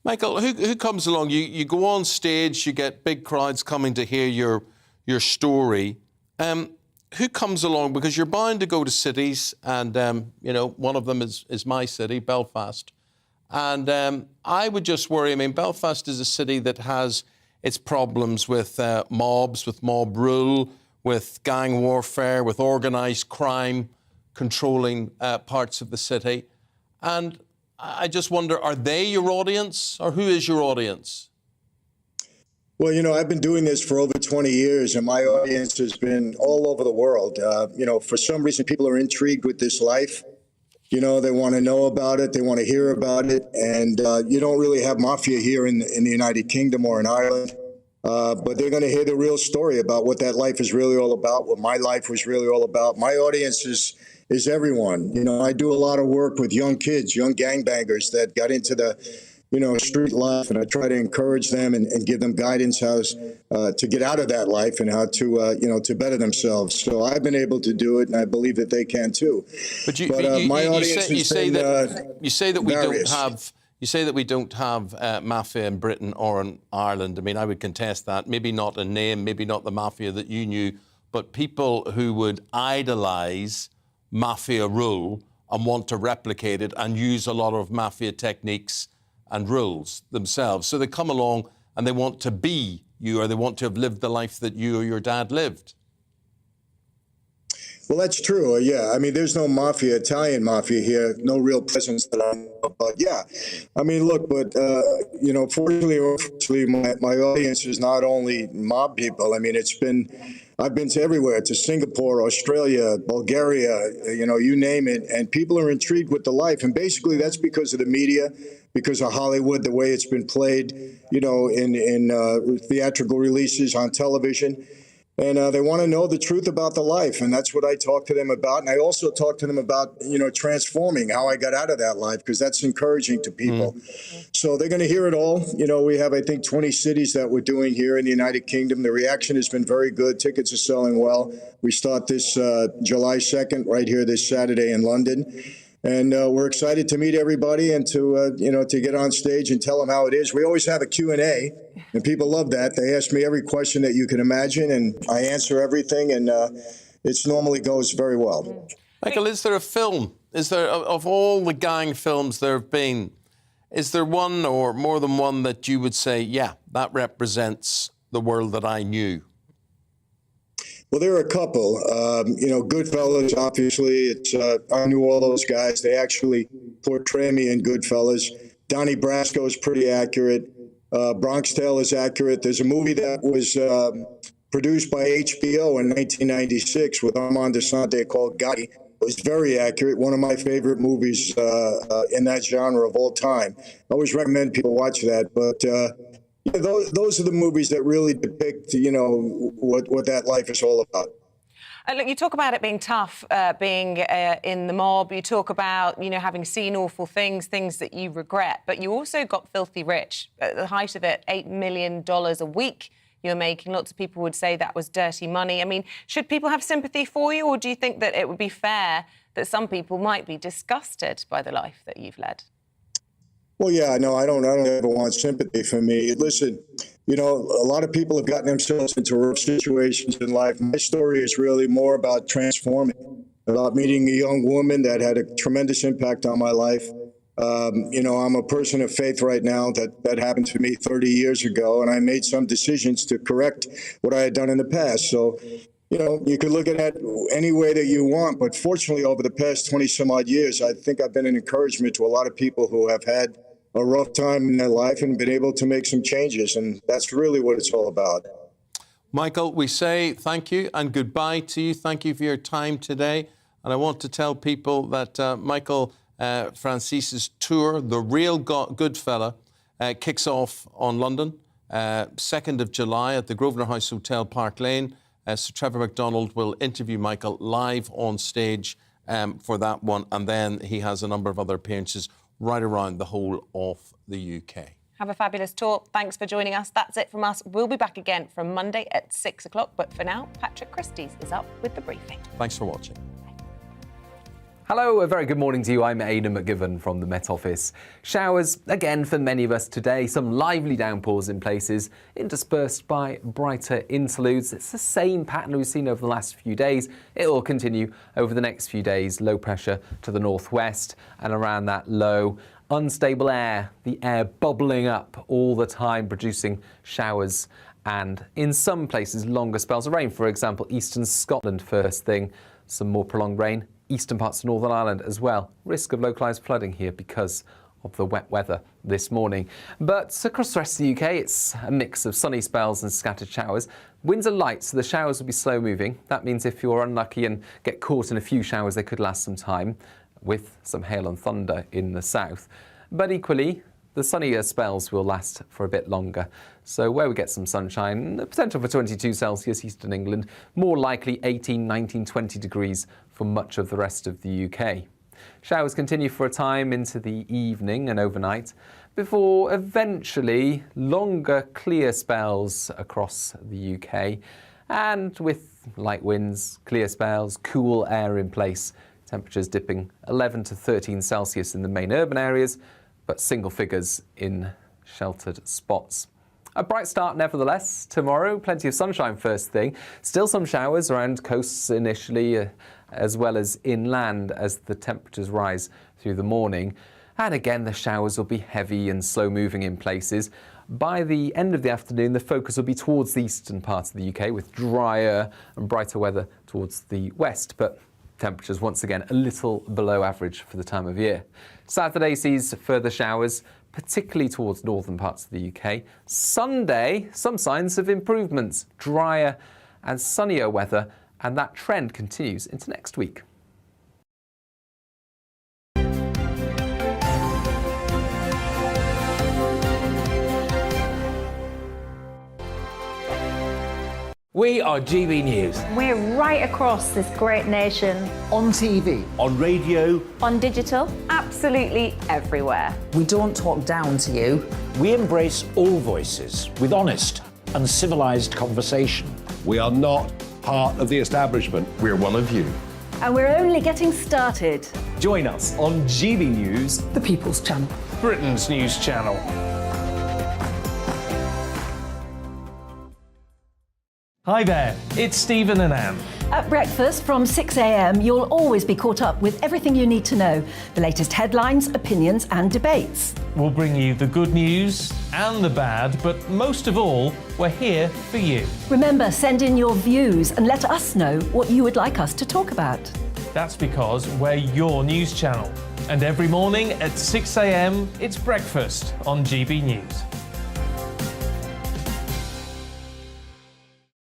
Speaker 3: Michael, who comes along? You go on stage, you get big crowds coming to hear your story. Who comes along? Because you're bound to go to cities, and, you know, one of them is my city, Belfast. And I would just worry, I mean, Belfast is a city that has its problems with mobs, with mob rule, with gang warfare, with organised crime controlling parts of the city. And I just wonder, are they your audience, or who is your audience?
Speaker 13: Well, you know, I've been doing this for over 20 years, and my audience has been all over the world. You know, for some reason, people are intrigued with this life. You know, they want to know about it. They want to hear about it. And you don't really have mafia here in the United Kingdom or in Ireland. But they're going to hear the real story about what that life is really all about, what my life was really all about. My audience is everyone. You know, I do a lot of work with young kids, young gangbangers that got into the, you know, street life, and I try to encourage them and give them guidance how to get out of that life and how to, you know, to better themselves. So I've been able to do it, and I believe that they can too.
Speaker 3: But
Speaker 13: my audience
Speaker 3: you say that we
Speaker 13: various.
Speaker 3: don't have. You say that we don't have mafia in Britain or in Ireland. I mean, I would contest that. Maybe not a name, maybe not the mafia that you knew, but people who would idolise mafia rule and want to replicate it and use a lot of mafia techniques and rules themselves. So they come along and they want to be you, or they want to have lived the life that you or your dad lived.
Speaker 13: Well, that's true. Yeah. I mean, there's no mafia, Italian mafia here, no real presence that I know of. But yeah, I mean, look, but, you know, fortunately or unfortunately, my audience is not only mob people. I mean, I've been to everywhere, to Singapore, Australia, Bulgaria, you know, you name it. And people are intrigued with the life. And basically that's because of the media, because of Hollywood, the way it's been played, you know, in theatrical releases on television. And they want to know the truth about the life. And that's what I talk to them about. And I also talk to them about, you know, transforming, how I got out of that life, because that's encouraging to people. So they're going to hear it all. You know, we have, I think, 20 cities that we're doing here in the United Kingdom. The reaction has been very good. Tickets are selling well. We start this July 2nd right here this Saturday in London. And we're excited to meet everybody and to, you know, to get on stage and tell them how it is. We always have a Q&A, and people love that. They ask me every question that you can imagine, and I answer everything, and it normally goes very well.
Speaker 3: Michael, is there a film? Is there, of all the gang films there have been, is there one or more than one that you would say, yeah, that represents the world that I knew?
Speaker 13: Well, there are a couple. You know, Goodfellas, obviously. It's I knew all those guys. They actually portray me in Goodfellas. Donnie Brasco is pretty accurate. Bronx Tale is accurate. There's a movie that was produced by HBO in 1996 with Armand Assante called Gotti. It was very accurate. One of my favorite movies in that genre of all time. I always recommend people watch that. But yeah, those are the movies that really depict, you know, what that life is all about.
Speaker 4: Look, you talk about it being tough, being in the mob. You talk about, you know, having seen awful things that you regret. But you also got filthy rich. At the height of it, $8 million a week you're making. Lots of people would say that was dirty money. I mean, should people have sympathy for you, or do you think that it would be fair that some people might be disgusted by the life that you've led?
Speaker 13: Well, yeah, no, I don't ever want sympathy for me. Listen, you know, a lot of people have gotten themselves into rough situations in life. My story is really more about transforming, about meeting a young woman that had a tremendous impact on my life. You know, I'm a person of faith right now. That happened to me 30 years ago, and I made some decisions to correct what I had done in the past. So, you know, you could look at it any way that you want, but fortunately, over the past 20 some odd years, I think I've been an encouragement to a lot of people who have had a rough time in their life and been able to make some changes, and that's really what it's all about.
Speaker 3: Michael, we say thank you and goodbye to you. Thank you for your time today. And I want to tell people that Michael Francis's tour, The Real Good Fella, kicks off on London, 2nd of July at the Grosvenor House Hotel, Park Lane. Sir Trevor McDonald will interview Michael live on stage for that one. And then he has a number of other appearances right around the whole of the UK.
Speaker 4: Have a fabulous tour. Thanks for joining us. That's it from us. We'll be back again from Monday at 6 o'clock. But for now, Patrick Christie's is up with the briefing.
Speaker 3: Thanks for watching.
Speaker 12: Hello, a very good morning to you. I'm Aidan McGivern from the Met Office. Showers again for many of us today. Some lively downpours in places, interspersed by brighter interludes. It's the same pattern we've seen over the last few days. It will continue over the next few days. Low pressure to the northwest, and around that low, unstable air, the air bubbling up all the time, producing showers and in some places longer spells of rain. For example, eastern Scotland first thing, some more prolonged rain. Eastern parts of Northern Ireland as well. Risk of localised flooding here because of the wet weather this morning. But across the rest of the UK, it's a mix of sunny spells and scattered showers. Winds are light, so the showers will be slow moving. That means if you're unlucky and get caught in a few showers, they could last some time, with some hail and thunder in the south. But equally, the sunnier spells will last for a bit longer. So where we get some sunshine, the potential for 22 Celsius eastern England, more likely 18, 19, 20 degrees for much of the rest of the UK. Showers continue for a time into the evening and overnight, before eventually longer clear spells across the UK. And with light winds, clear spells, cool air in place, temperatures dipping 11 to 13 Celsius in the main urban areas, but single figures in sheltered spots. A bright start nevertheless tomorrow, plenty of sunshine first thing. Still some showers around coasts initially, as well as inland as the temperatures rise through the morning. And again, the showers will be heavy and slow moving in places. By the end of the afternoon, the focus will be towards the eastern parts of the UK, with drier and brighter weather towards the west. But temperatures once again a little below average for the time of year. Saturday sees further showers, particularly towards northern parts of the UK. Sunday, some signs of improvements, drier and sunnier weather, and that trend continues into next week.
Speaker 20: We are GB News.
Speaker 6: We're right across this great nation.
Speaker 22: On TV.
Speaker 20: On radio.
Speaker 6: On digital. Absolutely everywhere.
Speaker 22: We don't talk down to you.
Speaker 15: We embrace all voices with honest and civilised conversation.
Speaker 16: We are not part of the establishment. We're one of you.
Speaker 14: And we're only getting started.
Speaker 17: Join us on GB News,
Speaker 22: The People's Channel.
Speaker 17: Britain's news channel. Hi there, it's Stephen and Anne.
Speaker 14: At breakfast from 6 a.m, you'll always be caught up with everything you need to know, the latest headlines, opinions and debates.
Speaker 17: We'll bring you the good news and the bad, but most of all, we're here for you.
Speaker 14: Remember, send in your views and let us know what you would like us to talk about.
Speaker 17: That's because we're your news channel. And every morning at 6 a.m, it's breakfast on GB News.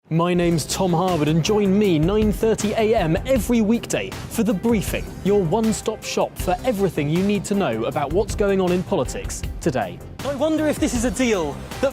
Speaker 18: My name's Tom Harwood, and join me 9:30 a.m. every weekday for The Briefing, your one-stop shop for everything you need to know about what's going on in politics today.
Speaker 19: I wonder if this is a deal that